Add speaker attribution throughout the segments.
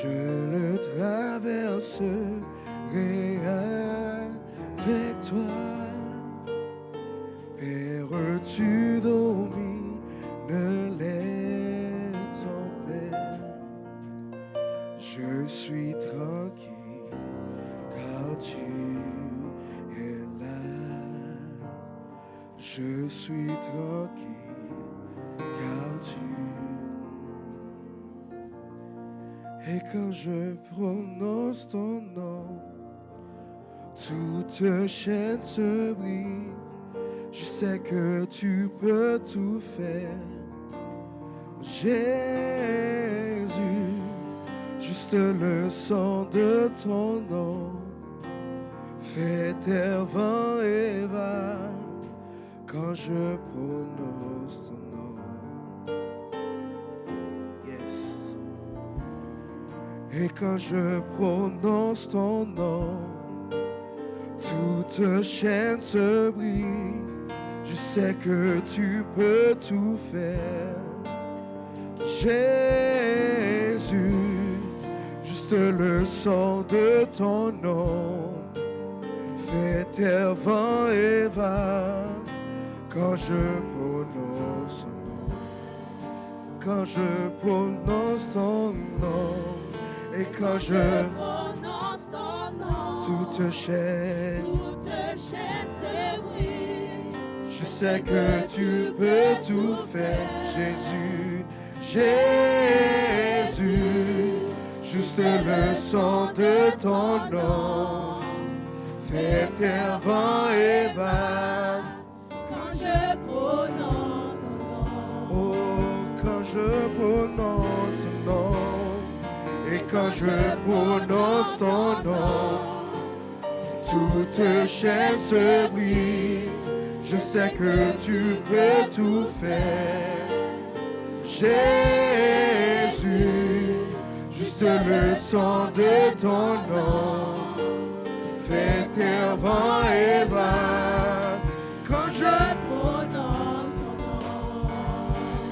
Speaker 1: Je le traverserai avec toi. Père, tu domines les tempêtes. Je suis tranquille car tu es là. Je suis tranquille car tu. Et quand je prononce ton nom, toute chaîne se brise. Je sais que tu peux tout faire, Jésus. Juste le son de ton nom fait taire vent et vague quand je prononce ton nom. Yes. Et quand je prononce ton nom, toute chaîne se brise. Je sais que tu peux tout faire, Jésus. Juste le son de ton nom fait taire vent et vague quand je prononce ton nom. Quand je prononce ton nom. Et quand je
Speaker 2: prononce ton nom,
Speaker 1: toute chaîne
Speaker 2: se brise.
Speaker 1: Je sais que tu peux tout faire, Jésus, Jésus. Juste le son de ton nom fait taire vent et vague
Speaker 2: quand je prononce ton nom.
Speaker 1: Oh, quand je prononce ton nom. Et quand je prononce ton nom, toute chaîne se brise. Je sais que tu peux tout faire, Jésus. Juste le son de ton nom fait taire vent et vague quand je
Speaker 2: prononce ton nom.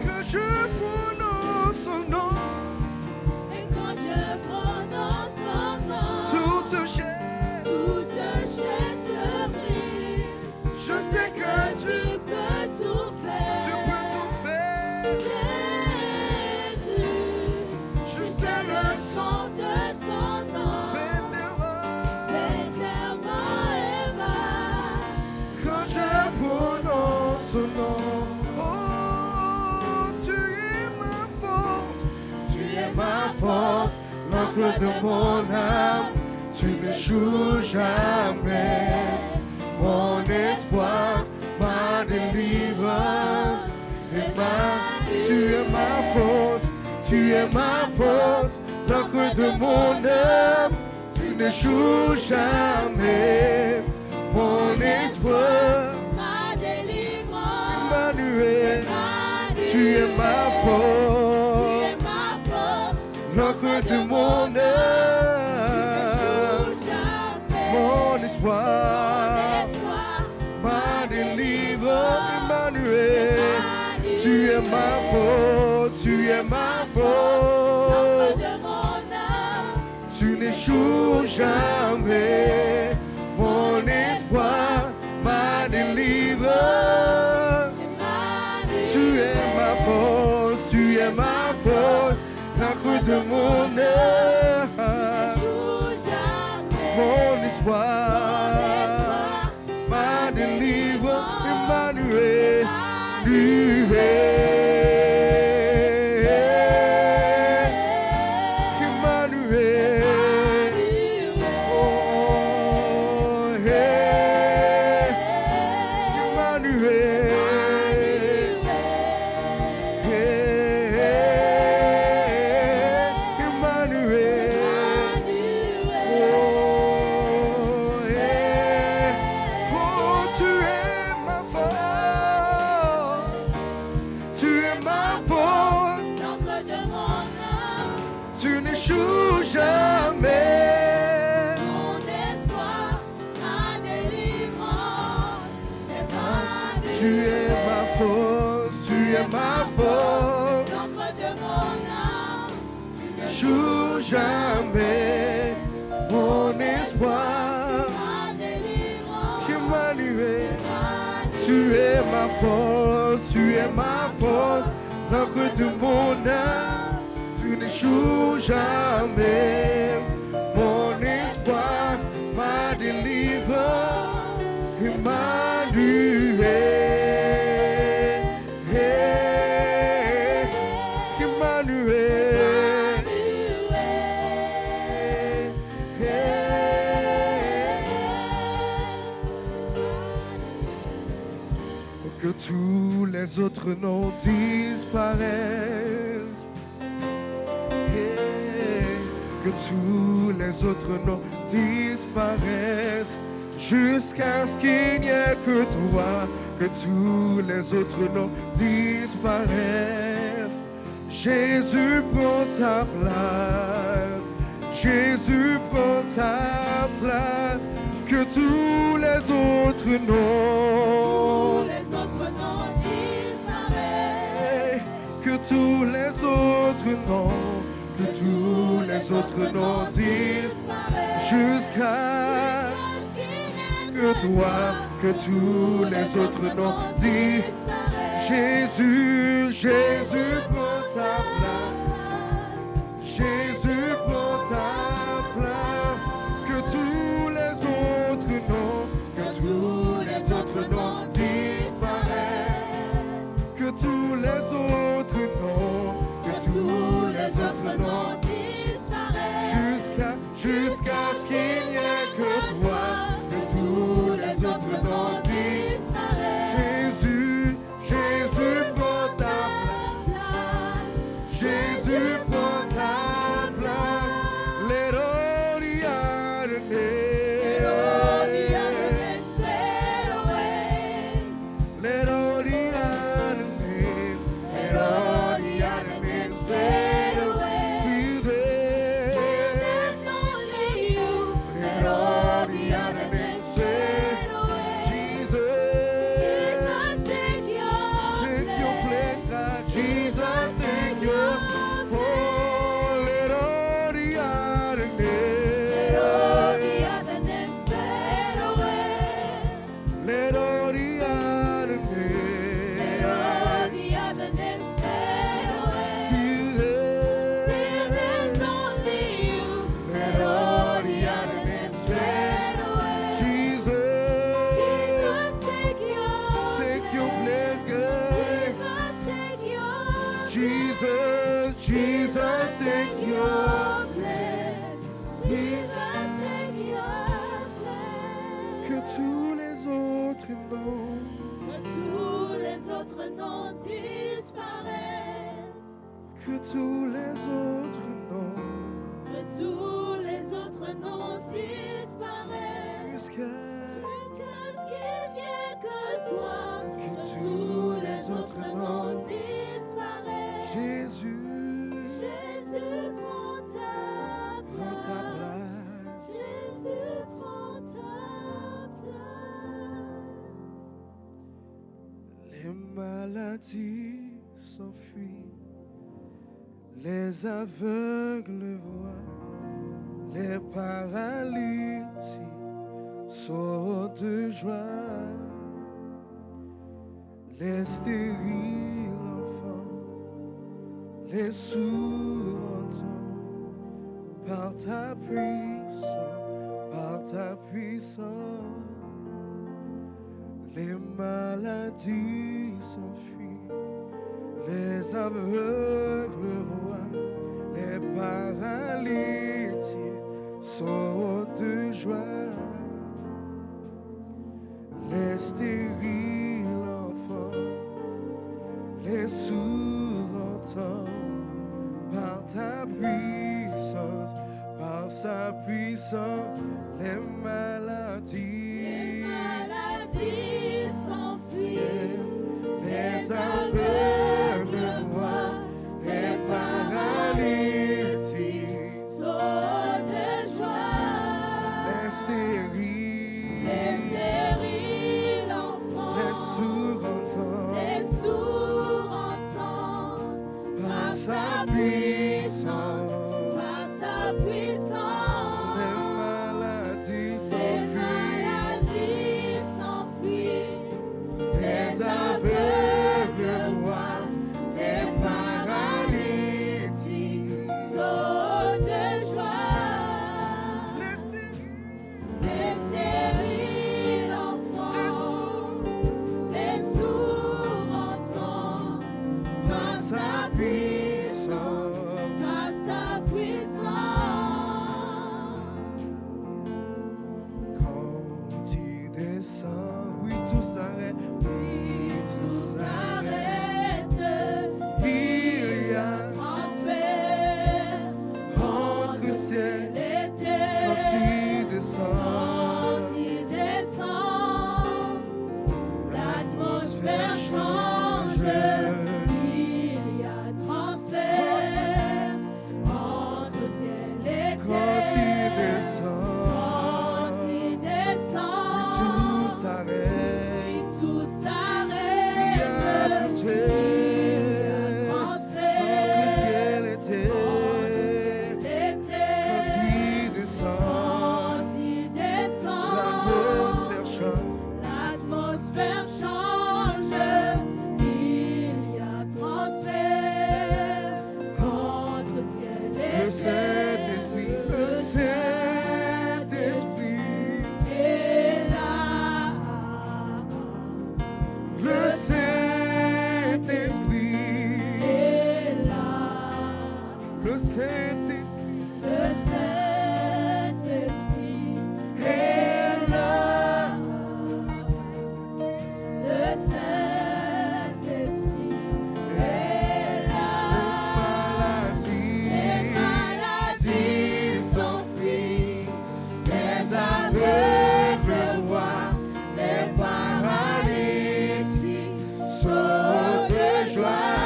Speaker 1: Que je prononce ton nom.
Speaker 2: Et quand je prononce ton nom,
Speaker 1: Toute chaîne
Speaker 2: se brise.
Speaker 1: Je sais que
Speaker 2: tu peux tout faire.
Speaker 1: Tu peux tout faire.
Speaker 2: Jésus,
Speaker 1: Juste le
Speaker 2: son de ton nom
Speaker 1: fait taire
Speaker 2: vent et vague
Speaker 1: quand je prononce son nom. Oh, tu es ma force. Tu es ma force, l'encre de mon âme. Tu n'échoues jamais. Mon espoir, ma délivrance. Tu es ma force, tu es ma force, l'encre de mon âme. Tu n'échoues jamais. Mon espoir,
Speaker 2: ma délivrance.
Speaker 1: Emmanuel, tu es ma force,
Speaker 2: Tu es ma force,
Speaker 1: l'encre de mon âme. Mon espoir, ma délivrance, Emmanuel. Tu es ma force, tu es ma force.
Speaker 2: de mon âme,
Speaker 1: Tu n'échoues jamais. Mon espoir, ma délivrance. Tu es ma force, tu es ma force. L'encre de mon âme. Mon espoir, ma délivrance, Emmanuel. Lui Emmanuel. Oh, hey. Emmanuel. Hey. Emmanuel. Oh, hey. Oh, tu es ma force. Tu es ma force.
Speaker 2: l'encre de mon âme,
Speaker 1: Tu n'échoues jamais.
Speaker 2: mon espoir, ma délivrance,
Speaker 1: Tu es ma force, tu es ma force.
Speaker 2: l'encre de mon âme,
Speaker 1: N'échoues jamais. Mon espoir,
Speaker 2: ma délivrance,
Speaker 1: Emmanuel, tu es ma force, l'encre de mon âme, tu n'échoues jamais. Mon espoir, ma délivrance, Emmanuel, Emmanuel. Que tous les autres noms disparaissent. Que tous les autres noms disparaissent. Jusqu'à ce qu'il n'y ait que toi. Que tous les autres noms disparaissent. Jésus prend ta place. Jésus prend ta place. Que tous les autres noms. Que tous les autres noms, que tous les autres noms disparaissent, jusqu'à que toi, que tous les autres noms disparaissent. Jésus, Jésus prend ta place, Jésus prend ta place, que tous les autres noms, que tous les autres noms disparaissent, que tous les autres tous les autres noms disparaissent, jusqu'à ce qu'il n'y ait que toi, que tous les autres noms disparaissent. Jésus, Jésus prend ta place, Jésus prend ta place. Let all the other names fade away. Let all the other names, let all the other names fade away. Till there's only you. Let all the other names fade away. Jesus, take your place, God. Jesus, take your place. Oh, let all the other names fade away. Let all the other names, let all the other names fade away. Till there's only you. Let all the other names fade away. Jesus, take your place, God. Jesus, Jesus, take your place. Jesus, take your place. Que tous les autres noms, que tous les autres noms disparaissent. Que tous les autres noms, que tous les autres noms disparaissent. Jusqu'à ce qu'il n'y ait que toi. Que tous les autres noms disparaissent. Jésus, Jésus prend ta place. Jésus prend ta place. Les maladies s'enfuient, les aveugles voient, les paralytiques sautent de joie, les stériles enfants, les sourds entendent par ta puissance, les maladies s'enfuient, les aveugles voient, les paralytiques sautent de joie, les stériles enfants, les sourds entendent par ta puissance, par sa puissance, les maladies s'enfuient, les aveugles voient, les paralytiques sautent de joie, les stériles enfants, les sourds entendent par sa puissance, tout s'arrête, oui, tout s'arrête.
Speaker 2: s'arrête.
Speaker 1: Il y a
Speaker 2: Transfert
Speaker 1: entre ciel
Speaker 2: et
Speaker 1: quand
Speaker 2: terre.
Speaker 1: il descend.
Speaker 2: Quand il descend, l'atmosphère change. Il y a transfert entre ciel et
Speaker 1: Quand il
Speaker 2: terre.
Speaker 1: descend,
Speaker 2: Quand il descend,
Speaker 1: tout s'arrête.
Speaker 2: tout
Speaker 1: Il y a
Speaker 2: s'arrête.
Speaker 1: transfert entre ciel et terre. Quand il descend,
Speaker 2: Quand il descend,
Speaker 1: l'atmosphère change.
Speaker 2: l'atmosphère change. Il y a transfert entre ciel
Speaker 1: Le
Speaker 2: et terre.
Speaker 1: Saint-Esprit, le Saint-Esprit,
Speaker 2: Et là,
Speaker 1: le Saint-Esprit,
Speaker 2: et là,
Speaker 1: le Saint-Esprit.
Speaker 2: le Saint-Esprit est là. Le Saint-Esprit est là. Les maladies s'enfuient, les aveugles voient, les paralytiques sautent de joie.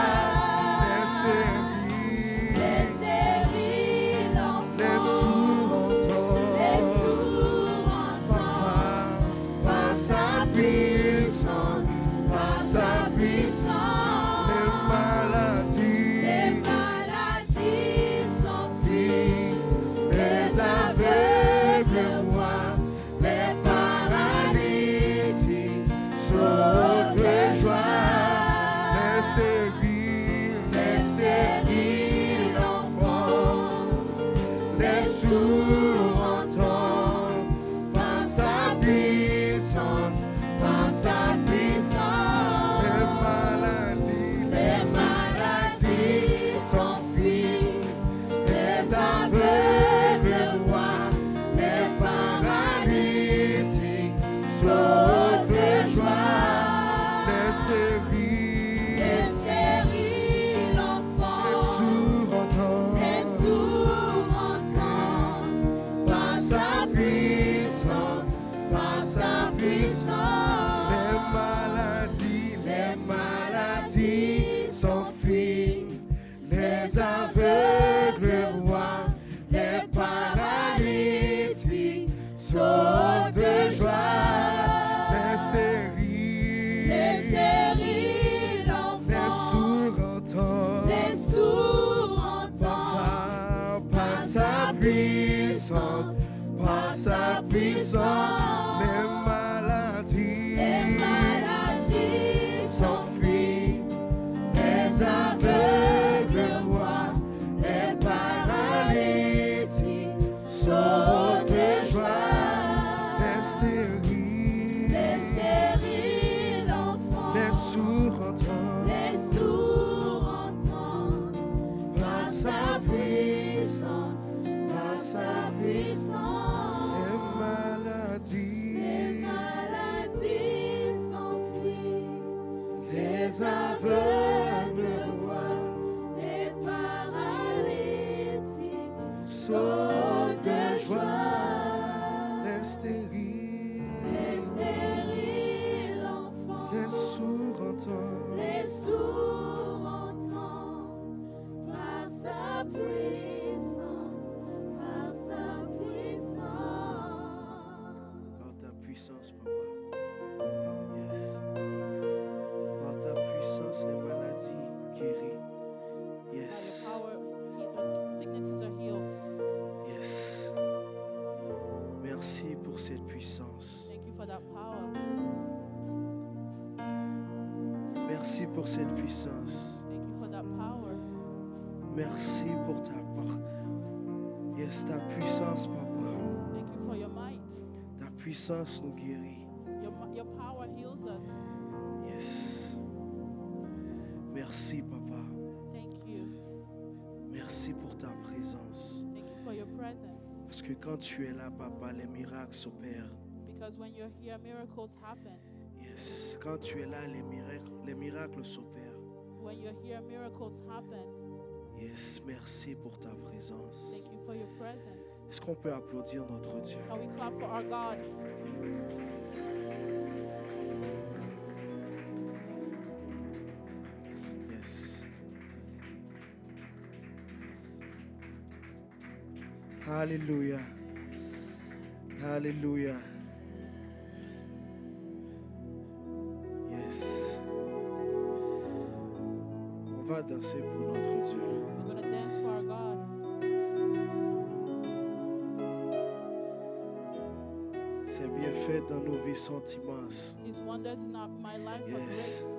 Speaker 2: Les stériles
Speaker 1: Les sourds entendent,
Speaker 2: les sourds entendent, par sa puissance, par sa puissance.
Speaker 1: les
Speaker 2: Les maladies s'enfuient, les
Speaker 1: aveugles
Speaker 2: voient, les paralytiques sautent de joie. Les stériles enfants, les sourds entendent, par sa puissance, par sa puissance. Les maladies s'enfuient, les aveugles voient, les paralytiques sautent de joie. Les stériles enfants, les sourds entendent, par sa puissance, par sa puissance.
Speaker 1: Les maladies s'enfuient, les aveugles voient, les paralytiques sautent de joie.
Speaker 2: Les stériles
Speaker 1: Les
Speaker 2: enfants,
Speaker 1: sourds entendent,
Speaker 2: les sourds entendent,
Speaker 1: par sa puissance, par sa puissance,
Speaker 2: les maladies
Speaker 1: s'enfuient, les aveugles voient, les paralytiques sautent de joie.
Speaker 2: les stériles enfants,
Speaker 1: Les sourds entendent,
Speaker 2: les sourds entendent, par sa puissance, par sa puissance. Les maladies s'enfuient, les aveugles voient, les paralytiques sautent de joie.
Speaker 1: les stériles,
Speaker 2: Les stériles enfants,
Speaker 1: les sourds entendent.
Speaker 2: les sourds entendent, par sa puissance, par sa puissance.
Speaker 1: Par ta puissance, papa. Yes. Par ta puissance, les maladies guéries.
Speaker 3: By
Speaker 1: Yes.
Speaker 3: your power, sicknesses are healed.
Speaker 1: Yes. Merci pour cette puissance.
Speaker 3: Thank you for that power.
Speaker 1: Merci pour cette puissance.
Speaker 3: Thank you for that power.
Speaker 1: Merci pour ta part. Yes, ta puissance, papa.
Speaker 3: Thank you for your might.
Speaker 1: Ta puissance nous guérit.
Speaker 3: Your power heals us.
Speaker 1: Yes. Merci, papa.
Speaker 3: Thank you.
Speaker 1: Merci pour ta présence.
Speaker 3: Thank you for your presence.
Speaker 1: Parce que quand tu es là, papa, les miracles s'opèrent.
Speaker 3: Because when you're here, miracles happen.
Speaker 1: Yes. Quand tu es là, les miracles s'opèrent.
Speaker 3: When you're here, miracles happen.
Speaker 1: Yes. Merci pour ta présence.
Speaker 3: Thank you for your presence.
Speaker 1: Est-ce qu'on peut applaudir notre Dieu?
Speaker 3: Can we clap for our God?
Speaker 1: Yes. Alléluia. Alléluia. Yes. On va danser pour notre Dieu.
Speaker 3: We're going to dance for our God.
Speaker 1: Ses bienfaits dans nos vies sont immenses.
Speaker 3: His wonders in my life are
Speaker 1: Yes.
Speaker 3: great.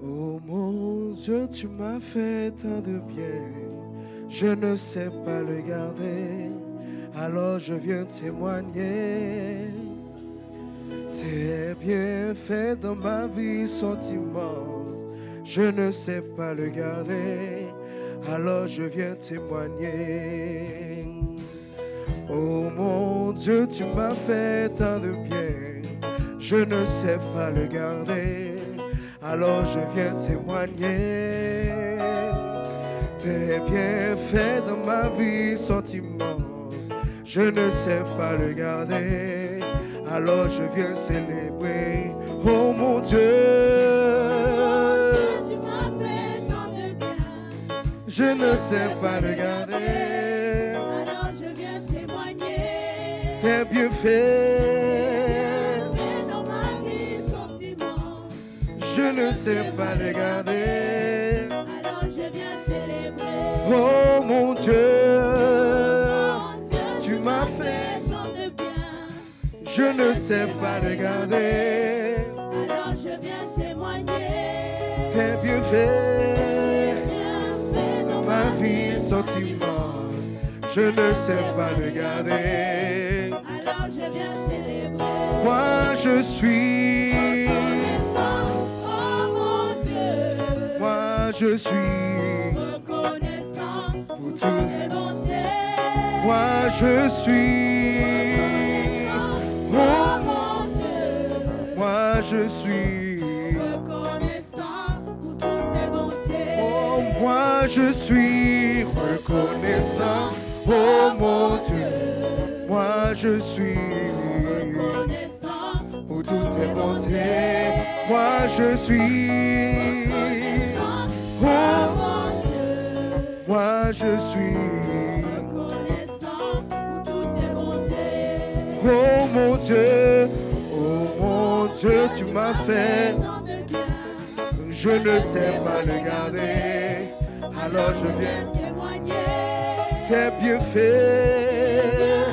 Speaker 1: Oh mon Dieu, tu m'as fait tant de bien, je ne sais pas le garder, alors je viens témoigner. Tes bienfaits dans ma vie sont immenses, je ne sais pas le garder, alors je viens témoigner. Oh mon Dieu, tu m'as fait tant de bien, je ne sais pas le garder, alors je viens témoigner. Tes bienfaits dans ma vie sont immenses, je ne sais pas le garder, alors je viens célébrer. Oh mon Dieu,
Speaker 2: Tu m'as fait tant de bien,
Speaker 1: je ne sais pas le garder.
Speaker 2: alors je viens témoigner.
Speaker 1: Tes bienfaits,
Speaker 2: Et dans ma vie sont immenses,
Speaker 1: je ne sais pas le garder.
Speaker 2: alors je viens célébrer.
Speaker 1: Oh mon Dieu,
Speaker 2: Mon Dieu,
Speaker 1: tu m'as fait,
Speaker 2: tant de bien,
Speaker 1: je ne sais pas le garder.
Speaker 2: alors je viens témoigner.
Speaker 1: Tes bienfaits
Speaker 2: Bienfaits
Speaker 1: dans ma vie sont immenses, je ne sais pas le garder.
Speaker 2: alors je viens célébrer.
Speaker 1: Moi je suis,
Speaker 2: Reconnaissant, oh mon Dieu,
Speaker 1: moi je suis,
Speaker 2: reconnaissant
Speaker 1: pour
Speaker 2: pour
Speaker 1: tout.
Speaker 2: tes bontés.
Speaker 1: Moi je suis,
Speaker 2: Oh
Speaker 1: oh,
Speaker 2: mon Dieu,
Speaker 1: moi je suis,
Speaker 2: reconnaissant pour toutes tes bontés.
Speaker 1: oh moi je suis reconnaissant. Oh mon Dieu, moi je suis
Speaker 2: Reconnaissant
Speaker 1: pour toutes tes bontés. Moi je suis,
Speaker 2: oh
Speaker 1: oh
Speaker 2: mon Dieu,
Speaker 1: moi je suis,
Speaker 2: reconnaissant pour toutes tes bontés.
Speaker 1: oh mon Dieu, oh mon Dieu, tu m'as fait,
Speaker 2: tant de bien,
Speaker 1: je ne sais pas le garder, alors je viens.
Speaker 2: témoigner.
Speaker 1: Tes bienfaits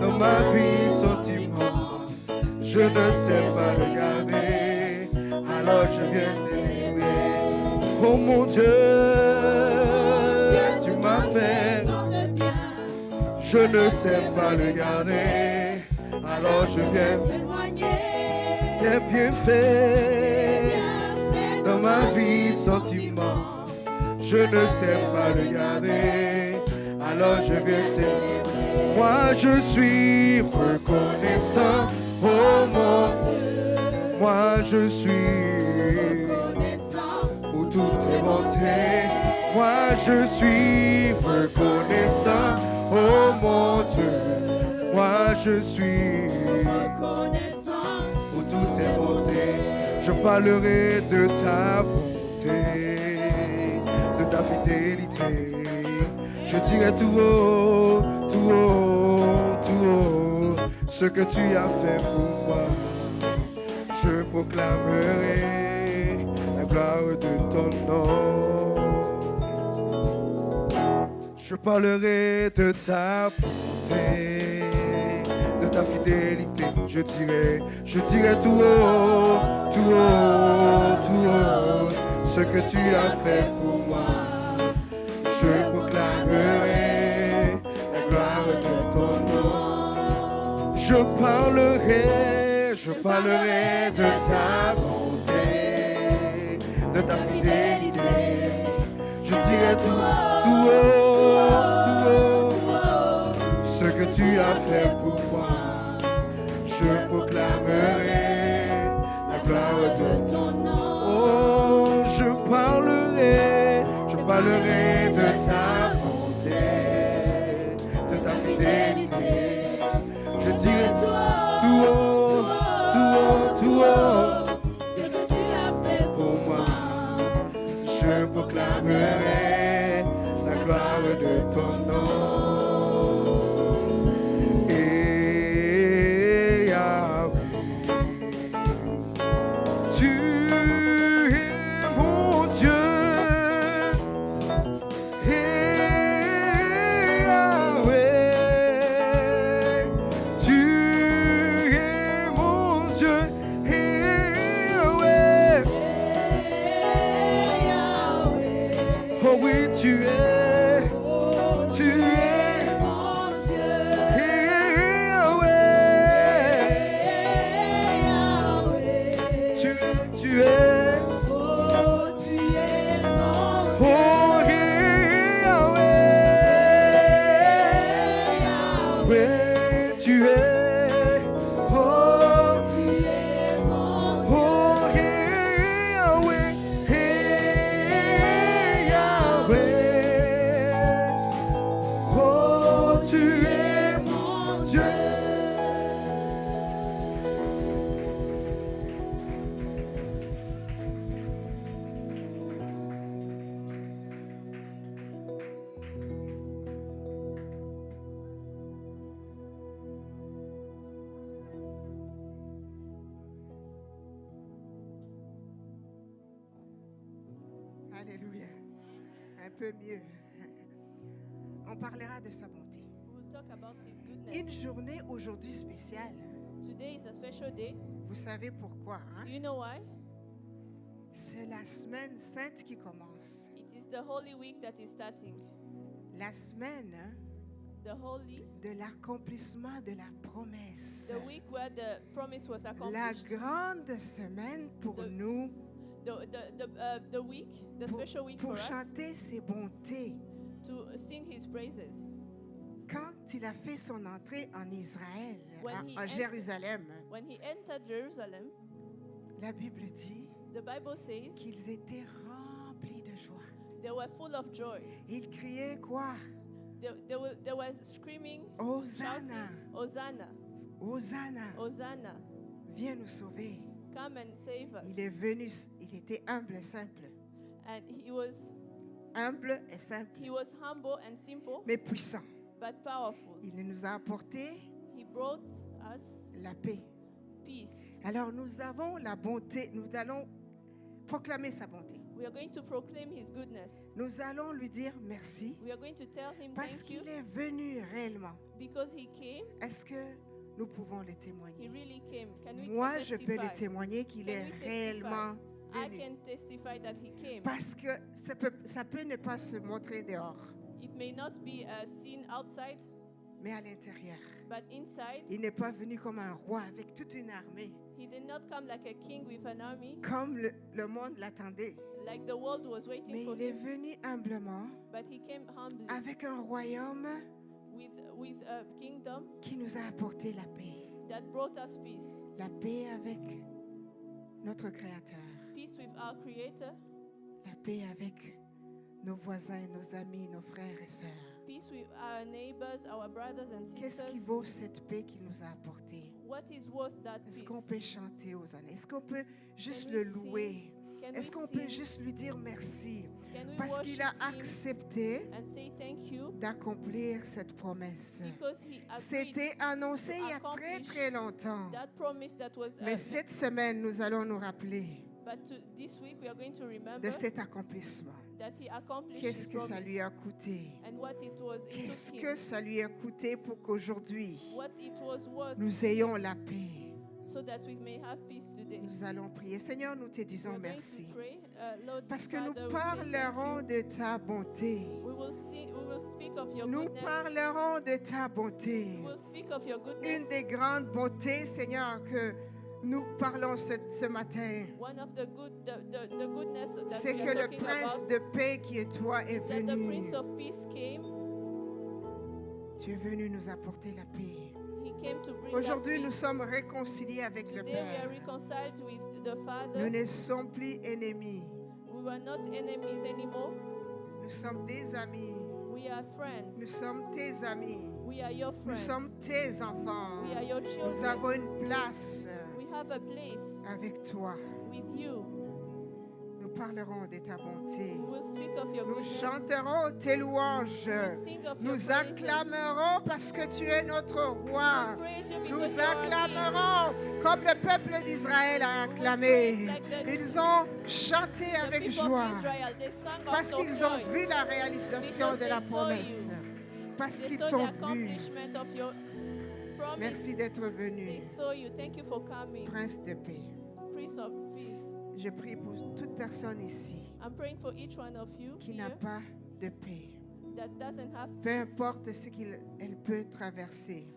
Speaker 1: dans ma vie sont immenses, je ne sais pas le garder, alors je viens célébrer. Oh mon Dieu, tu m'as fait,
Speaker 2: Tant de bien,
Speaker 1: je ne sais pas le garder, alors je viens.
Speaker 2: témoigner.
Speaker 1: Tes bienfaits dans ma vie sont immenses, je ne sais pas le garder, alors je viens célébrer. Moi je suis reconnaissant, oh mon Dieu, moi je suis
Speaker 2: Reconnaissant
Speaker 1: pour toutes tes bontés. Moi je suis reconnaissant, oh mon Dieu, moi je suis
Speaker 2: reconnaissant
Speaker 1: pour toutes tes bontés. Je parlerai de ta bonté, de ta fidélité. Je dirai tout haut, tout haut, tout haut, ce que tu as fait pour moi. Je proclamerai la gloire de ton nom. Je parlerai de ta bonté, de ta fidélité. Je dirai tout haut, tout haut, tout haut, ce que tu as fait pour moi. Je proclamerai la gloire de ton nom. Je parlerai de ta bonté, de ta fidélité. Je dirai tout haut, tout haut, ce que tu as fait pour moi. Je proclamerai la gloire de ton nom. Oh, je parlerai de ta bonté, de ta fidélité. Je dirai tout haut,
Speaker 2: ce que tu as fait
Speaker 1: pour moi. Je proclamerai la gloire de ton nom. Et Yahweh, tu es mon Dieu. Et Yahweh, tu es mon Dieu. Et Yahweh, oh oui, tu es
Speaker 2: mon Dieu.
Speaker 1: Et Yahweh, tu es.
Speaker 2: Oh, tu es mon
Speaker 1: Oh,
Speaker 2: Dieu.
Speaker 1: Yahweh, tu es. Oh,
Speaker 2: Tu es mon
Speaker 1: oh, Yahweh, Yahweh. Oh, tu es mon Dieu.
Speaker 4: Alléluia. Un peu mieux. On parlera de sa bonté.
Speaker 3: We will talk about His
Speaker 4: Une
Speaker 3: goodness.
Speaker 4: journée aujourd'hui spéciale.
Speaker 3: Today is a special day.
Speaker 4: Vous savez pourquoi, hein?
Speaker 3: Do you know why?
Speaker 4: C'est la semaine sainte qui commence.
Speaker 3: It is the Holy Week that is starting.
Speaker 4: La semaine
Speaker 3: The Holy,
Speaker 4: de l'accomplissement de la promesse.
Speaker 3: the week where the promise was
Speaker 4: La
Speaker 3: accomplished.
Speaker 4: grande semaine pour
Speaker 3: The-
Speaker 4: nous,
Speaker 3: The week, the special week for
Speaker 4: pour
Speaker 3: us,
Speaker 4: chanter ses bontés.
Speaker 3: to sing His praises.
Speaker 4: Quand il a fait son entrée en Israël,
Speaker 3: When
Speaker 4: en
Speaker 3: he entered-
Speaker 4: Jérusalem,
Speaker 3: When He entered Jerusalem,
Speaker 4: la Bible dit
Speaker 3: the Bible says
Speaker 4: qu'ils étaient remplis de joie.
Speaker 3: they were full of joy.
Speaker 4: Ils criaient quoi?
Speaker 3: They were screaming,
Speaker 4: Hosanna,
Speaker 3: shouting, Hosanna,
Speaker 4: Hosanna,
Speaker 3: Hosanna,
Speaker 4: viens nous sauver.
Speaker 3: come and save us.
Speaker 4: Il est venu, il était humble et simple.
Speaker 3: And he was humble and simple,
Speaker 4: mais puissant.
Speaker 3: but powerful.
Speaker 4: Il nous a apporté
Speaker 3: He brought us
Speaker 4: la paix.
Speaker 3: peace.
Speaker 4: Alors nous avons la bonté, nous allons proclamer sa bonté.
Speaker 3: We are going to proclaim His goodness.
Speaker 4: Nous allons lui dire merci
Speaker 3: We are going to tell Him
Speaker 4: parce
Speaker 3: thank you
Speaker 4: qu'il est venu réellement.
Speaker 3: because He came.
Speaker 4: Est-ce que nous pouvons le
Speaker 3: He
Speaker 4: témoigner?
Speaker 3: really came. Can we
Speaker 4: Moi, je peux le
Speaker 3: testify?
Speaker 4: témoigner qu'il
Speaker 3: Can
Speaker 4: est
Speaker 3: we testify?
Speaker 4: réellement
Speaker 3: I
Speaker 4: venu.
Speaker 3: can testify that He came.
Speaker 4: Parce que ça peut ne pas se montrer dehors,
Speaker 3: It may not be seen outside,
Speaker 4: mais à l'intérieur.
Speaker 3: but inside,
Speaker 4: Il n'est pas venu comme un roi avec toute une armée,
Speaker 3: He did not come like a king with an army,
Speaker 4: comme le monde l'attendait.
Speaker 3: like the world was waiting
Speaker 4: Mais
Speaker 3: for
Speaker 4: il est
Speaker 3: Him,
Speaker 4: venu humblement
Speaker 3: but He came humbly
Speaker 4: avec un royaume
Speaker 3: with a kingdom
Speaker 4: qui nous a apporté la paix.
Speaker 3: that brought us peace.
Speaker 4: La paix avec notre Créateur.
Speaker 3: Peace with our Creator,
Speaker 4: La paix avec nos voisins, nos amis, nos frères et sœurs.
Speaker 3: peace with our neighbors, our brothers and
Speaker 4: Qu'est-ce qui
Speaker 3: sisters.
Speaker 4: vaut cette paix qu'il nous a apportée?
Speaker 3: What is worth that
Speaker 4: Est-ce
Speaker 3: peace?
Speaker 4: qu'on peut chanter aux années? Est-ce qu'on peut juste
Speaker 3: Can
Speaker 4: le
Speaker 3: we sing?
Speaker 4: louer?
Speaker 3: Can
Speaker 4: Est-ce
Speaker 3: we
Speaker 4: qu'on peut
Speaker 3: sing?
Speaker 4: juste lui dire merci?
Speaker 3: Can we
Speaker 4: Parce qu'il a
Speaker 3: worship Him
Speaker 4: accepté
Speaker 3: and say thank you
Speaker 4: d'accomplir cette promesse.
Speaker 3: because He agreed
Speaker 4: C'était annoncé il y a très
Speaker 3: accomplish
Speaker 4: très longtemps.
Speaker 3: that promise that was.
Speaker 4: Mais cette semaine, nous allons nous rappeler
Speaker 3: This week we are going to remember
Speaker 4: de cet accomplissement.
Speaker 3: that He accomplished
Speaker 4: Qu'est-ce
Speaker 3: His
Speaker 4: que ça
Speaker 3: promise
Speaker 4: lui a coûté?
Speaker 3: and what it was. It
Speaker 4: Qu'est-ce
Speaker 3: took
Speaker 4: que
Speaker 3: Him,
Speaker 4: ça lui a coûté pour qu'aujourd'hui,
Speaker 3: what it was worth,
Speaker 4: nous ayons la paix?
Speaker 3: so that we may have peace today.
Speaker 4: Nous allons prier. Seigneur, nous te
Speaker 3: We
Speaker 4: disons
Speaker 3: are going
Speaker 4: merci.
Speaker 3: to pray, Lord
Speaker 4: Parce que
Speaker 3: Father,
Speaker 4: nous
Speaker 3: we say thank
Speaker 4: parlerons
Speaker 3: you.
Speaker 4: de ta bonté.
Speaker 3: We will speak of your
Speaker 4: Nous
Speaker 3: goodness.
Speaker 4: parlerons de ta bonté.
Speaker 3: We will speak of your
Speaker 4: Une
Speaker 3: goodness.
Speaker 4: des grandes beautés, Seigneur, que nous parlons ce matin,
Speaker 3: One of the goodness that
Speaker 4: c'est
Speaker 3: we
Speaker 4: que
Speaker 3: are
Speaker 4: le
Speaker 3: talking
Speaker 4: prince
Speaker 3: about
Speaker 4: de paix qui est toi est
Speaker 3: is that the
Speaker 4: venu.
Speaker 3: Prince of Peace came.
Speaker 4: Tu es venu nous apporter la paix.
Speaker 3: He came to bring
Speaker 4: Aujourd'hui,
Speaker 3: us
Speaker 4: nous
Speaker 3: peace.
Speaker 4: sommes réconciliés avec le
Speaker 3: Today we are
Speaker 4: Père.
Speaker 3: reconciled with the
Speaker 4: Nous
Speaker 3: Father.
Speaker 4: ne sommes plus ennemis.
Speaker 3: We were not enemies anymore.
Speaker 4: Nous sommes des amis.
Speaker 3: We are
Speaker 4: Nous
Speaker 3: friends.
Speaker 4: sommes tes amis.
Speaker 3: We are your
Speaker 4: Nous
Speaker 3: friends.
Speaker 4: sommes tes enfants.
Speaker 3: We are your
Speaker 4: Nous
Speaker 3: children.
Speaker 4: avons une place
Speaker 3: We have a place
Speaker 4: avec toi.
Speaker 3: with you.
Speaker 4: Nous parlerons de ta bonté.
Speaker 3: We will speak of your
Speaker 4: Nous
Speaker 3: goodness.
Speaker 4: chanterons tes louanges.
Speaker 3: We'll sing of your
Speaker 4: Nous
Speaker 3: praises.
Speaker 4: acclamerons parce que tu es notre roi.
Speaker 3: We'll praise you
Speaker 4: Nous
Speaker 3: because you are our King.
Speaker 4: acclamerons comme le peuple d'Israël a acclamé. Ils ont chanté
Speaker 3: The
Speaker 4: avec
Speaker 3: people
Speaker 4: joie
Speaker 3: of Israel, they sang
Speaker 4: parce
Speaker 3: out
Speaker 4: qu'ils
Speaker 3: of
Speaker 4: ont
Speaker 3: joy.
Speaker 4: vu la réalisation
Speaker 3: Because
Speaker 4: de la
Speaker 3: they saw
Speaker 4: promesse.
Speaker 3: you.
Speaker 4: Parce
Speaker 3: They
Speaker 4: qu'ils
Speaker 3: saw the
Speaker 4: t'ont vu.
Speaker 3: accomplishment of your promise.
Speaker 4: Merci d'être
Speaker 3: They
Speaker 4: venu,
Speaker 3: saw you. Thank you for coming.
Speaker 4: Prince de paix.
Speaker 3: Prince of Peace.
Speaker 4: Je prie pour toute personne ici
Speaker 3: I'm praying for each one of you
Speaker 4: qui n'a
Speaker 3: here
Speaker 4: pas de paix.
Speaker 3: that doesn't have
Speaker 4: Peu
Speaker 3: peace.
Speaker 4: importe ce qu'elle peut traverser.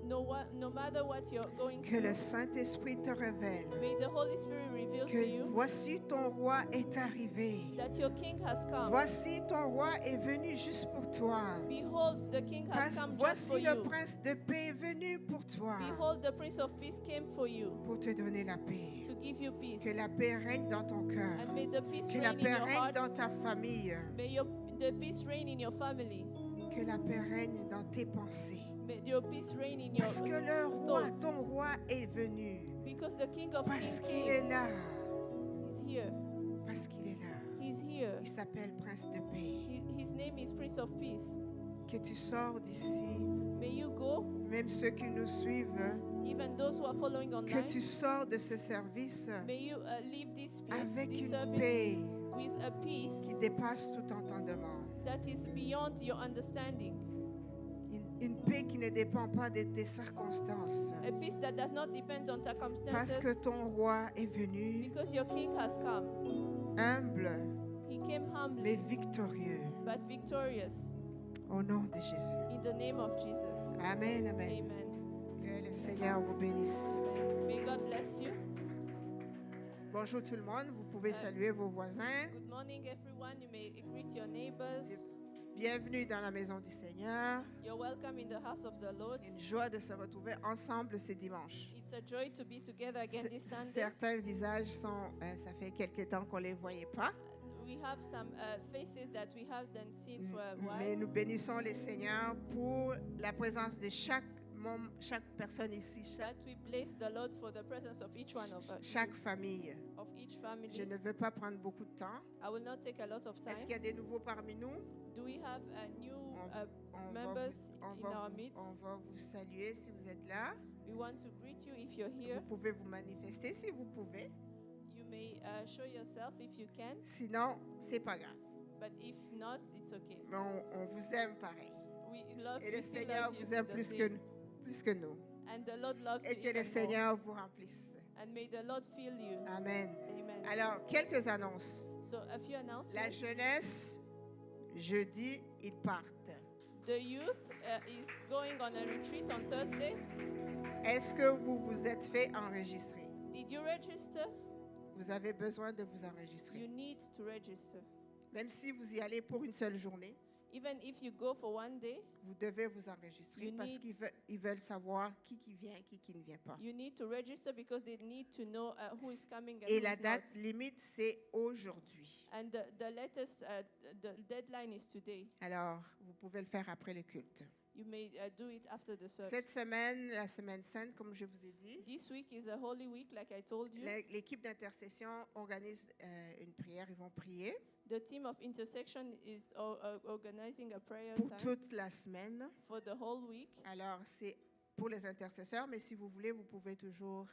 Speaker 3: No matter what you're going
Speaker 4: Que le
Speaker 3: through,
Speaker 4: Saint-Esprit te révèle
Speaker 3: may the Holy Spirit reveal to
Speaker 4: que
Speaker 3: you
Speaker 4: voici ton roi est arrivé.
Speaker 3: that your King has come.
Speaker 4: Voici ton roi est venu juste pour toi.
Speaker 3: Behold, the King has come just for
Speaker 4: Voici le
Speaker 3: you.
Speaker 4: prince de paix est venu pour toi.
Speaker 3: Behold, the Prince of Peace came for you
Speaker 4: Pour te donner la paix.
Speaker 3: to give you peace.
Speaker 4: Que la paix règne dans ton cœur.
Speaker 3: And may the peace
Speaker 4: Que la
Speaker 3: reign in
Speaker 4: paix
Speaker 3: your
Speaker 4: règne
Speaker 3: heart.
Speaker 4: dans ta famille.
Speaker 3: May the peace reign in your family.
Speaker 4: Que la paix règne dans tes pensées.
Speaker 3: May your peace reign in your
Speaker 4: Parce que le roi,
Speaker 3: thoughts.
Speaker 4: ton roi est venu.
Speaker 3: Because the King of
Speaker 4: Parce
Speaker 3: Kings
Speaker 4: qu'il
Speaker 3: came.
Speaker 4: est là.
Speaker 3: He's here.
Speaker 4: Parce qu'il est là.
Speaker 3: He's here.
Speaker 4: Il s'appelle Prince de paix.
Speaker 3: His name is Prince of Peace.
Speaker 4: Que tu sors d'ici,
Speaker 3: May you go,
Speaker 4: même ceux qui nous suivent,
Speaker 3: even those who are following
Speaker 4: que
Speaker 3: online.
Speaker 4: tu sors de ce service
Speaker 3: May you leave this place,
Speaker 4: avec
Speaker 3: this
Speaker 4: une
Speaker 3: service,
Speaker 4: paix
Speaker 3: with a peace
Speaker 4: qui dépasse tout entendement.
Speaker 3: that is beyond your understanding.
Speaker 4: Une paix qui ne dépend pas de tes circonstances.
Speaker 3: A peace that does not depend on
Speaker 4: Parce
Speaker 3: circumstances.
Speaker 4: que ton roi est venu
Speaker 3: Because your King has come.
Speaker 4: humble
Speaker 3: He came
Speaker 4: mais
Speaker 3: humbly
Speaker 4: victorieux.
Speaker 3: but victorious.
Speaker 4: Au nom de Jésus.
Speaker 3: In the name of Jesus.
Speaker 4: Amen, amen.
Speaker 3: Amen.
Speaker 4: Que le Seigneur vous bénisse.
Speaker 3: Amen. May God bless you.
Speaker 4: Bonjour tout le monde. Vous pouvez saluer vos voisins.
Speaker 3: Good morning, everyone. You may greet your neighbors.
Speaker 4: Bienvenue dans la maison du Seigneur.
Speaker 3: You're welcome in the house of the Lord.
Speaker 4: Une joie de se retrouver ensemble ce dimanche.
Speaker 3: It's a joy to be together again this Sunday.
Speaker 4: Certains visages sont, ça fait quelque temps qu'on les voyait pas,
Speaker 3: We have some faces that we haven't seen for a
Speaker 4: mais
Speaker 3: while.
Speaker 4: nous bénissons le Seigneur pour la présence de chaque personne ici,
Speaker 3: But we bless the Lord for the presence of each one of us,
Speaker 4: chaque famille.
Speaker 3: of each family.
Speaker 4: Je ne veux pas prendre beaucoup de temps.
Speaker 3: I will not take a lot of time.
Speaker 4: Est-ce qu'il y a des nouveaux parmi nous?
Speaker 3: Do we have new
Speaker 4: On va
Speaker 3: members
Speaker 4: vous-
Speaker 3: in our midst?
Speaker 4: on va vous saluer si vous êtes là.
Speaker 3: We want to greet you if you're here.
Speaker 4: Vous pouvez vous manifester si vous pouvez.
Speaker 3: You may show yourself if you can,
Speaker 4: Sinon, c'est pas grave.
Speaker 3: but if not, it's okay.
Speaker 4: Mais on vous aime pareil.
Speaker 3: We love
Speaker 4: Et
Speaker 3: you,
Speaker 4: le
Speaker 3: still
Speaker 4: Seigneur
Speaker 3: love you
Speaker 4: vous aime
Speaker 3: the
Speaker 4: plus
Speaker 3: same.
Speaker 4: que nous.
Speaker 3: And the Lord loves
Speaker 4: Et
Speaker 3: you
Speaker 4: que le
Speaker 3: even more.
Speaker 4: Seigneur vous remplisse.
Speaker 3: And may the Lord fill you.
Speaker 4: Amen.
Speaker 3: Amen.
Speaker 4: Alors, quelques annonces.
Speaker 3: So a few
Speaker 4: La
Speaker 3: announcements.
Speaker 4: jeunesse, jeudi, ils partent.
Speaker 3: The youth is going on a retreat on Thursday.
Speaker 4: Est-ce que vous vous êtes fait enregistrer?
Speaker 3: Did you register?
Speaker 4: Vous avez besoin de vous enregistrer.
Speaker 3: You need to register.
Speaker 4: Même si vous y allez pour une seule journée,
Speaker 3: Even if you go for one day,
Speaker 4: vous devez vous enregistrer
Speaker 3: You
Speaker 4: parce
Speaker 3: need-
Speaker 4: qu'ils veulent savoir qui vient, qui ne vient pas.
Speaker 3: you need to register because they need to know who is coming and
Speaker 4: Et
Speaker 3: who
Speaker 4: la
Speaker 3: is
Speaker 4: date
Speaker 3: not.
Speaker 4: limite, c'est aujourd'hui.
Speaker 3: And the latest, the deadline is today.
Speaker 4: Alors, vous pouvez le faire après le culte.
Speaker 3: You may do it after the service.
Speaker 4: Cette semaine, la semaine sainte, comme je vous ai dit,
Speaker 3: This week is a holy week, like I told you.
Speaker 4: l'équipe d'intercession organise une prière. Ils vont prier
Speaker 3: The team of intersection is organizing a prayer
Speaker 4: pour
Speaker 3: time
Speaker 4: toute la semaine.
Speaker 3: for the whole week.
Speaker 4: Alors, c'est pour les intercesseurs, mais si vous voulez, vous pouvez toujours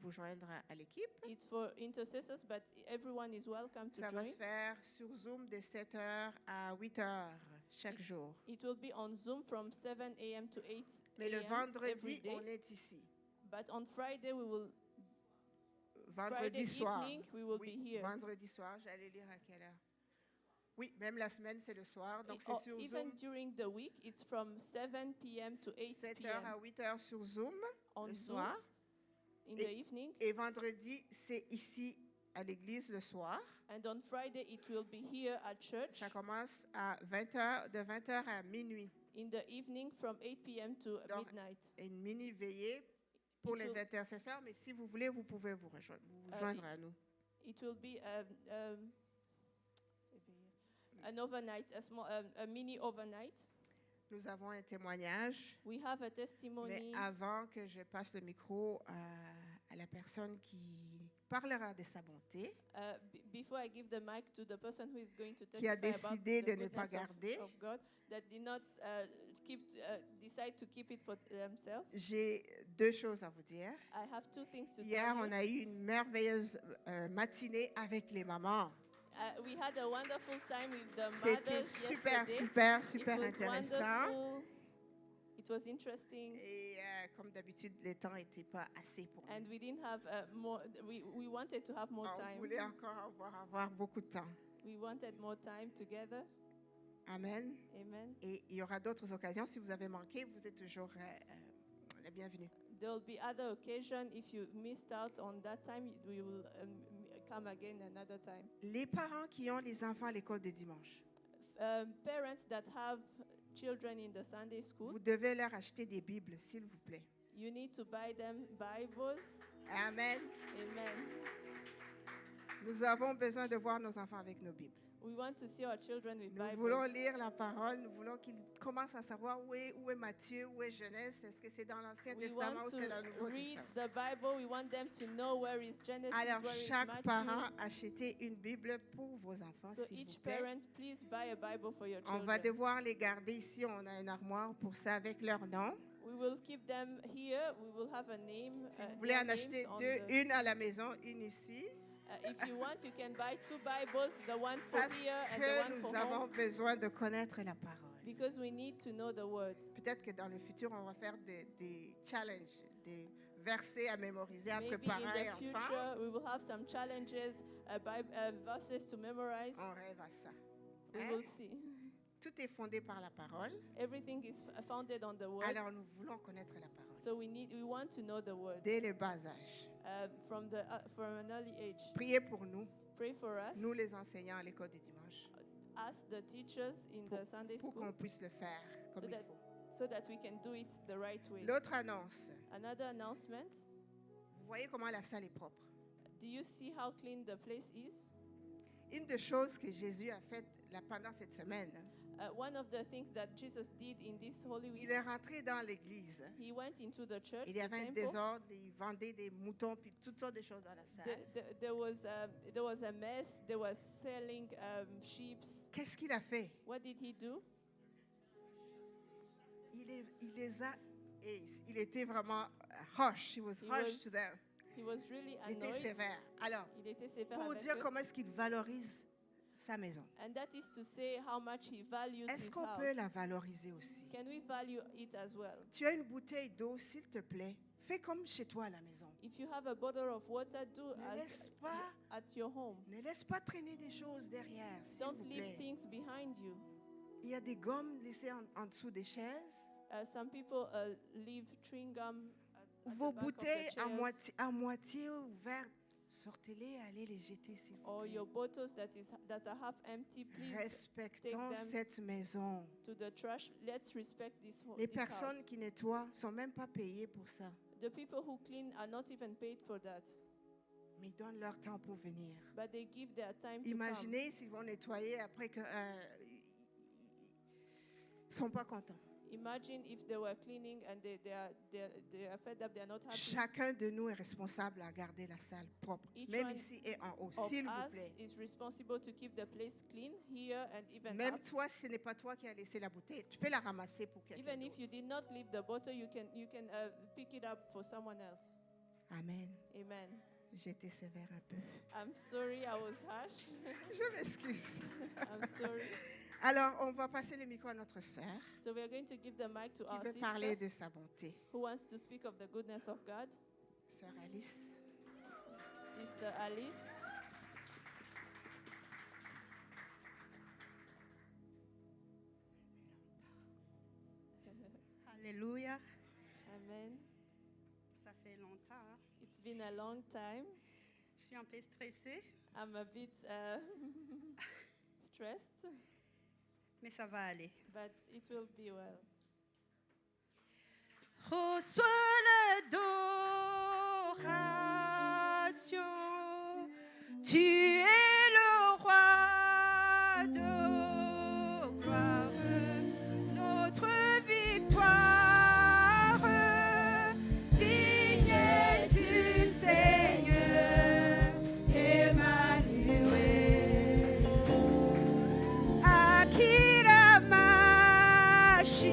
Speaker 4: vous joindre à l'équipe.
Speaker 3: It's for intercessors, but everyone is welcome to
Speaker 4: Ça va
Speaker 3: join.
Speaker 4: se faire sur Zoom de 7h à 8h chaque jour.
Speaker 3: It will be on Zoom from 7 a.m. to 8
Speaker 4: Mais le
Speaker 3: a.m. every
Speaker 4: vendredi,
Speaker 3: day.
Speaker 4: on est ici.
Speaker 3: But on Friday,
Speaker 4: Vendredi
Speaker 3: Friday
Speaker 4: soir.
Speaker 3: evening, we will
Speaker 4: Oui,
Speaker 3: be here.
Speaker 4: vendredi soir, j'allais lire à quelle heure. Oui, même la semaine, c'est le soir. Donc,
Speaker 3: Or
Speaker 4: c'est sur
Speaker 3: even
Speaker 4: Zoom.
Speaker 3: during the week, it's from 7 p.m. to 8
Speaker 4: 7h à
Speaker 3: p.m.
Speaker 4: 8h sur Zoom
Speaker 3: on
Speaker 4: le
Speaker 3: Zoom
Speaker 4: soir.
Speaker 3: in the evening.
Speaker 4: Et vendredi, c'est ici à l'église le soir.
Speaker 3: And on Friday, it will be here at church
Speaker 4: Ça commence à 20h, de 20h à minuit.
Speaker 3: in the evening from 8 p.m. to
Speaker 4: Donc,
Speaker 3: midnight.
Speaker 4: une mini veillée pour
Speaker 3: It
Speaker 4: les
Speaker 3: will-
Speaker 4: intercesseurs, mais si vous voulez, vous pouvez vous joindre à nous.
Speaker 3: It will be an overnight, a mini overnight.
Speaker 4: Nous avons un témoignage,
Speaker 3: We have a
Speaker 4: mais
Speaker 3: testimony.
Speaker 4: avant que je passe le micro à la personne qui parlera de sa bonté,
Speaker 3: Before I give the mic to the person who is going to
Speaker 4: qui a
Speaker 3: testify about
Speaker 4: décidé
Speaker 3: the
Speaker 4: de ne pas
Speaker 3: goodness
Speaker 4: garder,
Speaker 3: of God, that did not decide to keep it for themselves.
Speaker 4: j'ai deux choses à vous dire.
Speaker 3: I have two things to
Speaker 4: Hier,
Speaker 3: tell you.
Speaker 4: on a eu une merveilleuse matinée avec les mamans.
Speaker 3: We had a wonderful time with the
Speaker 4: C'était
Speaker 3: mothers
Speaker 4: super,
Speaker 3: yesterday.
Speaker 4: super, super
Speaker 3: It was
Speaker 4: intéressant.
Speaker 3: wonderful. It was interesting.
Speaker 4: Et comme d'habitude, le temps n'était pas assez pour nous.
Speaker 3: And we didn't have more. We wanted to have more
Speaker 4: On
Speaker 3: time.
Speaker 4: voulait encore avoir beaucoup de temps.
Speaker 3: We wanted more time together.
Speaker 4: Amen.
Speaker 3: Amen.
Speaker 4: Et il y aura d'autres occasions. Si vous avez manqué, vous êtes toujours la bienvenue.
Speaker 3: There will be other occasion. If you missed out on that time, we will come again another time.
Speaker 4: Les parents qui ont les enfants à l'école de dimanche,
Speaker 3: Parents that have children in the Sunday
Speaker 4: vous
Speaker 3: school,
Speaker 4: devez leur acheter des Bibles, s'il vous plaît.
Speaker 3: you need to buy them Bibles.
Speaker 4: Amen.
Speaker 3: Amen.
Speaker 4: Nous avons besoin de voir nos enfants avec nos Bibles.
Speaker 3: We want to see our children with
Speaker 4: Nous voulons
Speaker 3: Bibles.
Speaker 4: lire la parole. Nous voulons qu'ils commencent à savoir où est Matthieu, où est Genèse. Est-ce que c'est dans l'Ancien
Speaker 3: We
Speaker 4: Testament
Speaker 3: want
Speaker 4: ou c'est dans le
Speaker 3: to
Speaker 4: Nouveau
Speaker 3: read
Speaker 4: Testament?
Speaker 3: the Bible. We want them to know where is Genesis,
Speaker 4: Alors,
Speaker 3: where is
Speaker 4: chaque
Speaker 3: Matthew.
Speaker 4: parent, achetez une Bible pour vos enfants,
Speaker 3: So
Speaker 4: s'il
Speaker 3: each
Speaker 4: vous plaît.
Speaker 3: parent, please buy a Bible for your
Speaker 4: On va
Speaker 3: children.
Speaker 4: devoir les garder ici. On a une armoire pour ça avec leur nom.
Speaker 3: We will keep them here. We will have a name.
Speaker 4: Si vous voulez
Speaker 3: their
Speaker 4: en
Speaker 3: names
Speaker 4: acheter
Speaker 3: on
Speaker 4: deux,
Speaker 3: the-
Speaker 4: une à la maison, une ici,
Speaker 3: If you want, you can buy two Bibles, the one for
Speaker 4: parce
Speaker 3: here and the
Speaker 4: que
Speaker 3: one
Speaker 4: nous
Speaker 3: for
Speaker 4: avons
Speaker 3: home,
Speaker 4: besoin de connaître la parole.
Speaker 3: because we need to know the word.
Speaker 4: Peut-être que dans le futur, on va faire des challenges, des versets à mémoriser entre
Speaker 3: Maybe in
Speaker 4: parents et
Speaker 3: the
Speaker 4: enfants.
Speaker 3: future, we will have some challenges, verses to memorize.
Speaker 4: On rêve à ça.
Speaker 3: We
Speaker 4: Hein?
Speaker 3: will see.
Speaker 4: Tout est fondé par la parole.
Speaker 3: Everything is founded on the word.
Speaker 4: Alors nous voulons connaître la parole
Speaker 3: So we want to know the word
Speaker 4: dès le bas âge.
Speaker 3: from an early age.
Speaker 4: Priez pour nous,
Speaker 3: Pray for us,
Speaker 4: nous les enseignants à l'école du dimanche,
Speaker 3: as the teachers in the Sunday
Speaker 4: pour qu'on
Speaker 3: school,
Speaker 4: puisse le faire comme
Speaker 3: so
Speaker 4: il
Speaker 3: that,
Speaker 4: faut.
Speaker 3: so that we can do it the right way.
Speaker 4: L'autre annonce,
Speaker 3: Another announcement.
Speaker 4: vous voyez comment la salle est propre.
Speaker 3: Do you see how clean the place is?
Speaker 4: Une des choses que Jésus a faites pendant cette semaine,
Speaker 3: One of the things that Jesus did in this Holy Week,
Speaker 4: il est rentré dans l'église.
Speaker 3: he went into the church,
Speaker 4: Il y
Speaker 3: the
Speaker 4: avait un
Speaker 3: temple.
Speaker 4: désordre, il vendait des moutons, puis toutes sortes de choses dans la salle.
Speaker 3: There was a mess. There was selling sheep.
Speaker 4: Qu'est-ce qu'il a fait?
Speaker 3: What did he do?
Speaker 4: Il les a, et il était vraiment harsh. He was
Speaker 3: He
Speaker 4: harsh
Speaker 3: was
Speaker 4: to them.
Speaker 3: He was really
Speaker 4: Il était
Speaker 3: annoyed.
Speaker 4: sévère. Alors,
Speaker 3: Il était sévère
Speaker 4: pour
Speaker 3: avec
Speaker 4: dire
Speaker 3: eux.
Speaker 4: comment est-ce qu'il valorise sa maison.
Speaker 3: And that is to say how much he values
Speaker 4: Est-ce
Speaker 3: his
Speaker 4: qu'on
Speaker 3: house.
Speaker 4: peut la valoriser aussi?
Speaker 3: Can we value it as well?
Speaker 4: Tu as une bouteille d'eau, s'il te plaît. Fais comme chez toi à la maison.
Speaker 3: If you have a bottle of water, do
Speaker 4: Ne laisse
Speaker 3: as
Speaker 4: pas,
Speaker 3: at your home.
Speaker 4: ne laisse pas traîner des choses derrière, s'il
Speaker 3: Don't
Speaker 4: vous
Speaker 3: leave
Speaker 4: plaît.
Speaker 3: things behind you.
Speaker 4: Il y a des gommes laissées en dessous des chaises.
Speaker 3: Some people leave chewing gum at
Speaker 4: Vos
Speaker 3: the back of
Speaker 4: bouteilles
Speaker 3: the chairs,
Speaker 4: à moitié ouvertes, sortez-les, allez les jeter, s'il vous
Speaker 3: or
Speaker 4: plaît.
Speaker 3: your bottles that are half empty. Please
Speaker 4: Respectons
Speaker 3: take them
Speaker 4: cette maison.
Speaker 3: to the trash. Let's respect this
Speaker 4: Les
Speaker 3: this
Speaker 4: personnes
Speaker 3: house.
Speaker 4: qui nettoient ne sont même pas payées pour ça,
Speaker 3: The people who clean are not even paid for that,
Speaker 4: mais ils donnent leur temps pour venir.
Speaker 3: but they give their time to come.
Speaker 4: Imaginez s'ils vont nettoyer après que ils sont pas contents.
Speaker 3: Imagine if they were cleaning and they are fed up, they are not happy.
Speaker 4: Chacun de nous est responsable à garder la salle propre,
Speaker 3: Each
Speaker 4: même
Speaker 3: one
Speaker 4: ici et en haut,
Speaker 3: Of
Speaker 4: s'il vous
Speaker 3: us
Speaker 4: plaît.
Speaker 3: is responsible to keep the place clean here and even
Speaker 4: Même
Speaker 3: up.
Speaker 4: toi, si ce n'est pas toi qui as laissé la bouteille, tu peux la ramasser pour quelqu'un
Speaker 3: Even if
Speaker 4: d'autre.
Speaker 3: you did not leave the bottle, you can pick it up for someone else.
Speaker 4: Amen.
Speaker 3: Amen.
Speaker 4: J'étais sévère un peu.
Speaker 3: I'm sorry I was harsh.
Speaker 4: Je m'excuse.
Speaker 3: I'm sorry.
Speaker 4: Alors, on va passer le micro à notre sœur
Speaker 3: So we are going to give the mic to
Speaker 4: qui
Speaker 3: our
Speaker 4: veut parler
Speaker 3: sister
Speaker 4: de sa bonté.
Speaker 3: who wants to speak of the goodness of God,
Speaker 4: Sœur Alice.
Speaker 3: Sister Alice.
Speaker 5: Alléluia.
Speaker 3: Amen.
Speaker 5: Ça fait longtemps. Hein?
Speaker 3: It's been a long time.
Speaker 4: Je suis un peu stressée,
Speaker 3: I'm a bit stressed,
Speaker 4: mais ça va aller.
Speaker 3: but it will be well.
Speaker 4: Reçois l'adoration. Tu es le roi de gloire, notre victoire. Digne es-tu, Seigneur, Emmanuel. Akira Mashimwe,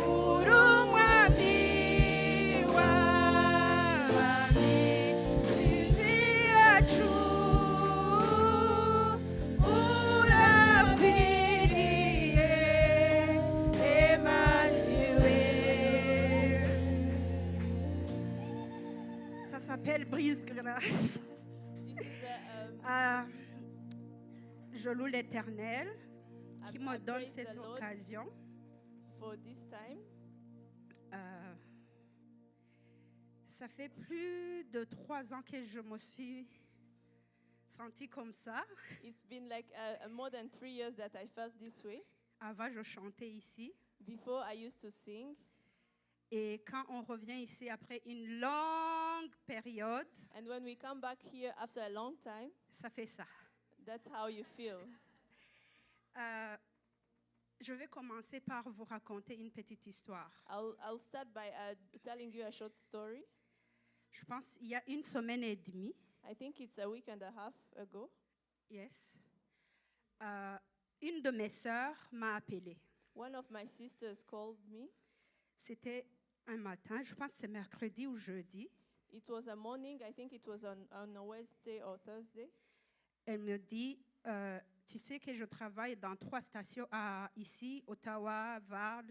Speaker 4: Urumwami w'abami, Sinzi yacu, urakwiriye, Emmanuel. Ça s'appelle brise-glace.
Speaker 3: This is
Speaker 4: Je loue l'Éternel qui me
Speaker 3: I
Speaker 4: donne
Speaker 3: praise
Speaker 4: cette
Speaker 3: the Lord
Speaker 4: occasion.
Speaker 3: for this time.
Speaker 4: Ça fait plus de 3 ans que je me suis sentie comme ça.
Speaker 3: It's been like more than 3 years that I felt this way.
Speaker 4: Avant, je chantais ici.
Speaker 3: Before, I used to sing,
Speaker 4: Et quand on revient ici après une longue période,
Speaker 3: and when we come back here after a long time,
Speaker 4: ça fait ça.
Speaker 3: that's how you feel.
Speaker 4: Je vais commencer par vous raconter une petite histoire.
Speaker 3: I'll start by telling you a short story.
Speaker 4: Je pense qu'il y a 1 semaine et demie,
Speaker 3: I think it's a week and a half ago.
Speaker 4: yes, une de mes sœurs m'a appelée.
Speaker 3: One of my sisters called me.
Speaker 4: C'était un matin, je pense que c'est mercredi ou jeudi.
Speaker 3: It was a morning, I think it was on a Wednesday or Thursday.
Speaker 4: Elle me dit, tu sais que je travaille dans 3 stations ici, Ottawa, Vars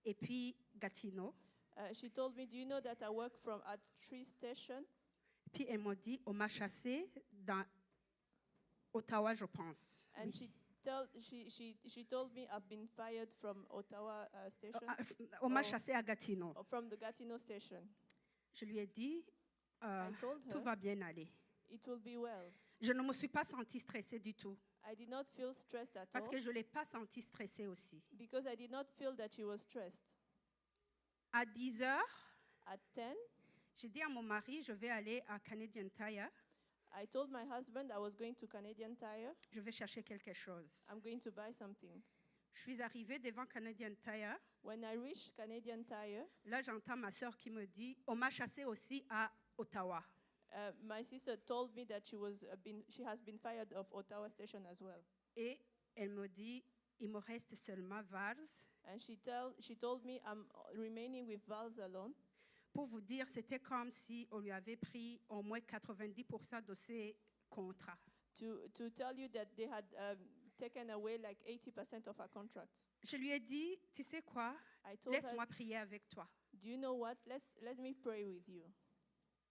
Speaker 4: et puis Gatineau.
Speaker 3: She told me, do you know that I work at 3 stations?
Speaker 4: Puis elle m'a dit, on m'a chassé dans Ottawa, je pense.
Speaker 3: And
Speaker 4: Oui.
Speaker 3: she told me I've been fired from Ottawa station,
Speaker 4: On m'a
Speaker 3: Oh.
Speaker 4: chassé à Gatineau.
Speaker 3: or from the Gatineau station.
Speaker 4: Je lui ai dit,
Speaker 3: I told
Speaker 4: tout
Speaker 3: her
Speaker 4: va bien aller.
Speaker 3: it will be well.
Speaker 4: Je ne me suis pas sentie stressée du tout,
Speaker 3: I did not feel stressed at
Speaker 4: parce
Speaker 3: all
Speaker 4: que je ne l'ai pas sentie stressée aussi.
Speaker 3: because I did not feel that she was stressed.
Speaker 4: À 10 heures,
Speaker 3: At 10,
Speaker 4: j'ai dit à mon mari, je vais aller à Canadian Tire,
Speaker 3: I told my husband I was going to Canadian Tire.
Speaker 4: je vais chercher quelque chose.
Speaker 3: I'm going to buy something.
Speaker 4: Je suis arrivée devant Canadian Tire.
Speaker 3: When I reached Canadian Tire,
Speaker 4: Là, j'entends ma sœur qui me dit, on m'a chassé aussi à Ottawa.
Speaker 3: my sister told me that she has been fired of Ottawa station as well.
Speaker 4: Et elle me dit, il me reste seulement Vars.
Speaker 3: And she told me I'm remaining with Vals alone.
Speaker 4: Pour vous dire, c'était comme si on lui avait pris au moins 90% de ses contrats.
Speaker 3: To tell you that they had taken away like 80% of our contracts.
Speaker 4: Je lui ai dit, tu sais quoi,
Speaker 3: I told her,
Speaker 4: laisse-moi prier avec toi.
Speaker 3: do you know what? Let me pray with you.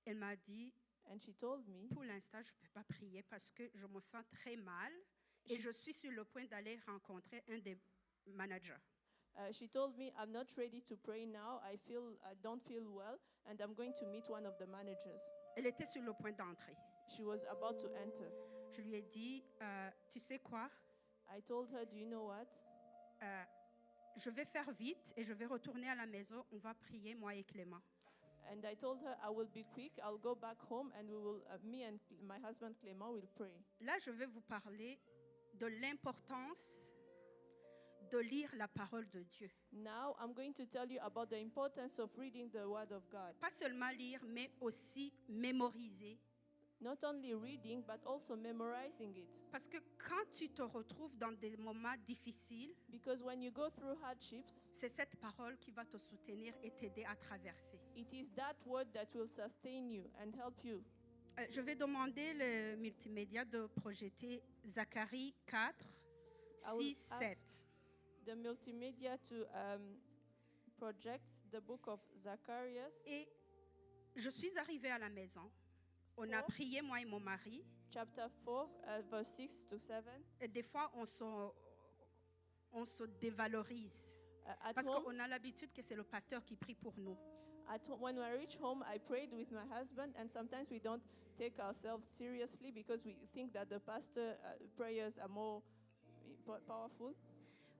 Speaker 4: Elle m'a dit,
Speaker 3: And she told me,
Speaker 4: pour l'instant, je ne peux pas prier parce que je me sens très mal et je suis sur le point d'aller rencontrer un des managers.
Speaker 3: she told me, I'm not ready to pray now. I don't feel well, and I'm going to meet one of the managers.
Speaker 4: Elle était sur le point d'entrer.
Speaker 3: She was about to enter.
Speaker 4: Je lui ai dit, tu sais quoi,
Speaker 3: I told her, do you know what?
Speaker 4: je vais faire vite et je vais retourner à la maison. On va prier, moi et Clément.
Speaker 3: And I told her, I will be quick. I'll go back home, and me and my husband Clément will pray.
Speaker 4: Là, je vais vous parler de l'importance de lire la parole de Dieu.
Speaker 3: Now, I'm going to tell you about the importance of reading the Word of God.
Speaker 4: Pas seulement lire, mais aussi mémoriser.
Speaker 3: Not only reading, but also memorizing it.
Speaker 4: Parce que quand tu te retrouves dans des moments difficiles,
Speaker 3: Because when you go through hardships,
Speaker 4: c'est cette parole qui va te soutenir et t'aider à traverser.
Speaker 3: it is that word that will sustain you and help you.
Speaker 4: Je vais demander le multimédia de projeter Zacharie 4,
Speaker 3: I will
Speaker 4: 6,
Speaker 3: ask
Speaker 4: 7.
Speaker 3: the multimedia to project the book of Zacharias,
Speaker 4: Et je suis arrivée à la maison. On a
Speaker 3: Four.
Speaker 4: prié, moi et mon mari.
Speaker 3: chapter 4, verse 6 to 7.
Speaker 4: Et des fois, on se dévalorise.
Speaker 3: At
Speaker 4: Parce
Speaker 3: home,
Speaker 4: qu'on a l'habitude que c'est le pasteur qui prie pour nous.
Speaker 3: When I reach home, I prayed with my husband, and sometimes we don't take ourselves seriously because we think that the pastor prayers are more powerful.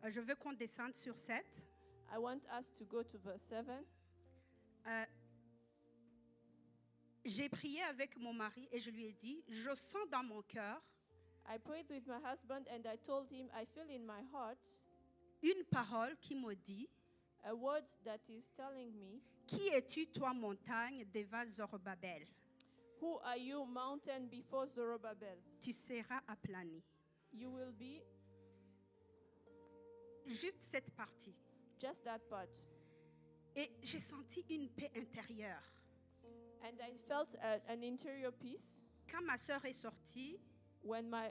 Speaker 4: Je veux qu'on descende sur 7.
Speaker 3: I want us to go to verse 7.
Speaker 4: J'ai prié avec mon mari et je lui ai dit, je sens dans mon cœur
Speaker 3: I prayed with my husband and I told him, I feel in my heart
Speaker 4: une parole qui me dit,
Speaker 3: a word that is telling me,
Speaker 4: qui es-tu, toi, montagne, devant Zorobabel?
Speaker 3: who are you, mountain before Zerubbabel?
Speaker 4: Tu seras aplani.
Speaker 3: You will be,
Speaker 4: Juste cette partie.
Speaker 3: just that part.
Speaker 4: Et j'ai senti une paix intérieure.
Speaker 3: And I felt an interior peace.
Speaker 4: Quand ma sœur est sortie,
Speaker 3: When my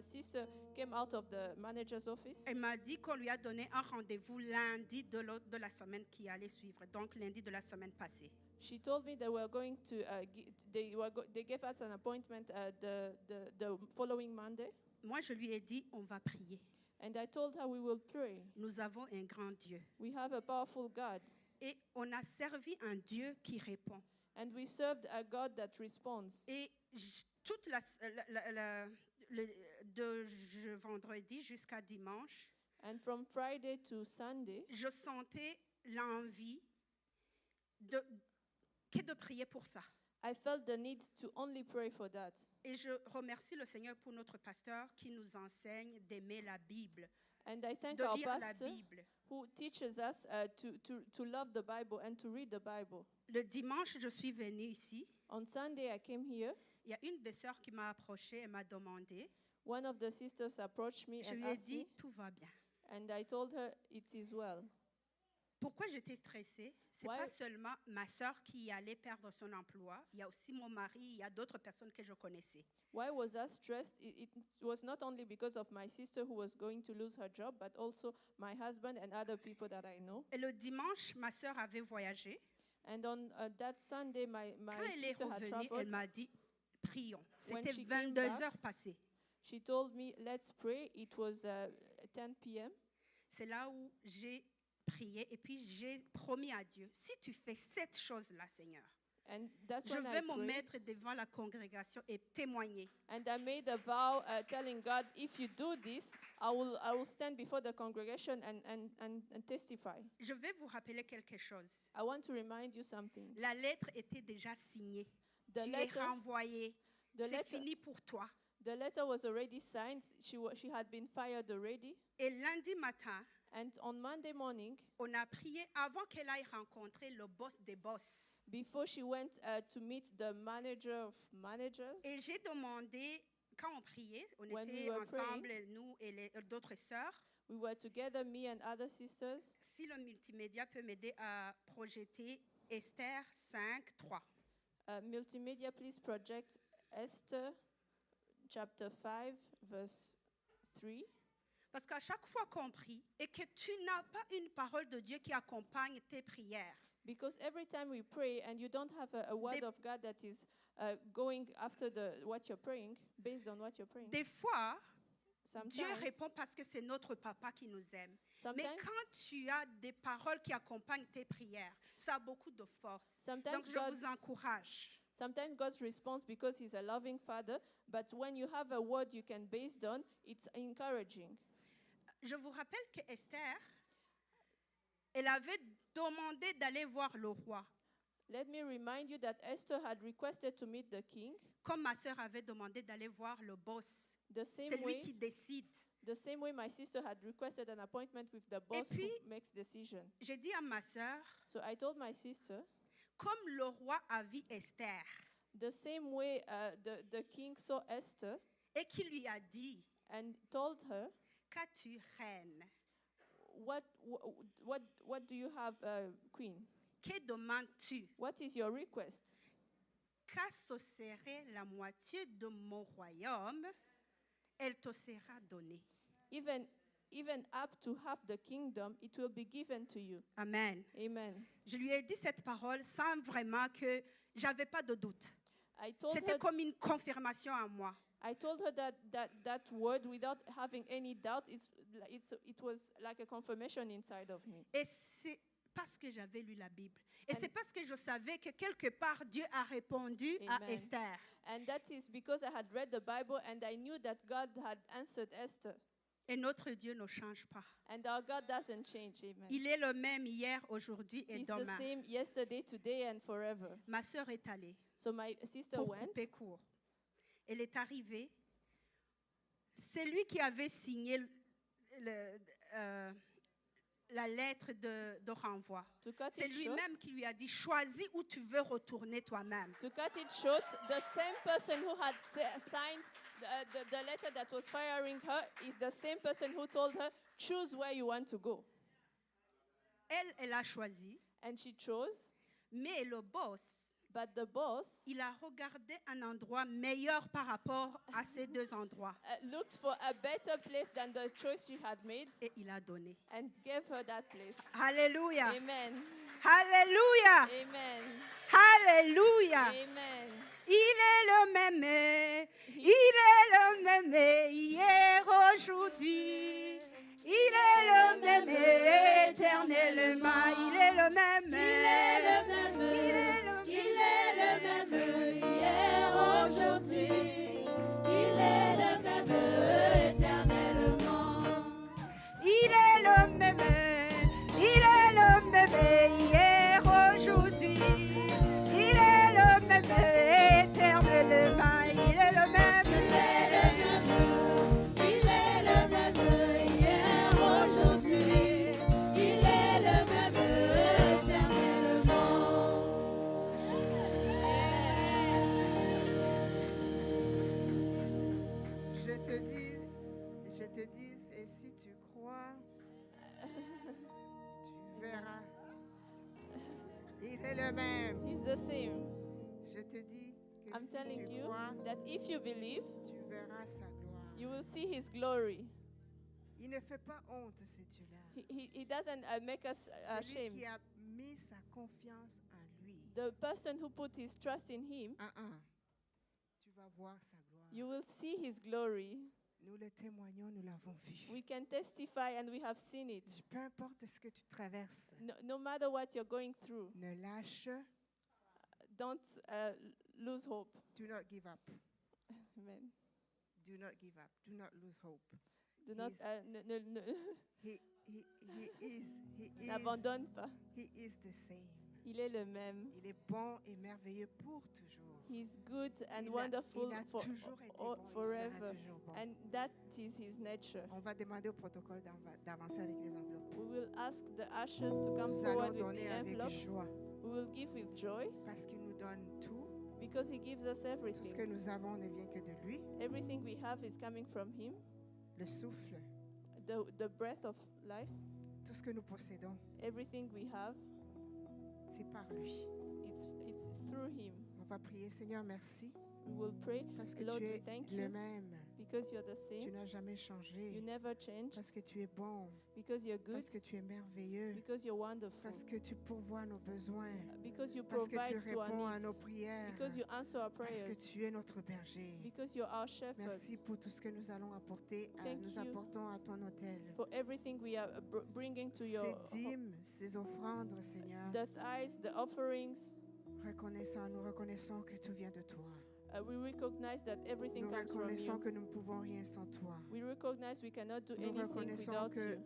Speaker 3: sister came out of the manager's office,
Speaker 4: elle m'a dit qu'on lui a donné un rendez-vous lundi de la semaine qui allait suivre, donc lundi de la semaine passée.
Speaker 3: she told me they were going to they gave us an appointment the following Monday,
Speaker 4: Moi, je lui ai dit, on va prier.
Speaker 3: and I told her we will pray.
Speaker 4: Nous avons un grand Dieu.
Speaker 3: We have a powerful God,
Speaker 4: Et on a servi un Dieu qui répond.
Speaker 3: and we served a God that responds.
Speaker 4: Et toute de vendredi jusqu'à dimanche,
Speaker 3: And from Friday to Sunday,
Speaker 4: je sentais l'envie que de prier pour ça.
Speaker 3: I felt the need to only pray for that.
Speaker 4: Et je remercie le Seigneur pour notre pasteur qui nous enseigne d'aimer la Bible,
Speaker 3: And I thank
Speaker 4: de
Speaker 3: our
Speaker 4: lire la
Speaker 3: pastor
Speaker 4: Bible.
Speaker 3: who teaches us to love the Bible and to read the Bible.
Speaker 4: Le dimanche, je suis venue ici.
Speaker 3: On Sunday, I came here.
Speaker 4: Il y a une des sœurs qui m'a approchée et m'a demandé.
Speaker 3: One of the sisters approached me
Speaker 4: Je
Speaker 3: and
Speaker 4: lui ai
Speaker 3: asked me,
Speaker 4: dit, tout va bien.
Speaker 3: and I told her it is well.
Speaker 4: Pourquoi j'étais stressée? C'est
Speaker 3: Why-
Speaker 4: pas seulement ma sœur qui allait perdre son emploi. Il y a aussi mon mari, il y a d'autres personnes que je connaissais.
Speaker 3: Why was I stressed? It was not only because of my sister who was going to lose her job, but also my husband and other people that I know.
Speaker 4: Et le dimanche, ma sœur avait voyagé.
Speaker 3: And on that Sunday, my
Speaker 4: Quand elle est
Speaker 3: sister had
Speaker 4: revenue, elle
Speaker 3: traveled.
Speaker 4: m'a dit, prions.
Speaker 3: When
Speaker 4: C'était
Speaker 3: she came
Speaker 4: 22
Speaker 3: back-
Speaker 4: heures passées.
Speaker 3: She told me, let's pray. It was 10 p.m.
Speaker 4: C'est là où j'ai prié et puis j'ai promis à Dieu, si tu fais cette chose-là, Seigneur,
Speaker 3: And that's
Speaker 4: je
Speaker 3: when I
Speaker 4: vais me
Speaker 3: prayed.
Speaker 4: mettre devant la congrégation et témoigner.
Speaker 3: And I made a vow telling God, if you do this, I will stand before the congregation and testify.
Speaker 4: Je vais vous rappeler quelque chose.
Speaker 3: I want to remind you something.
Speaker 4: La lettre était déjà signée.
Speaker 3: The
Speaker 4: Tu es
Speaker 3: letter,
Speaker 4: renvoyé.
Speaker 3: the
Speaker 4: C'est
Speaker 3: letter,
Speaker 4: fini pour toi.
Speaker 3: the letter was already signed. She had been fired already.
Speaker 4: Et lundi matin,
Speaker 3: And on Monday morning,
Speaker 4: on a prié avant qu'elle aille rencontrer le boss des boss.
Speaker 3: before she went to meet the manager of managers,
Speaker 4: Et j'ai demandé, quand on priait, on
Speaker 3: When we
Speaker 4: était
Speaker 3: were
Speaker 4: ensemble, nous et d'autres sœurs,
Speaker 3: we were together, me and other sisters.
Speaker 4: si le multimédia peut m'aider à projeter Esther 5, 3.
Speaker 3: Multimedia, please project Esther chapter 5, verse 3.
Speaker 4: Parce qu'à chaque fois qu'on prie et que tu n'as pas une parole de Dieu qui accompagne tes prières,
Speaker 3: Because every time we pray and you don't have a word
Speaker 4: Des-
Speaker 3: of God that is going after what you're praying, based on what you're praying,
Speaker 4: des fois, Dieu
Speaker 3: sometimes,
Speaker 4: répond parce que c'est notre papa qui nous aime. Mais
Speaker 3: sometimes,
Speaker 4: quand tu as des paroles qui accompagnent tes prières, ça a beaucoup de force.
Speaker 3: sometimes
Speaker 4: Donc, je vous encourage.
Speaker 3: sometimes God responds because He's a loving Father. But when you have a word you can base on, it's encouraging.
Speaker 4: Je vous rappelle que Esther, elle avait demandé d'aller voir le roi,
Speaker 3: Let me remind you that Esther had requested to meet the king,
Speaker 4: comme ma sœur avait demandé d'aller voir le boss.
Speaker 3: the
Speaker 4: C'est
Speaker 3: same
Speaker 4: lui
Speaker 3: way
Speaker 4: qui décide.
Speaker 3: the same way my sister had requested an appointment with the boss
Speaker 4: puis-
Speaker 3: who makes decision.
Speaker 4: J'ai dit à ma sœur,
Speaker 3: So I told my sister,
Speaker 4: comme le roi a vu Esther
Speaker 3: the same way the king saw Esther
Speaker 4: et qui lui a dit,
Speaker 3: and told her,
Speaker 4: qu'as-tu, reine?
Speaker 3: what do you have, queen?
Speaker 4: Que demandes-tu?
Speaker 3: What is your request?
Speaker 4: Qu'associerait la moitié de mon royaume, elle te sera donnée.
Speaker 3: Even up to half the kingdom, it will be given to you.
Speaker 4: Amen.
Speaker 3: Amen.
Speaker 4: Je lui ai dit cette parole sans vraiment que j'avais pas de doute.
Speaker 3: I told
Speaker 4: C'était
Speaker 3: her,
Speaker 4: comme une confirmation à moi.
Speaker 3: I told her that word without having any doubt. It was like a confirmation inside of me.
Speaker 4: Et c'est parce que j'avais lu la Bible. Et
Speaker 3: And-
Speaker 4: c'est parce que je savais que quelque part, Dieu a répondu à
Speaker 3: Amen.
Speaker 4: Esther.
Speaker 3: And that is because I had read the Bible and I knew that God had answered Esther.
Speaker 4: Et notre Dieu ne change pas.
Speaker 3: And our God doesn't change. Amen.
Speaker 4: Il est le même hier, aujourd'hui et
Speaker 3: He's the
Speaker 4: demain.
Speaker 3: same yesterday, today, and forever.
Speaker 4: Ma sœur est allée
Speaker 3: So my sister
Speaker 4: pour
Speaker 3: went.
Speaker 4: couper court. Elle est arrivée. C'est lui qui avait signé la lettre de renvoi.
Speaker 3: To cut
Speaker 4: C'est
Speaker 3: it short,
Speaker 4: lui-même qui lui a dit, choisis où tu veux retourner toi-même.
Speaker 3: to cut it short, the same person who had signed the letter that was firing her is the same person who told her, choose where you want to go.
Speaker 4: Elle a choisi,
Speaker 3: And she chose,
Speaker 4: mais le boss,
Speaker 3: but the boss
Speaker 4: il a regardé un endroit meilleur par rapport à ces deux endroits.
Speaker 3: looked for a better place than the choice she had made
Speaker 4: Et il a donné.
Speaker 3: and gave her that place.
Speaker 4: Alléluia.
Speaker 3: Amen.
Speaker 4: Alléluia.
Speaker 3: Amen.
Speaker 4: Alléluia.
Speaker 3: Amen.
Speaker 4: Il est le même. Il est le même hier, aujourd'hui. Il est le même éternellement. Il est le même.
Speaker 2: Il est le même.
Speaker 4: Il est le
Speaker 2: Il est le même hier, aujourd'hui. Il est le même éternellement.
Speaker 4: Il est le même. Il est le même hier, aujourd'hui. Il est le même éternellement. Il est le même.
Speaker 2: Il est le même hier, aujourd'hui. Il est le même éternellement.
Speaker 1: Je te dis, et si tu crois, tu verras. Il est le même.
Speaker 3: He's the same.
Speaker 1: Je te dis que
Speaker 3: I'm
Speaker 1: si
Speaker 3: telling
Speaker 1: tu
Speaker 3: you
Speaker 1: crois,
Speaker 3: that if you believe,
Speaker 1: tu verras sa gloire.
Speaker 3: you will see his glory.
Speaker 1: Il ne fait pas honte, ce Dieu-là.
Speaker 3: He doesn't make us
Speaker 1: Celui
Speaker 3: ashamed.
Speaker 1: qui a mis sa confiance en lui.
Speaker 3: The person who put his trust in him,
Speaker 1: Tu vas voir sa gloire.
Speaker 3: you will see his glory.
Speaker 1: Nous le témoignons, nous l'avons vu.
Speaker 3: We can testify and we have seen it.
Speaker 1: Peu importe ce que tu traverses,
Speaker 3: No matter what you're going through,
Speaker 1: ne lâche,
Speaker 3: don't lose hope.
Speaker 1: do not give up.
Speaker 3: Amen.
Speaker 1: Do not give up. Do not lose hope.
Speaker 3: Do not,
Speaker 1: He is
Speaker 3: n'abandonne pas.
Speaker 1: He is the same.
Speaker 3: Il est le même.
Speaker 1: Il est bon et merveilleux pour toujours.
Speaker 3: He's good and
Speaker 1: Il
Speaker 3: wonderful
Speaker 1: a
Speaker 3: for
Speaker 1: toujours été
Speaker 3: all-
Speaker 1: bon, il
Speaker 3: forever.
Speaker 1: sera toujours bon.
Speaker 3: And that is his nature.
Speaker 1: On va demander au protocole d'avancer avec les enveloppes.
Speaker 3: We will ask the ushers to come
Speaker 1: Nous
Speaker 3: forward
Speaker 1: allons
Speaker 3: with
Speaker 1: donner
Speaker 3: the
Speaker 1: avec
Speaker 3: envelopes.
Speaker 1: joie
Speaker 3: We will give with joy
Speaker 1: parce qu'il nous donne tout.
Speaker 3: because he gives us
Speaker 1: Tout ce que
Speaker 3: everything.
Speaker 1: nous avons ne vient que de lui.
Speaker 3: Everything we have is coming from him.
Speaker 1: Le souffle,
Speaker 3: The breath of life,
Speaker 1: tout ce que nous possédons,
Speaker 3: everything we have,
Speaker 1: c'est par lui.
Speaker 3: it's through him.
Speaker 1: On va prier, Seigneur, merci
Speaker 3: We will pray,
Speaker 1: parce que
Speaker 3: Lord,
Speaker 1: tu
Speaker 3: we
Speaker 1: es
Speaker 3: thank
Speaker 1: le
Speaker 3: you
Speaker 1: même.
Speaker 3: because you're the
Speaker 1: Tu
Speaker 3: same.
Speaker 1: n'as jamais
Speaker 3: You
Speaker 1: changé
Speaker 3: never change
Speaker 1: parce que tu es bon,
Speaker 3: because you're good,
Speaker 1: parce que tu es merveilleux,
Speaker 3: because you're wonderful,
Speaker 1: parce que tu pourvois nos besoins,
Speaker 3: because you
Speaker 1: parce que tu
Speaker 3: provide to
Speaker 1: réponds
Speaker 3: our
Speaker 1: à nos
Speaker 3: needs,
Speaker 1: prières,
Speaker 3: because you answer our
Speaker 1: parce que
Speaker 3: prayers,
Speaker 1: tu es notre berger.
Speaker 3: because you're our shepherd.
Speaker 1: Merci pour tout ce que nous allons apporter,
Speaker 3: Thank
Speaker 1: nous
Speaker 3: you
Speaker 1: apportons à ton hôtel.
Speaker 3: For everything we are bringing to
Speaker 1: Ces
Speaker 3: your
Speaker 1: dîmes, ces offrandes, Seigneur,
Speaker 3: the tithes, the offerings.
Speaker 1: nous reconnaissons que tout vient de toi.
Speaker 3: We recognize that everything
Speaker 1: Nous
Speaker 3: comes from
Speaker 1: reconnaissons
Speaker 3: you.
Speaker 1: que nous ne pouvons rien sans toi.
Speaker 3: We recognize we cannot do
Speaker 1: Nous
Speaker 3: anything
Speaker 1: reconnaissons
Speaker 3: without
Speaker 1: que
Speaker 3: you.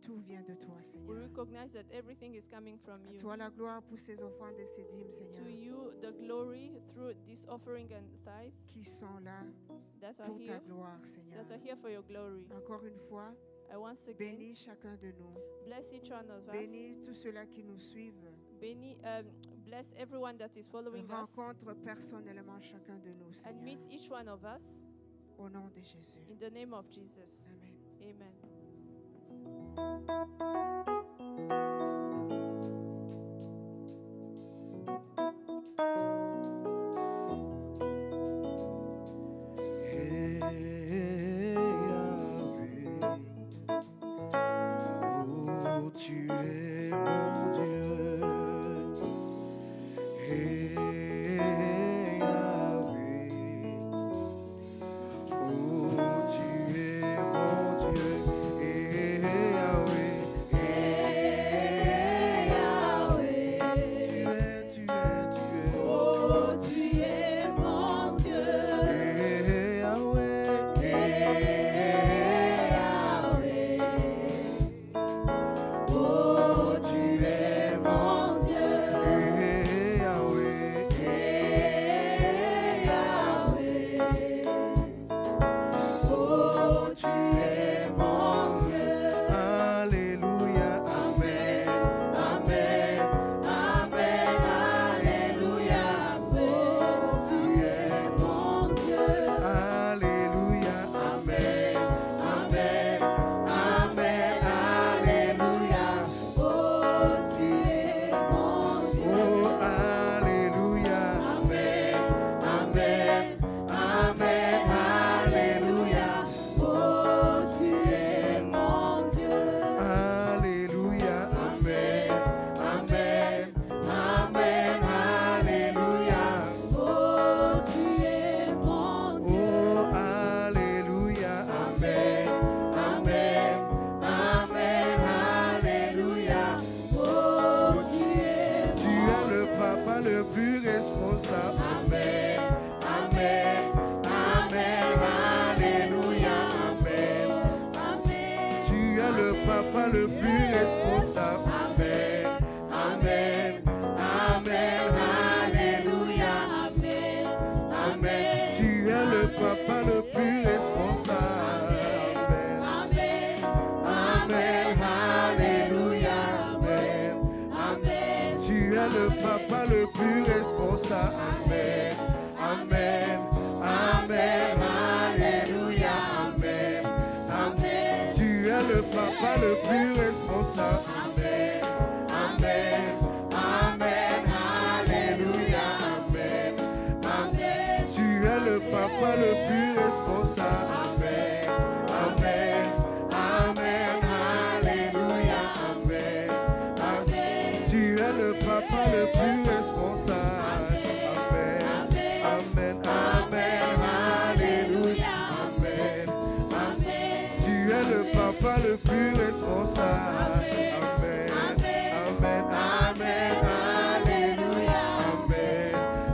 Speaker 1: tout vient de toi,
Speaker 3: We
Speaker 1: Seigneur.
Speaker 3: recognize that everything is coming from
Speaker 1: À
Speaker 3: you.
Speaker 1: toi la gloire pour ces offrandes et ces dîmes,
Speaker 3: To
Speaker 1: Seigneur,
Speaker 3: you the glory through this offering and tithes
Speaker 1: qui sont là
Speaker 3: that are
Speaker 1: pour ta
Speaker 3: here,
Speaker 1: gloire, Seigneur.
Speaker 3: that are here for your glory.
Speaker 1: Encore une fois,
Speaker 3: I once again
Speaker 1: bénis chacun de nous.
Speaker 3: bless each one of us.
Speaker 1: Bénis tous ceux-là qui nous suivent.
Speaker 3: Bless everyone that is following us
Speaker 1: Rencontre personnellement chacun de nous,
Speaker 3: and
Speaker 1: Seigneur.
Speaker 3: meet each one of us
Speaker 1: Au nom de Jésus.
Speaker 3: in the name of Jesus.
Speaker 1: Amen.
Speaker 3: Amen.
Speaker 1: Hey,
Speaker 5: Oh, tu es mon Dieu. Hey, Yahweh. Oh, tu es mon Dieu. Hey, Yahweh. Hey,
Speaker 1: le plus responsable. Amen, Amen, Amen, Alléluia.
Speaker 2: Amen.
Speaker 1: Amen. Tu es le papa le plus responsable. Amen,
Speaker 2: Amen.
Speaker 1: Amen, Alléluia. Amen,
Speaker 2: Amen.
Speaker 1: tu es le papa le plus responsable. Amen, Amen, Amen, Alléluia. Amen, Amen. Tu es le papa le plus responsable. Amen, Amen, Amen, Alléluia. Amen, Amen. Tu es le papa le plus responsable. Amen, Amen, Amen, Alléluia. Amen, Amen. Tu es le papa le plus responsable. Amen, Amen, Amen, Alléluia. Amen, Amen. Tu es le papa le plus responsable. Amen, Amen, Amen, Alléluia. Amen,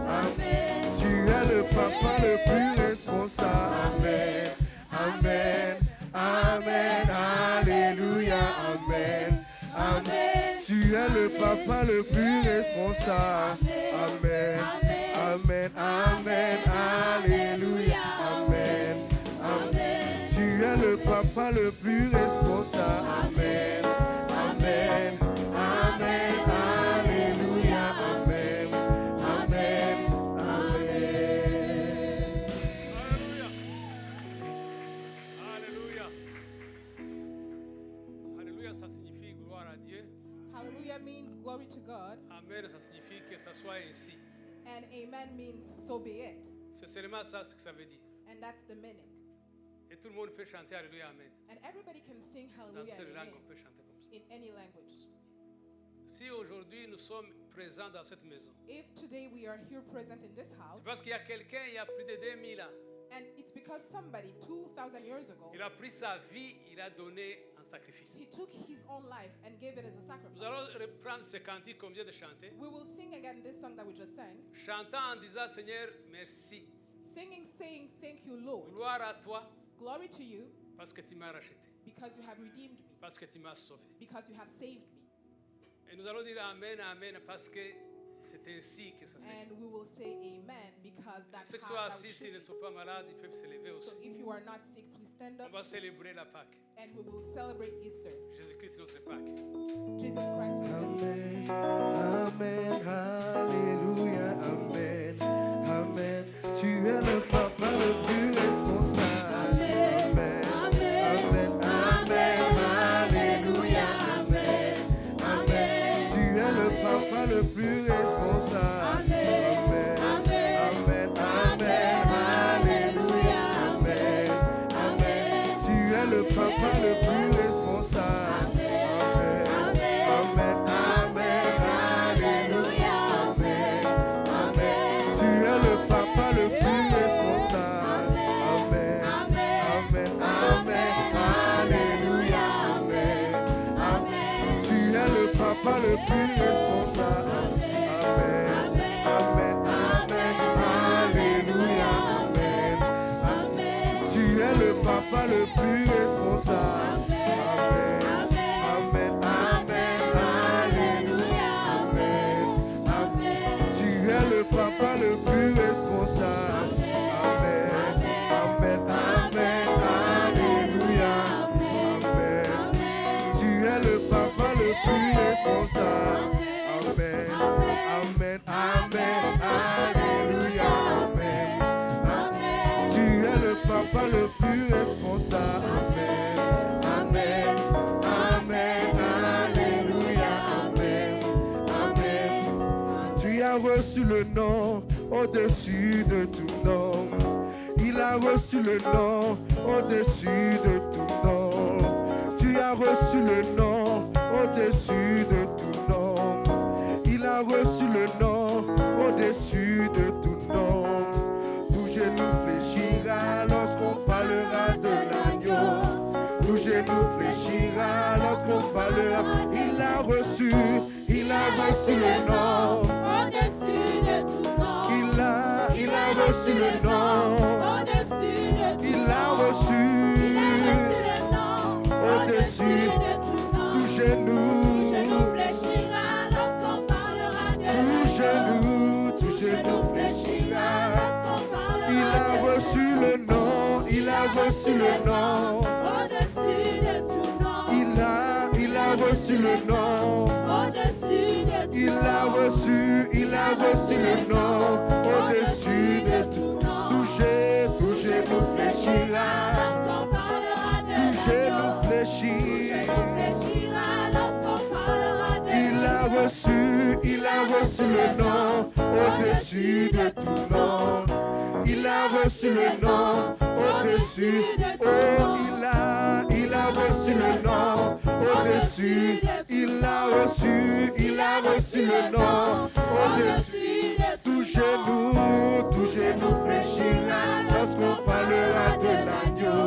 Speaker 1: Amen. Tu es le papa le plus responsable. Amen, Amen, Amen, Alléluia. Amen, Amen. Tu es le papa le plus responsable. Amen, Amen, Amen, Alléluia. Amen, Amen. Tu es le papa le plus responsable. Amen, Amen, Amen, Alléluia. Amen, Amen, Amen.
Speaker 6: Alléluia. Alléluia, ça signifie gloire à Dieu.
Speaker 7: Hallelujah means glory to God,
Speaker 6: Amen, ça signifie que ça soit ainsi.
Speaker 7: and amen means so be it.
Speaker 6: C'est seulement ça ce que ça veut dire.
Speaker 7: And that's the meaning.
Speaker 6: Et tout le monde peut chanter Alléluia, Amen.
Speaker 7: And everybody can sing
Speaker 6: Dans
Speaker 7: hallelujah
Speaker 6: toutes les
Speaker 7: and
Speaker 6: langues,
Speaker 7: amen
Speaker 6: on peut chanter comme ça.
Speaker 7: in any language.
Speaker 6: Si aujourd'hui nous sommes présents dans cette maison,
Speaker 7: If today we are here present in this house,
Speaker 6: c'est parce qu'il y a quelqu'un, il y a plus de 2000 ans,
Speaker 7: and it's because somebody 2,000 years ago,
Speaker 6: il a pris sa vie, il a donné en sacrifice.
Speaker 7: he took his own life and gave it as a
Speaker 6: Nous
Speaker 7: sacrifice.
Speaker 6: allons reprendre ce cantique qu'on vient de chanter,
Speaker 7: We will sing again this song that we just sang,
Speaker 6: chantant en disant Seigneur, merci.
Speaker 7: singing, saying, thank you, Lord.
Speaker 6: Gloire à toi
Speaker 7: Glory to you
Speaker 6: parce que tu m'as racheté,
Speaker 7: because you have redeemed me,
Speaker 6: parce que tu m'as sauvé.
Speaker 7: because you have saved me.
Speaker 6: Et nous allons dire Amen, Amen, parce que c'est ainsi que ça se fait.
Speaker 7: And we will say amen because that's
Speaker 6: Ceux qui
Speaker 7: how
Speaker 6: sont
Speaker 7: that
Speaker 6: assis,
Speaker 7: should
Speaker 6: s'ils ne
Speaker 7: be.
Speaker 6: sont pas malades, ils peuvent se lever
Speaker 7: So
Speaker 6: aussi.
Speaker 7: if you are not sick, please stand
Speaker 6: On
Speaker 7: up
Speaker 6: va célébrer la Pâque.
Speaker 7: and we will celebrate Easter.
Speaker 6: Jésus-Christ, notre Pâque.
Speaker 7: Jesus Christ for this.
Speaker 1: Amen, Amen, Alléluia, Amen, Amen. Tu es le papa le plus responsable. Amen, Amen, Amen, Alléluia, Amen, Amen. Tu es le papa le plus responsable. Amen, Amen, Amen, Alléluia, Amen, Amen. Tu es le papa le plus responsable. Amen, Amen, Alléluia, Amen, Amen. Tu es le papa le plus responsable. Amen, Amen, Amen, Alléluia, Amen, Amen. Tu es le papa le plus responsable. Amen, Amen, Amen, Alléluia, Amen, Amen. Tu es le papa le plus responsable. Amen, Amen, Amen, Alléluia, Amen, Amen. Tu es le papa le plus responsable. Amen, Amen, Amen, Alléluia, Amen. Tu es le papa le plus responsable. Amen, Amen, Amen, Alléluia, Amen, Amen. Tu es le papa le plus responsable. Amen, Amen, Amen, Alléluia, Amen, Amen. Tu as reçu le nom au-dessus de tout nom. Il a reçu le nom au-dessus de tout nom. Tu as reçu le nom au-dessus de tout nom. Il a reçu le nom au-dessus de tout nom. Tout genou fléchira lorsqu'on parlera de l'agneau. Tout genou fléchira lorsqu'on parlera. Il a reçu le nom.
Speaker 2: Au-dessus de tout nom.
Speaker 1: Il a reçu le nom.
Speaker 2: Au-dessus de tout
Speaker 1: Il a
Speaker 2: nom.
Speaker 1: reçu
Speaker 2: Il a reçu le nom.
Speaker 1: au-dessus.
Speaker 2: Au-dessus de tout nom.
Speaker 1: Tout
Speaker 3: Tout genou
Speaker 1: genou,
Speaker 3: fléchira lorsqu'on parlera de
Speaker 1: tout
Speaker 3: l'agneau.
Speaker 1: genou, tout genou
Speaker 3: fléchira
Speaker 1: fléchira.
Speaker 3: lorsqu'on parlera
Speaker 1: Il a
Speaker 3: de
Speaker 1: reçu
Speaker 3: Jésus.
Speaker 1: le nom, il a reçu le nom.
Speaker 3: Au-dessus de tout nom.
Speaker 1: Il a reçu le nom.
Speaker 3: Au-dessus de tout
Speaker 1: Il a
Speaker 3: nom.
Speaker 1: reçu le nom. Au-dessus de tout. Tout genou fléchira.
Speaker 3: Lorsqu'on parlera de
Speaker 1: Tout genou
Speaker 3: l'agneau.
Speaker 1: fléchit.
Speaker 3: Fléchira lorsqu'on parlera de
Speaker 1: Il a reçu le nom. Au-dessus de tout nom. Il a reçu le nom. Au-dessus. Oh, il a reçu le nom. Au-dessus. Il a reçu le nom. Au-dessus. Tout genou fléchira lorsqu'on parlera de l'agneau.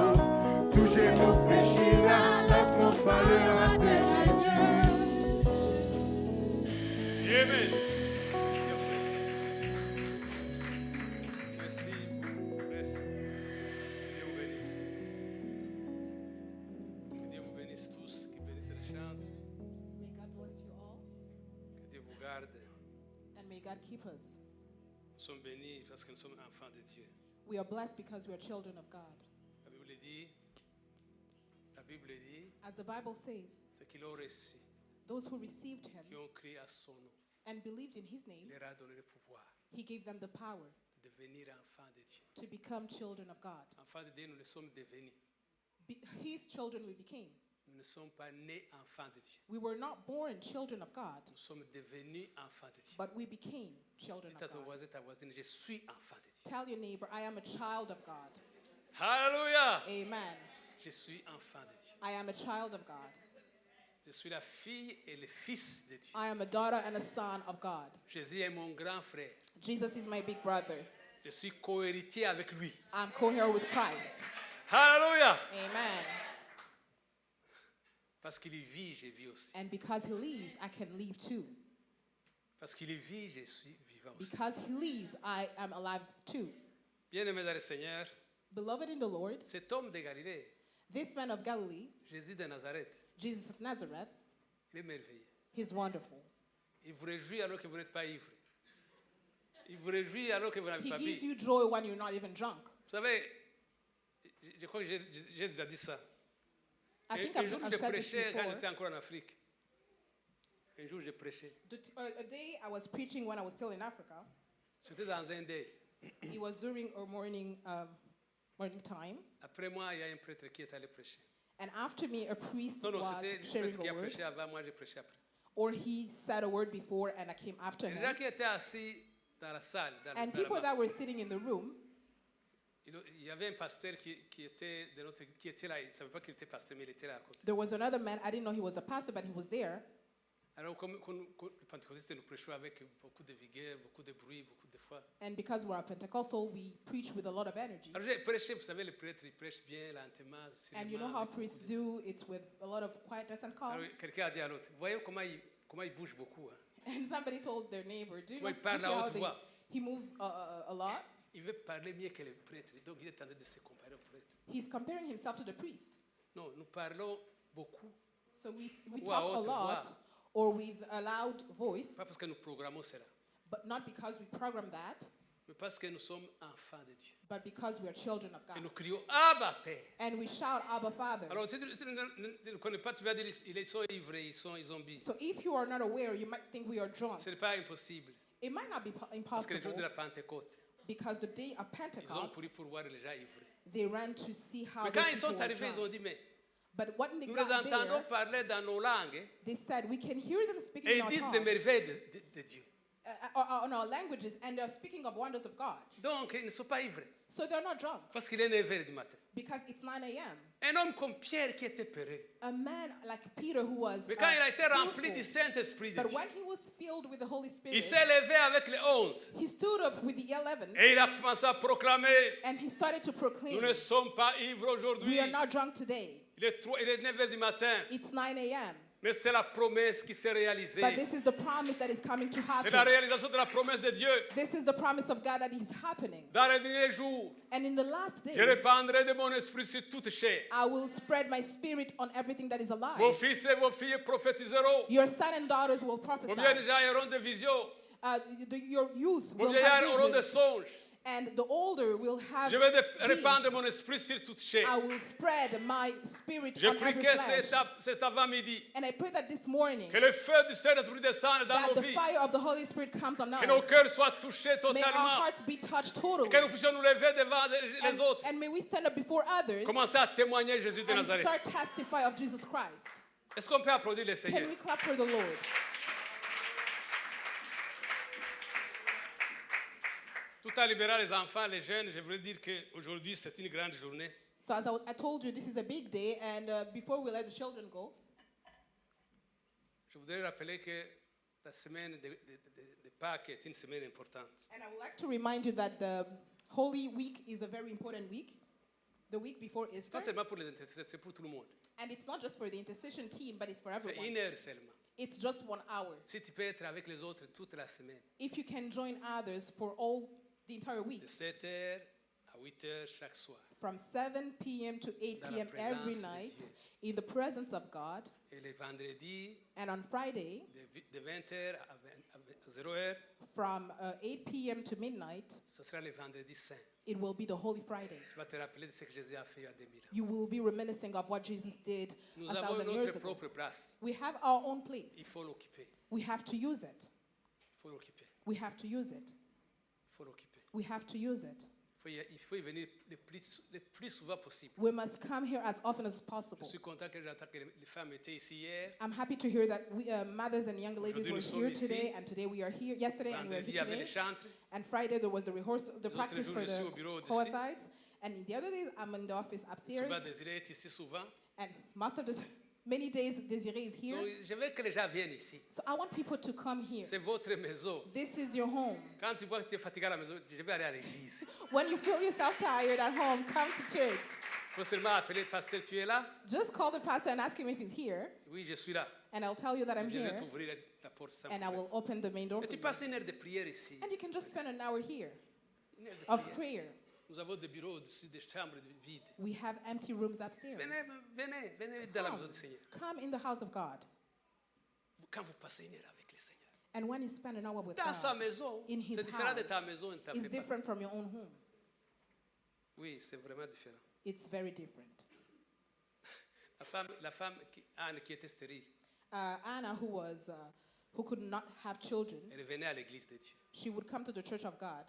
Speaker 1: Tout genou fléchira lorsqu'on parlera de Jésus.
Speaker 6: Amen. Merci, frère. Merci. Merci. Que Dieu vous bénisse. Que Dieu vous bénisse tous, qu'il bénisse les chantes,
Speaker 7: May God bless you all
Speaker 6: que Dieu vous garde.
Speaker 7: and may God keep us.
Speaker 6: Nous sommes bénis parce que nous sommes enfants de Dieu.
Speaker 7: We are blessed because we are children of God.
Speaker 6: La Bible dit,
Speaker 7: As the Bible says,
Speaker 6: ce qu'ils ont reçu,
Speaker 7: those who received him
Speaker 6: qui ont crié à son nom,
Speaker 7: and believed in his name,
Speaker 6: leur a donné le pouvoir
Speaker 7: he gave them the power
Speaker 6: de devenir enfants de Dieu.
Speaker 7: to become children of God.
Speaker 6: Enfants de Dieu, nous ne sommes devenus.
Speaker 7: His children we became.
Speaker 6: Nous ne sommes pas nés enfants de Dieu.
Speaker 7: We were not born children of God,
Speaker 6: Nous sommes devenus enfants de Dieu.
Speaker 7: but we became children
Speaker 6: Dis à
Speaker 7: of
Speaker 6: ton
Speaker 7: God.
Speaker 6: voisin, ta voisine, je suis enfant de Dieu.
Speaker 7: Tell your neighbor, I am a child of God.
Speaker 6: Alléluia.
Speaker 7: Amen.
Speaker 6: Je suis enfant de Dieu.
Speaker 7: I am a child of God.
Speaker 6: Je suis la fille et le fils de Dieu.
Speaker 7: I am a daughter and a son of God.
Speaker 6: Jésus est mon grand frère.
Speaker 7: Jesus is my big brother.
Speaker 6: Je suis co-héritier avec lui.
Speaker 7: I'm co-heir with Christ.
Speaker 6: Alléluia.
Speaker 7: Amen.
Speaker 6: Parce qu'il y vit, je vis aussi.
Speaker 7: And because he leaves, I can leave too.
Speaker 6: Parce qu'il y vit, je suis vivant aussi.
Speaker 7: Because he leaves, I am alive too.
Speaker 6: Bien-aimé dans le Seigneur,
Speaker 7: Beloved in the Lord,
Speaker 6: cet homme de Galilée,
Speaker 7: this man of Galilee,
Speaker 6: Jésus de Nazareth,
Speaker 7: Jesus of Nazareth,
Speaker 6: il est merveilleux.
Speaker 7: he's wonderful.
Speaker 6: Il vous réjouit alors que vous n'êtes pas ivre. Il vous réjouit alors que vous n'avez
Speaker 7: He
Speaker 6: pas bu.
Speaker 7: gives you joy when you're not even drunk.
Speaker 6: Vous savez, je crois que j'ai déjà dit ça.
Speaker 7: I think
Speaker 6: Un jour,
Speaker 7: I've
Speaker 6: je
Speaker 7: said this
Speaker 6: prêchais quand
Speaker 7: before.
Speaker 6: j'étais encore en Afrique. Un jour, je prêchais.
Speaker 7: A day I was preaching when I was still in Africa.
Speaker 6: C'était dans un day.
Speaker 7: It was during a morning time.
Speaker 6: Après moi, il y a un prêtre qui est allé prêcher.
Speaker 7: And after me, a priest
Speaker 6: Non,
Speaker 7: was
Speaker 6: c'était le
Speaker 7: sharing
Speaker 6: prêtre qui
Speaker 7: a
Speaker 6: a
Speaker 7: word.
Speaker 6: prêché avant, moi j'ai prêché après.
Speaker 7: Or he said a word before and I came after
Speaker 6: Et les
Speaker 7: him.
Speaker 6: gens qui étaient assis dans la salle, dans
Speaker 7: And
Speaker 6: la
Speaker 7: people
Speaker 6: masse,
Speaker 7: that were sitting in the room,
Speaker 6: il y avait un pasteur qui était de notre, qui était là. Il ne savait pas qu'il était pasteur, mais il était là à côté.
Speaker 7: there was another man. I didn't know he was a pastor, but he was there.
Speaker 6: Alors, comme les pentecôtistes, nous prêchons avec beaucoup de vigueur, beaucoup de bruit, beaucoup de foi.
Speaker 7: And because we're a Pentecostal, we preach with a lot of energy.
Speaker 6: Alors, j'ai prêché, vous savez, les prêtres, ils prêchent bien, lentement,
Speaker 7: And you know
Speaker 6: civilement,
Speaker 7: how
Speaker 6: avec beaucoup
Speaker 7: priests
Speaker 6: de-
Speaker 7: do, it's with a lot of quietness and calm.
Speaker 6: Alors, quelqu'un a dit à l'autre, voyez comment il bouge beaucoup. Hein.
Speaker 7: And somebody told their neighbor, do you
Speaker 6: Moi,
Speaker 7: know
Speaker 6: il parle
Speaker 7: see
Speaker 6: à
Speaker 7: how
Speaker 6: haute voix.
Speaker 7: he moves a lot?
Speaker 6: Il veut parler mieux que les prêtres. Donc, il est en train de se comparer aux prêtres.
Speaker 7: He's comparing himself to the priest.
Speaker 6: Non, nous parlons beaucoup,
Speaker 7: So we
Speaker 6: Ou à
Speaker 7: talk a
Speaker 6: haute
Speaker 7: lot,
Speaker 6: voix.
Speaker 7: or with a loud voice,
Speaker 6: pas parce que nous programmons cela,
Speaker 7: but not because we program that,
Speaker 6: mais parce que nous sommes enfants de Dieu.
Speaker 7: but because we are children of
Speaker 6: Et nous
Speaker 7: God.
Speaker 6: crions, Abba, Père.
Speaker 7: And we shout, Abba, Father.
Speaker 6: Alors, si tu ne connais pas, tu vas dire, ils sont ivrés, ils ont bu.
Speaker 7: So if you are not aware, you might think we are drunk.
Speaker 6: Ce n'est pas impossible.
Speaker 7: It might not be
Speaker 6: Parce que le jour
Speaker 7: impossible
Speaker 6: de la Pentecôte,
Speaker 7: because the day of
Speaker 6: ils ont
Speaker 7: Pentecost,
Speaker 6: couru pour voir les gens ivrés.
Speaker 7: they ran to see how
Speaker 6: Mais
Speaker 7: those
Speaker 6: quand ils
Speaker 7: people
Speaker 6: sont
Speaker 7: were
Speaker 6: arrivés, ils ont
Speaker 7: drunk.
Speaker 6: dit, mais
Speaker 7: But when they
Speaker 6: nous les
Speaker 7: got
Speaker 6: entendons
Speaker 7: there,
Speaker 6: parler dans nos langues
Speaker 7: they said, we can hear them speaking
Speaker 6: et
Speaker 7: in
Speaker 6: ils
Speaker 7: our
Speaker 6: disent des
Speaker 7: tongues,
Speaker 6: merveilles de Dieu.
Speaker 7: on our languages, and they're speaking of wonders of God.
Speaker 6: Donc, ils ne sont pas ivrés.
Speaker 7: So they're not drunk
Speaker 6: Parce qu'il est 9h du matin.
Speaker 7: because it's 9 a.m.
Speaker 6: Un homme comme Pierre qui était peureux.
Speaker 7: A man like Peter who was
Speaker 6: Mais quand il a été rempli
Speaker 7: fearful,
Speaker 6: du Saint-Esprit de
Speaker 7: but
Speaker 6: Dieu,
Speaker 7: when he was filled with the Holy
Speaker 6: il
Speaker 7: Spirit,
Speaker 6: s'est levé avec les 11
Speaker 7: he stood up with the 11
Speaker 6: et il a commencé à proclamer,
Speaker 7: and he started to proclaim,
Speaker 6: nous ne sommes pas ivres aujourd'hui.
Speaker 7: we are not drunk today.
Speaker 6: Il est 9h du matin.
Speaker 7: It's 9 a.m.
Speaker 6: Mais c'est la promesse qui s'est réalisée.
Speaker 7: But this is the promise that is coming to
Speaker 6: C'est la
Speaker 7: happen.
Speaker 6: réalisation de la promesse de Dieu.
Speaker 7: This is the promise of God that is happening.
Speaker 6: Dans les derniers jours,
Speaker 7: And in the last days,
Speaker 6: je répandrai de mon esprit sur toute chair.
Speaker 7: I will spread my spirit on everything that is alive.
Speaker 6: Vos fils et vos filles prophétiseront.
Speaker 7: Your sons and daughters will
Speaker 6: Vos
Speaker 7: prophesy.
Speaker 6: vieilles gens auront des visions.
Speaker 7: Your youth
Speaker 6: Vos
Speaker 7: will
Speaker 6: vieillards
Speaker 7: have
Speaker 6: auront des
Speaker 7: visions.
Speaker 6: songes.
Speaker 7: And the older will have
Speaker 6: Je vais
Speaker 7: dreams.
Speaker 6: répandre mon esprit sur toute chair.
Speaker 7: I will spread my spirit
Speaker 6: Je
Speaker 7: on
Speaker 6: prie
Speaker 7: every
Speaker 6: que
Speaker 7: flesh.
Speaker 6: cet avant-midi,
Speaker 7: And I pray that this morning,
Speaker 6: que le feu du Saint-Esprit descende dans
Speaker 7: that
Speaker 6: nos
Speaker 7: the
Speaker 6: vies.
Speaker 7: fire of the Holy Spirit comes on
Speaker 6: Que nos
Speaker 7: us.
Speaker 6: cœurs soient touchés
Speaker 7: May our
Speaker 6: totalement.
Speaker 7: hearts be touched totally.
Speaker 6: Que nous puissions nous lever devant les autres.
Speaker 7: And may we stand up before others
Speaker 6: Commencer à témoigner Jésus de
Speaker 7: and
Speaker 6: Nazareth.
Speaker 7: start testify of Jesus Christ.
Speaker 6: Est-ce qu'on peut applaudir le
Speaker 7: Can
Speaker 6: Seigneur?
Speaker 7: we clap for the Lord?
Speaker 6: Tout à libérer les enfants, les jeunes, je voudrais dire qu'aujourd'hui, c'est une grande journée.
Speaker 7: So as I told you, this is a big day, and before we let the children go,
Speaker 6: Je voudrais rappeler que la semaine de Pâques est une semaine importante.
Speaker 7: and I would like to remind you that the Holy Week is a very important week, the week before Easter.
Speaker 6: Pas seulement pour les intercesseurs, c'est pour tout le monde.
Speaker 7: And it's not just for the intercession team, but it's for
Speaker 6: C'est
Speaker 7: everyone.
Speaker 6: 1 heure seulement.
Speaker 7: It's just 1 hour.
Speaker 6: Si tu peux être avec les autres toute la semaine,
Speaker 7: If you can join others for all the entire week,
Speaker 6: de 7 heures à 8 heures chaque soir.
Speaker 7: from 7 p.m. to 8
Speaker 6: Dans la
Speaker 7: p.m. every
Speaker 6: présence de
Speaker 7: night,
Speaker 6: Dieu.
Speaker 7: in the presence of God,
Speaker 6: Et les vendredis,
Speaker 7: and on Friday,
Speaker 6: de 20 heures à 0 heure,
Speaker 7: from 8 p.m. to midnight,
Speaker 6: ce sera le vendredi saint.
Speaker 7: it will be the Holy Friday.
Speaker 6: Tu vas te rappeler de ce que Jésus a fait il y a 2000 ans.
Speaker 7: You will be reminiscing of what Jesus did
Speaker 6: Nous
Speaker 7: a
Speaker 6: avons
Speaker 7: 1,000 years
Speaker 6: notre
Speaker 7: ago.
Speaker 6: propre place.
Speaker 7: We have our own
Speaker 6: Il
Speaker 7: place.
Speaker 6: faut l'occuper.
Speaker 7: We have to use it.
Speaker 6: Il faut l'occuper.
Speaker 7: We have to use it.
Speaker 6: Il faut l'occuper.
Speaker 7: We have to use it.
Speaker 6: Il faut y venir le plus souvent possible.
Speaker 7: We must come here as often as
Speaker 6: Je
Speaker 7: possible.
Speaker 6: suis content que j'entends que les femmes étaient ici hier.
Speaker 7: I'm happy to hear that we, mothers and young ladies
Speaker 6: Aujourd'hui,
Speaker 7: were
Speaker 6: nous sommes
Speaker 7: here
Speaker 6: ici.
Speaker 7: today, and today we are here. Yesterday, and we are
Speaker 6: Vendredi, il y
Speaker 7: here
Speaker 6: avait les
Speaker 7: today.
Speaker 6: chantres.
Speaker 7: And Friday, there was the rehearsal, the
Speaker 6: Les
Speaker 7: practice
Speaker 6: autres
Speaker 7: for
Speaker 6: jours, je suis
Speaker 7: the
Speaker 6: au bureau d'ici.
Speaker 7: Coathites. And the other days, I'm in the office upstairs.
Speaker 6: Souvent, Désiré est ici souvent.
Speaker 7: And most of the many days, Desiree is here.
Speaker 6: Donc, je veux que les gens viennent ici.
Speaker 7: So I want people to come here.
Speaker 6: C'est votre maison.
Speaker 7: This is your home.
Speaker 6: Quand tu vois que tu es fatigué à la maison, je vais aller à l'église.
Speaker 7: When you feel yourself tired at home, come to church.
Speaker 6: Il faut seulement appeler le pasteur, tu es là?
Speaker 7: Just call the pastor and ask him if he's here,
Speaker 6: Oui, je suis là.
Speaker 7: and I'll tell you that I'm
Speaker 6: Je vais
Speaker 7: here,
Speaker 6: t'ouvrir la porte
Speaker 7: and I
Speaker 6: simplement.
Speaker 7: will open the main door
Speaker 6: Et
Speaker 7: for
Speaker 6: tu
Speaker 7: you.
Speaker 6: passes une heure de prière ici.
Speaker 7: And you can just spend an hour here
Speaker 6: Une heure de
Speaker 7: of
Speaker 6: prière.
Speaker 7: prayer.
Speaker 6: Nous avons des bureaux au-dessus, des chambres vides.
Speaker 7: We have empty rooms upstairs.
Speaker 6: Venez dans la maison du Seigneur.
Speaker 7: Come in the house of God.
Speaker 6: Quand vous passez une heure avec le Seigneur.
Speaker 7: And when you spend an hour with
Speaker 6: Dans sa
Speaker 7: God,
Speaker 6: maison,
Speaker 7: in His
Speaker 6: c'est différent de ta
Speaker 7: house,
Speaker 6: maison et de ta
Speaker 7: it's
Speaker 6: prépa.
Speaker 7: different from your own home.
Speaker 6: Oui, c'est vraiment différent.
Speaker 7: It's very different.
Speaker 6: La femme Anne, qui était stérile,
Speaker 7: Anna, who could not have children,
Speaker 6: elle venait à l'église de Dieu.
Speaker 7: she would come to the church of God.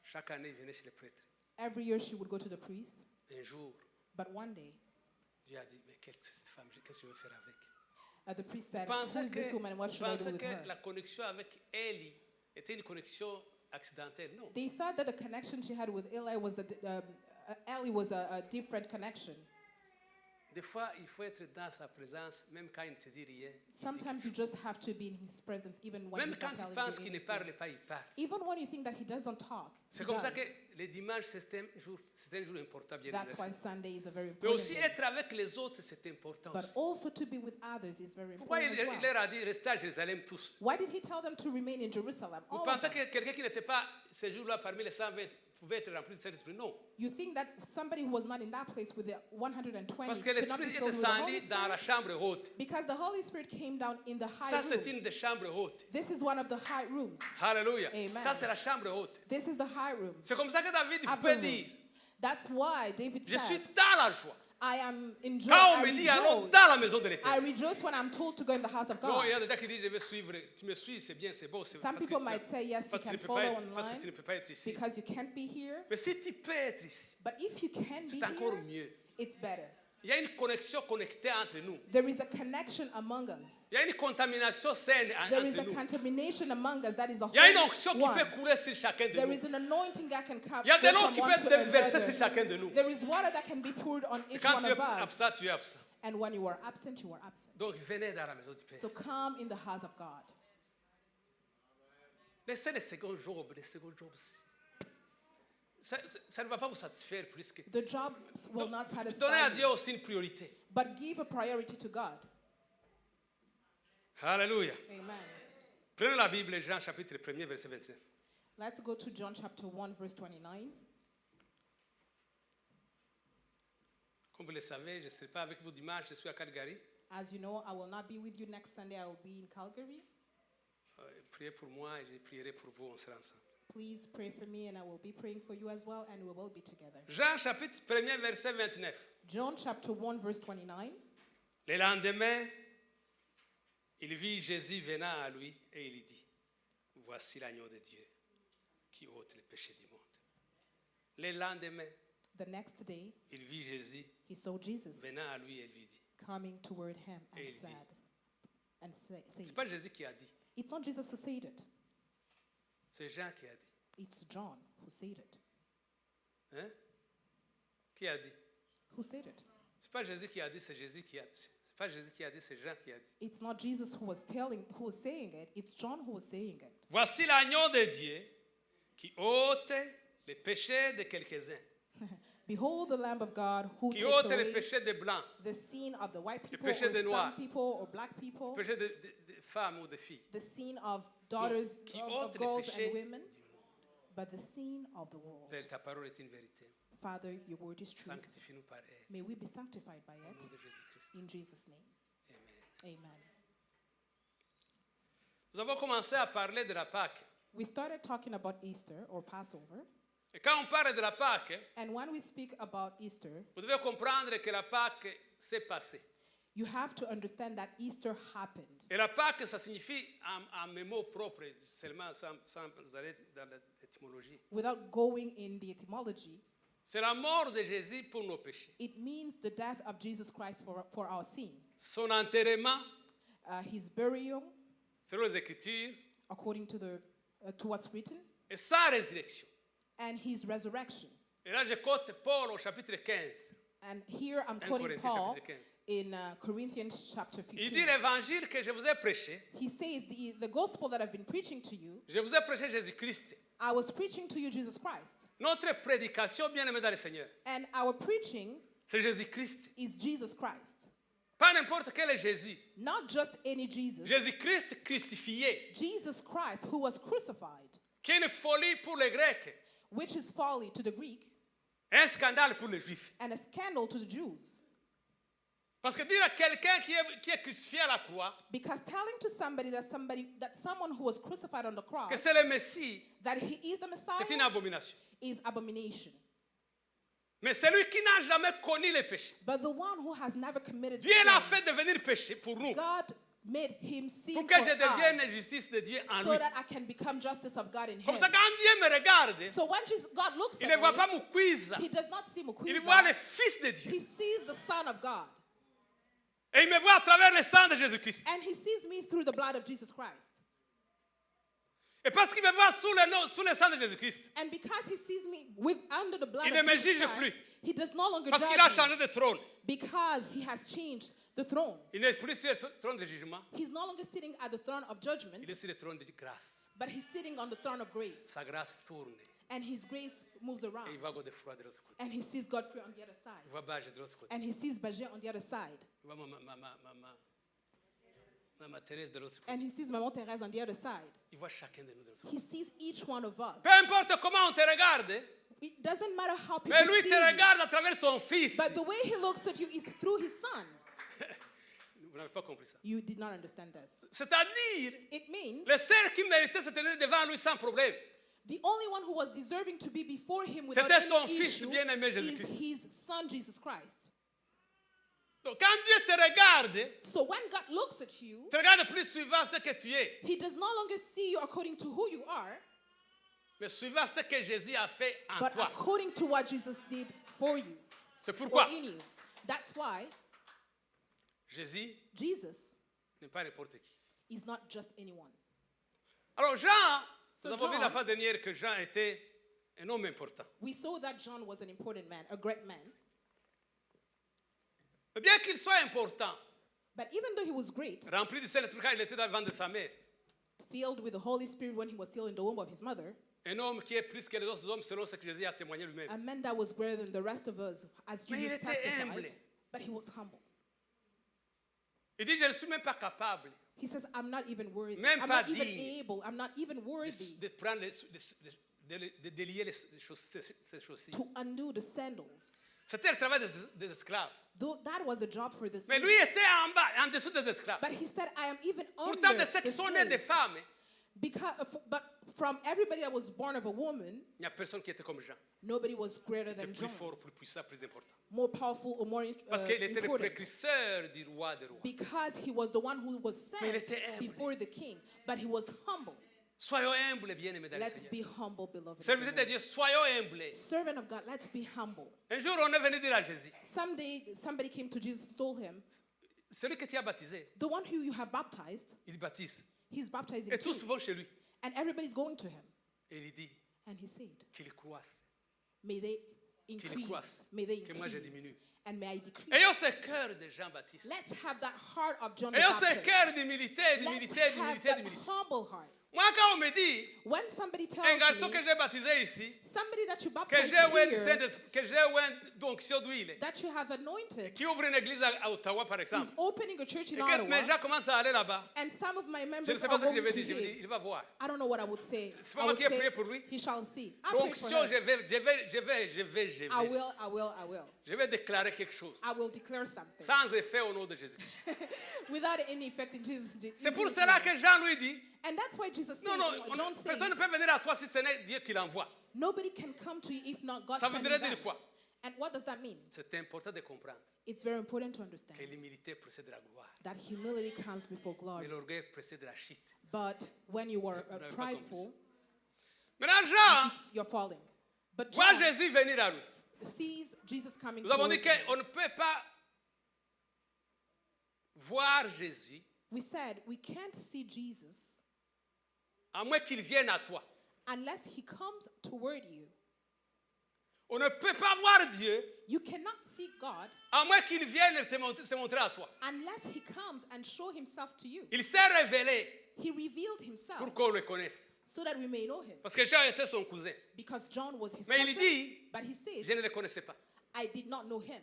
Speaker 6: Chaque année, elle venait chez le prêtre.
Speaker 7: Every year she would go to the priest.
Speaker 6: Un jour,
Speaker 7: But one day,
Speaker 6: Dieu a dit, mais quelle c'est cette femme? Qu'est-ce que je vais faire avec?
Speaker 7: the priest said,
Speaker 6: Vous
Speaker 7: who
Speaker 6: pensez
Speaker 7: is this woman? What should I do with
Speaker 6: que
Speaker 7: her?
Speaker 6: la connexion avec Élie était une connexion accidentelle? Non.
Speaker 7: They thought that the connection she had with Eli was Eli was a different connection.
Speaker 6: Des fois, il faut être dans sa présence, même quand il ne te dit rien.
Speaker 7: Sometimes you just have to be in his presence, even when
Speaker 6: Même
Speaker 7: he's
Speaker 6: quand
Speaker 7: not
Speaker 6: tu
Speaker 7: telling
Speaker 6: penses
Speaker 7: you
Speaker 6: qu'il ne
Speaker 7: anything.
Speaker 6: parle pas, il parle.
Speaker 7: Even when you think that he doesn't talk,
Speaker 6: C'est
Speaker 7: he
Speaker 6: comme ça
Speaker 7: does.
Speaker 6: que les dimanches, c'est un jour important, bien
Speaker 7: That's why
Speaker 6: évidemment.
Speaker 7: Sunday is a very
Speaker 6: Mais
Speaker 7: important
Speaker 6: aussi
Speaker 7: day.
Speaker 6: être avec les autres, c'est important
Speaker 7: But
Speaker 6: aussi.
Speaker 7: also to be with others is very
Speaker 6: Pourquoi
Speaker 7: important as
Speaker 6: il
Speaker 7: well.
Speaker 6: leur a dit restez à Jérusalem tous?
Speaker 7: Why did he tell them to remain in Jerusalem?
Speaker 6: Vous
Speaker 7: All of
Speaker 6: pensez
Speaker 7: them.
Speaker 6: que quelqu'un qui n'était pas ce jour-là parmi les 120 pouvait être rempli de Saint-Esprit? Non.
Speaker 7: You think that somebody who was not in that place with the 120
Speaker 6: Parce que
Speaker 7: could not be
Speaker 6: l'Esprit est
Speaker 7: filled with the Holy
Speaker 6: descendu dans la
Speaker 7: Spirit?
Speaker 6: chambre haute.
Speaker 7: Because the Holy Spirit came down in the high
Speaker 6: Ça, c'est
Speaker 7: room.
Speaker 6: une des chambres hautes.
Speaker 7: This is one of the high rooms.
Speaker 6: Alléluia.
Speaker 7: Amen.
Speaker 6: Ça, c'est la chambre haute.
Speaker 7: This is the high room.
Speaker 6: C'est comme ça que David
Speaker 7: Upper
Speaker 6: peut
Speaker 7: room.
Speaker 6: dire,
Speaker 7: That's why David
Speaker 6: je suis
Speaker 7: said,
Speaker 6: dans la joie.
Speaker 7: I am in joy.
Speaker 6: Quand on
Speaker 7: I
Speaker 6: me dit, allons
Speaker 7: rejoice.
Speaker 6: dans la maison de
Speaker 7: I
Speaker 6: l'Éternel.
Speaker 7: rejoice when I'm told to go in the house of
Speaker 6: Non, il y
Speaker 7: God.
Speaker 6: a des gens qui disent, je vais suivre. Tu me suis, c'est bien, c'est bon. C'est
Speaker 7: Some
Speaker 6: parce
Speaker 7: people
Speaker 6: que-
Speaker 7: might say, yes, you
Speaker 6: parce que
Speaker 7: can
Speaker 6: tu peux
Speaker 7: follow
Speaker 6: pas être- parce que tu
Speaker 7: online
Speaker 6: ne peux pas être ici.
Speaker 7: because you can't be here.
Speaker 6: Mais si tu peux être ici,
Speaker 7: But if you can be
Speaker 6: c'est encore
Speaker 7: here,
Speaker 6: mieux.
Speaker 7: it's better.
Speaker 6: Il y a une connexion connectée entre nous.
Speaker 7: There is a connection among us.
Speaker 6: Il y a une contamination saine
Speaker 7: There is
Speaker 6: entre
Speaker 7: a
Speaker 6: nous.
Speaker 7: contamination among us that is a
Speaker 6: Il y a une
Speaker 7: holy
Speaker 6: onction qui
Speaker 7: one.
Speaker 6: peut couler sur chacun de
Speaker 7: There
Speaker 6: nous.
Speaker 7: is an anointing that can come
Speaker 6: Il y a de
Speaker 7: go
Speaker 6: l'eau
Speaker 7: from
Speaker 6: qui
Speaker 7: one
Speaker 6: peut
Speaker 7: to
Speaker 6: être déversée sur
Speaker 7: another.
Speaker 6: chacun de nous.
Speaker 7: There is water that can be poured on
Speaker 6: Et
Speaker 7: each
Speaker 6: quand
Speaker 7: one
Speaker 6: tu es
Speaker 7: of us.
Speaker 6: absent, tu es absent.
Speaker 7: And when you are absent, you are absent.
Speaker 6: Donc venez dans la maison du Père.
Speaker 7: So come in the house of God.
Speaker 6: Laissez les seconds jobs, ça ne va pas vous satisfaire plus que.
Speaker 7: The jobs will not
Speaker 6: Donnez
Speaker 7: satisfy
Speaker 6: à Dieu
Speaker 7: you,
Speaker 6: aussi une priorité.
Speaker 7: but give a priority to God.
Speaker 6: Alléluia.
Speaker 7: Amen.
Speaker 6: Prenez la Bible, Jean chapitre 1er, verset 29.
Speaker 7: Let's go to John chapter 1, verse 29.
Speaker 6: Comme vous le savez, je ne serai pas avec vous dimanche, je suis à Calgary.
Speaker 7: As you know, I will not be with you next Sunday. I will be in Calgary.
Speaker 6: Priez pour moi et je prierai pour vous, on sera ensemble.
Speaker 7: Please pray for me, and I will be praying for you as well, and we will be together.
Speaker 6: Jean chapitre 1er, verset 29.
Speaker 7: John chapter 1, verse 29.
Speaker 6: Le lendemain, il vit Jésus venant à lui et il dit, voici l'agneau de Dieu qui ôte les péchés du monde. Le lendemain,
Speaker 7: The next day,
Speaker 6: il vit Jésus
Speaker 7: he saw Jesus
Speaker 6: venant à lui et lui dit.
Speaker 7: coming toward him
Speaker 6: Et
Speaker 7: and
Speaker 6: il
Speaker 7: said,
Speaker 6: Ce n'est pas Jésus qui a dit,
Speaker 7: it's not Jesus who said it.
Speaker 6: c'est Jean qui a dit.
Speaker 7: It's John who said it.
Speaker 6: Hein? Qui a dit?
Speaker 7: Who said it?
Speaker 6: C'est pas Jésus qui a dit, c'est Jésus qui a dit. C'est pas Jésus qui a dit, c'est Jean qui a dit.
Speaker 7: It's not Jesus who was saying it. It's John who was saying it.
Speaker 6: Voici l'agneau de Dieu qui ôte les péchés de quelques-uns,
Speaker 7: Behold the Lamb of God who
Speaker 6: qui
Speaker 7: takes
Speaker 6: ôte les
Speaker 7: away
Speaker 6: péchés des blancs,
Speaker 7: the sin of the white people
Speaker 6: péchés
Speaker 7: or
Speaker 6: des
Speaker 7: some
Speaker 6: noirs.
Speaker 7: people or black people,
Speaker 6: les péchés de femmes ou de filles.
Speaker 7: the sin of daughters
Speaker 6: Qui
Speaker 7: of
Speaker 6: ôte les
Speaker 7: girls
Speaker 6: péchés
Speaker 7: and women,
Speaker 6: du monde.
Speaker 7: but the sin of the world.
Speaker 6: Père, ta parole est une vérité.
Speaker 7: Father, your word is truth.
Speaker 6: Sanctifie-nous par elle.
Speaker 7: May we be sanctified by
Speaker 6: Au nom
Speaker 7: it.
Speaker 6: de Jésus-Christ.
Speaker 7: In Jesus' name.
Speaker 6: Amen.
Speaker 7: Amen.
Speaker 6: Nous avons commencé à parler de la Pâque.
Speaker 7: We started talking about Easter or Passover.
Speaker 6: Et quand on parle de la Pâque,
Speaker 7: And when we speak about Easter,
Speaker 6: vous devez comprendre que la Pâque s'est passée.
Speaker 7: you have to understand that Easter happened.
Speaker 6: Et la Pâque, ça signifie, en mes mots propres, seulement sans aller dans l'étymologie,
Speaker 7: Without going in the etymology,
Speaker 6: c'est la mort de Jésus pour nos péchés.
Speaker 7: it means the death of Jesus Christ for our sin.
Speaker 6: Son enterrement,
Speaker 7: His burial,
Speaker 6: selon les Écritures,
Speaker 7: according to what's written,
Speaker 6: et sa résurrection.
Speaker 7: and his resurrection.
Speaker 6: Et là, je quote Paul au chapitre 15.
Speaker 7: And here I'm
Speaker 6: 1
Speaker 7: quoting
Speaker 6: Corinthiens
Speaker 7: Paul
Speaker 6: chapitre 15.
Speaker 7: in Corinthians chapter
Speaker 6: Il
Speaker 7: 15.
Speaker 6: dit l'évangile que je vous ai prêché.
Speaker 7: He says, the gospel that I've been preaching to you,
Speaker 6: Je vous ai prêché Jésus-Christ.
Speaker 7: I was preaching to you Jesus Christ.
Speaker 6: Notre prédication, bien aimée dans le Seigneur,
Speaker 7: And our preaching
Speaker 6: c'est Jésus-Christ.
Speaker 7: is Jesus Christ.
Speaker 6: Pas n'importe quel Jésus.
Speaker 7: Not just any Jesus.
Speaker 6: Jésus-Christ crucifié,
Speaker 7: Jesus Christ who was crucified,
Speaker 6: qui est une folie pour les Grecs,
Speaker 7: which is folly to the Greek
Speaker 6: un scandale pour les Juifs.
Speaker 7: and a scandal to the Jews.
Speaker 6: Parce que dire à quelqu'un qui est crucifié à la croix
Speaker 7: Because telling to somebody that someone who was crucified on the cross
Speaker 6: que c'est le Messie,
Speaker 7: that he is the Messiah
Speaker 6: c'est une abomination.
Speaker 7: is abomination.
Speaker 6: Mais celui qui n'a jamais connu le péché,
Speaker 7: But the one who has never committed
Speaker 6: Dieu l'a
Speaker 7: sin,
Speaker 6: fait devenir péché pour nous,
Speaker 7: God made him sin
Speaker 6: pour
Speaker 7: for
Speaker 6: que je devienne
Speaker 7: us,
Speaker 6: justice de Dieu en
Speaker 7: so
Speaker 6: lui.
Speaker 7: that I can become justice of God in him.
Speaker 6: Comme ça, quand Dieu me regarde,
Speaker 7: So when God looks
Speaker 6: il
Speaker 7: at
Speaker 6: ne voit
Speaker 7: me,
Speaker 6: pas Moukouiza,
Speaker 7: he does not see
Speaker 6: il voit le
Speaker 7: Mukwiza.
Speaker 6: Fils de Dieu.
Speaker 7: He sees the Son of God.
Speaker 6: Et il me voit à travers le sang de Jésus-Christ.
Speaker 7: And he sees me through the blood of Jesus Christ.
Speaker 6: Et parce qu'il me voit sous le sang de Jésus-Christ,
Speaker 7: And because he sees me under the blood
Speaker 6: il
Speaker 7: of
Speaker 6: ne me
Speaker 7: Jesus
Speaker 6: juge
Speaker 7: Christ,
Speaker 6: plus.
Speaker 7: he does no longer
Speaker 6: Parce qu'il a
Speaker 7: judge me.
Speaker 6: changé de trône.
Speaker 7: Because he has changed the throne.
Speaker 6: Il n'est plus sur le trône de jugement,
Speaker 7: He's no longer sitting at the throne of judgment,
Speaker 6: il est sur le trône de grâce.
Speaker 7: but he's sitting on the throne of grace.
Speaker 6: Sa grâce tourne
Speaker 7: And his grace moves around.
Speaker 6: et il voit Godefroy de l'autre côté.
Speaker 7: And he sees Godfrey on the other side.
Speaker 6: Il voit Bage de l'autre côté.
Speaker 7: And he sees Bajet on the other side.
Speaker 6: Il voit Maman Thérèse de l'autre côté.
Speaker 7: And he sees Maman Thérèse on the other side.
Speaker 6: Il voit chacun de nous de l'autre côté.
Speaker 7: He sees each one of us.
Speaker 6: Peu importe comment on te regarde,
Speaker 7: It doesn't matter how people
Speaker 6: mais lui
Speaker 7: see
Speaker 6: te
Speaker 7: you,
Speaker 6: regarde à travers son fils.
Speaker 7: but the way he looks at you is through his son.
Speaker 6: Vous n'avez pas compris ça.
Speaker 7: You did not understand this.
Speaker 6: C'est-à-dire,
Speaker 7: It means
Speaker 6: le seul qui méritait se tenir devant lui sans problème,
Speaker 7: the only one who was deserving to be before him without
Speaker 6: c'était son
Speaker 7: any
Speaker 6: fils
Speaker 7: issue
Speaker 6: bien-aimé
Speaker 7: is
Speaker 6: Jésus-Christ.
Speaker 7: his son Jesus Christ.
Speaker 6: Donc quand Dieu te regarde,
Speaker 7: So when God looks at you,
Speaker 6: te regarde plus suivant ce que tu es,
Speaker 7: he does no longer see you according to who you are,
Speaker 6: mais suivant ce que Jésus a fait en
Speaker 7: but
Speaker 6: toi.
Speaker 7: according to what Jesus did for you
Speaker 6: C'est
Speaker 7: or
Speaker 6: pourquoi
Speaker 7: in you. That's why
Speaker 6: Jésus
Speaker 7: Jesus
Speaker 6: n'est pas n'importe qui.
Speaker 7: is not just anyone.
Speaker 6: Alors Jean,
Speaker 7: So
Speaker 6: nous avons vu
Speaker 7: John-
Speaker 6: la fois dernière que Jean était un homme important.
Speaker 7: We saw that John was an important man, a great man.
Speaker 6: Mais bien qu'il soit important,
Speaker 7: But even though he was great,
Speaker 6: rempli du Saint-Esprit quand il était dans le ventre de sa mère,
Speaker 7: filled with the Holy Spirit when he was still in the womb of his mother,
Speaker 6: un homme qui est plus que les autres hommes selon ce que Jésus a témoigné lui-même.
Speaker 7: a man that was greater than the rest of us, as
Speaker 6: Mais il
Speaker 7: Jesus
Speaker 6: était humble.
Speaker 7: testified, but he was humble.
Speaker 6: Il dit, je ne suis même pas capable
Speaker 7: He says, I'm not even worthy.
Speaker 6: Même
Speaker 7: I'm
Speaker 6: pas
Speaker 7: not even
Speaker 6: digne
Speaker 7: able. I'm not even worthy
Speaker 6: de prendre de délier ces choses-ci.
Speaker 7: to undo the sandals.
Speaker 6: C'était le travail des esclaves.
Speaker 7: Though that was a job for the
Speaker 6: Mais
Speaker 7: slaves.
Speaker 6: lui était en bas, en dessous des esclaves.
Speaker 7: But he said, I am even
Speaker 6: Pourtant,
Speaker 7: under
Speaker 6: de ceux qui
Speaker 7: the
Speaker 6: sont nés des
Speaker 7: slaves.
Speaker 6: femmes,
Speaker 7: But from everybody that was born of a woman,
Speaker 6: il n'y a personne qui était comme Jean.
Speaker 7: nobody was greater
Speaker 6: Était
Speaker 7: than
Speaker 6: plus
Speaker 7: John.
Speaker 6: fort, plus puissant, plus important.
Speaker 7: More powerful or more
Speaker 6: Parce qu'il était le
Speaker 7: important.
Speaker 6: précurseur du roi des rois.
Speaker 7: Because he was the one who was
Speaker 6: Mais il
Speaker 7: sent
Speaker 6: était humble.
Speaker 7: before the king. But he was humble.
Speaker 6: Soyons humbles, bien-aimés dans le
Speaker 7: Let's
Speaker 6: Seigneur.
Speaker 7: be humble, beloved.
Speaker 6: Serviteurs de Dieu, soyons humbles.
Speaker 7: Servant of God, let's be humble.
Speaker 6: Un jour, on est venu dire à Jésus,
Speaker 7: Someday, somebody came to Jesus and told him,
Speaker 6: celui que tu as baptisé,
Speaker 7: the one who you have baptized,
Speaker 6: il baptise.
Speaker 7: he's baptizing
Speaker 6: Et
Speaker 7: too.
Speaker 6: tous vont chez lui.
Speaker 7: And everybody's going to him.
Speaker 6: Et il dit
Speaker 7: And he said,
Speaker 6: qu'il croisse.
Speaker 7: may they
Speaker 6: Qu'il croisse,
Speaker 7: increase, may they
Speaker 6: que moi je
Speaker 7: increase,
Speaker 6: diminue.
Speaker 7: and may I decrease.
Speaker 6: Ayons ce cœur de Jean-Baptiste.
Speaker 7: Let's have that heart of John the
Speaker 6: Ayons ce
Speaker 7: Baptist.
Speaker 6: cœur d'humilité,
Speaker 7: Let's
Speaker 6: d'humilité,
Speaker 7: have
Speaker 6: d'humilité,
Speaker 7: that
Speaker 6: d'humilité.
Speaker 7: humble heart.
Speaker 6: Moi, quand on me dit,
Speaker 7: When somebody tells
Speaker 6: un garçon
Speaker 7: me,
Speaker 6: que j'ai baptisé ici,
Speaker 7: somebody that you
Speaker 6: que
Speaker 7: baptized
Speaker 6: j'ai oint
Speaker 7: here,
Speaker 6: que j'ai oint d'onction d'huile,
Speaker 7: that you have anointed,
Speaker 6: qui ouvre une église à Ottawa, par exemple,
Speaker 7: is opening a church
Speaker 6: et
Speaker 7: in
Speaker 6: que mes
Speaker 7: Ottawa,
Speaker 6: gens commencent à aller là-bas,
Speaker 7: and some of my
Speaker 6: je ne
Speaker 7: members
Speaker 6: sais pas
Speaker 7: are
Speaker 6: ce que je
Speaker 7: going
Speaker 6: vais
Speaker 7: to
Speaker 6: dire, je vais
Speaker 7: hear.
Speaker 6: dire, il va voir.
Speaker 7: I don't know what I would say.
Speaker 6: C'est pas
Speaker 7: I
Speaker 6: moi
Speaker 7: would
Speaker 6: qui ai
Speaker 7: say,
Speaker 6: prié pour lui.
Speaker 7: he shall see. I pray for
Speaker 6: L'onction,
Speaker 7: him. I will.
Speaker 6: Je vais déclarer quelque chose.
Speaker 7: I will declare something.
Speaker 6: Sans effet au nom de Jésus.
Speaker 7: Without any effect in Jesus' in
Speaker 6: C'est pour
Speaker 7: Jesus'
Speaker 6: cela
Speaker 7: name.
Speaker 6: que Jean lui dit,
Speaker 7: And that's why Jesus said,
Speaker 6: non, non,
Speaker 7: John says,
Speaker 6: personne ne peut venir à toi si ce n'est Dieu qui l'envoie.
Speaker 7: nobody can come to you if not God
Speaker 6: Ça
Speaker 7: send
Speaker 6: voudrait
Speaker 7: you
Speaker 6: dire
Speaker 7: back.
Speaker 6: quoi?
Speaker 7: And what does that mean?
Speaker 6: C'est important de comprendre
Speaker 7: It's very important to understand
Speaker 6: que l'humilité précède la gloire,
Speaker 7: that humility comes before
Speaker 6: mais
Speaker 7: glory.
Speaker 6: l'orgueil précède la chute.
Speaker 7: But when you are
Speaker 6: n'avez pas
Speaker 7: prideful,
Speaker 6: Maintenant, Jean
Speaker 7: you're falling. But
Speaker 6: voit
Speaker 7: John
Speaker 6: Jésus venir à lui.
Speaker 7: sees Jesus coming
Speaker 6: Nous avons dit
Speaker 7: towards him.
Speaker 6: qu'on ne peut pas voir Jésus
Speaker 7: We said we can't see Jesus
Speaker 6: à moins qu'il vienne à toi.
Speaker 7: unless he comes toward you.
Speaker 6: On ne peut pas voir Dieu
Speaker 7: You cannot see God
Speaker 6: à moins qu'il vienne se montrer à toi.
Speaker 7: unless he comes and show himself to you.
Speaker 6: Il s'est révélé
Speaker 7: He revealed himself
Speaker 6: pour qu'on le connaisse.
Speaker 7: so that we may know him.
Speaker 6: Parce que Jean était son cousin.
Speaker 7: Because John was his
Speaker 6: Mais il
Speaker 7: cousin,
Speaker 6: dit,
Speaker 7: but he said,
Speaker 6: je ne le connaissais pas.
Speaker 7: I did not know him.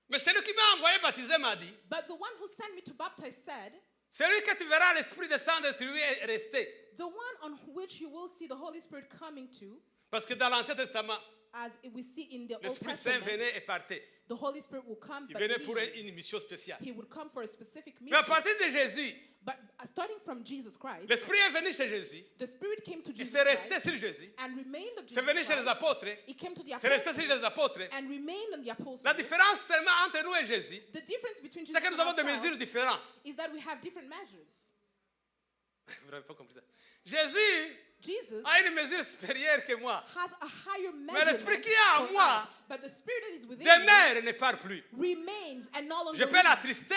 Speaker 6: Mais celui qui m'a envoyé baptiser m'a dit,
Speaker 7: But the one who sent me to baptize said,
Speaker 6: celui que tu verras l'Esprit descendre sur lui est resté.
Speaker 7: the one on which you will see the Holy Spirit coming to,
Speaker 6: Parce que dans l'Ancien Testament,
Speaker 7: as we see in the Old
Speaker 6: l'Esprit Saint
Speaker 7: Testament,
Speaker 6: venait et partait.
Speaker 7: the Holy Spirit will come,
Speaker 6: Il
Speaker 7: but
Speaker 6: venait pour
Speaker 7: leave.
Speaker 6: une mission spéciale.
Speaker 7: He would come for a specific
Speaker 6: Mais à
Speaker 7: mission.
Speaker 6: partir de Jésus,
Speaker 7: But starting from Jesus Christ,
Speaker 6: l'Esprit est venu chez Jésus.
Speaker 7: the Spirit came to
Speaker 6: Il
Speaker 7: Jesus
Speaker 6: s'est resté
Speaker 7: Christ
Speaker 6: sur Jésus.
Speaker 7: and remained on
Speaker 6: C'est
Speaker 7: Jesus
Speaker 6: venu chez les
Speaker 7: Christ.
Speaker 6: apôtres.
Speaker 7: It came to the
Speaker 6: C'est resté
Speaker 7: apostles
Speaker 6: sur les apôtres.
Speaker 7: and remained on the apostles.
Speaker 6: La différence seulement entre nous et Jésus,
Speaker 7: The difference between Jesus
Speaker 6: c'est que nous avons
Speaker 7: and
Speaker 6: des mesures
Speaker 7: ourselves
Speaker 6: différentes.
Speaker 7: is that we have different measures.
Speaker 6: Vous n'avez pas compris ça. Jésus
Speaker 7: Jesus
Speaker 6: a une mesure supérieure que moi.
Speaker 7: has a higher
Speaker 6: Mais l'Esprit
Speaker 7: measurement
Speaker 6: qui est en
Speaker 7: for
Speaker 6: moi
Speaker 7: us, but the Spirit that is within
Speaker 6: demeure et ne part plus.
Speaker 7: you remains and no longer
Speaker 6: Je peux
Speaker 7: leaves.
Speaker 6: l'attrister,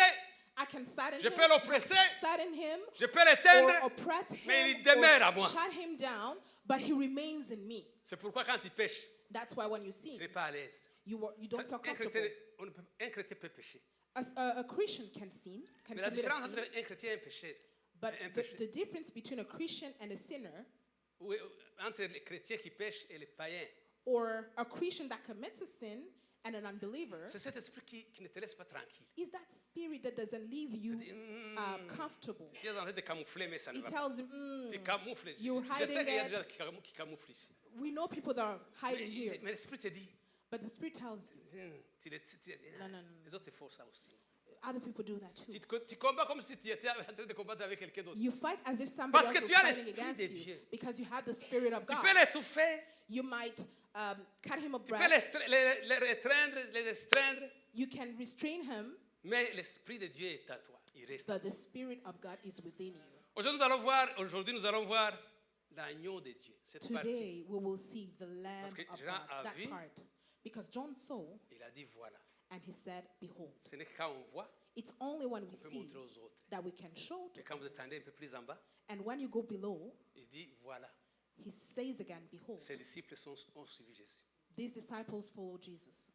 Speaker 7: I can sadden
Speaker 6: je
Speaker 7: him,
Speaker 6: peux l'oppresser,
Speaker 7: sadden him,
Speaker 6: je peux
Speaker 7: or
Speaker 6: l'éteindre,
Speaker 7: oppress
Speaker 6: mais
Speaker 7: him,
Speaker 6: il demeure à
Speaker 7: or
Speaker 6: moi.
Speaker 7: shut him down, but he remains in me.
Speaker 6: C'est pourquoi quand il pêche,
Speaker 7: That's why when you
Speaker 6: tu
Speaker 7: sin,
Speaker 6: n'es pas à l'aise.
Speaker 7: you don't feel
Speaker 6: Un
Speaker 7: comfortable.
Speaker 6: chrétien, un chrétien peut pécher.
Speaker 7: A Christian can sin, can
Speaker 6: Mais la
Speaker 7: commit a
Speaker 6: différence
Speaker 7: sin,
Speaker 6: entre un chrétien et un péché,
Speaker 7: but
Speaker 6: un
Speaker 7: the
Speaker 6: péché,
Speaker 7: difference between a Christian and a sinner,
Speaker 6: ou entre les chrétiens qui pêchent et les païens,
Speaker 7: or a Christian that commits a sin and an unbeliever,
Speaker 6: c'est cet esprit qui ne te laisse pas tranquille.
Speaker 7: is that spirit that doesn't leave you comfortable.
Speaker 6: Tu es en train de camoufler, mais ça ne
Speaker 7: It
Speaker 6: va pas.
Speaker 7: tells him,
Speaker 6: Tu camoufles.
Speaker 7: you're
Speaker 6: Je sais
Speaker 7: hiding
Speaker 6: qu'il y a
Speaker 7: it.
Speaker 6: des gens qui camouflent ici.
Speaker 7: We know people that are hiding here,
Speaker 6: Mais l'esprit te dit,
Speaker 7: but the spirit tells
Speaker 6: non,
Speaker 7: no.
Speaker 6: les autres font ça aussi.
Speaker 7: other people do that too.
Speaker 6: Tu combats comme si tu étais en train de combattre avec quelqu'un d'autre.
Speaker 7: You fight as if somebody
Speaker 6: Parce
Speaker 7: else
Speaker 6: que
Speaker 7: was
Speaker 6: tu as
Speaker 7: fighting
Speaker 6: l'esprit
Speaker 7: against
Speaker 6: de
Speaker 7: you
Speaker 6: Dieu.
Speaker 7: because you have the spirit of
Speaker 6: Tu
Speaker 7: God.
Speaker 6: peux l'étouffer,
Speaker 7: You might cut him a
Speaker 6: tu peux
Speaker 7: breath.
Speaker 6: les restreindre, les restreindre,
Speaker 7: You can restrain him,
Speaker 6: mais l'esprit de Dieu est à toi. Il reste.
Speaker 7: but the spirit of God is within you.
Speaker 6: Aujourd'hui, nous allons voir l'agneau de Dieu. Cette partie.
Speaker 7: Today we will see the Lamb
Speaker 6: Parce que
Speaker 7: of
Speaker 6: Jean
Speaker 7: God,
Speaker 6: a
Speaker 7: that
Speaker 6: vu.
Speaker 7: part. Because John saw
Speaker 6: Il a dit voilà.
Speaker 7: and he said, behold.
Speaker 6: Ce n'est que quand on voit,
Speaker 7: It's only when we
Speaker 6: on peut
Speaker 7: see
Speaker 6: montrer aux autres.
Speaker 7: that we can show to
Speaker 6: Mais quand vous
Speaker 7: others.
Speaker 6: attendez un peu plus en bas,
Speaker 7: And when you go below,
Speaker 6: il dit voilà.
Speaker 7: he says again, behold.
Speaker 6: Ses disciples ont suivi Jésus.
Speaker 7: These disciples follow Jesus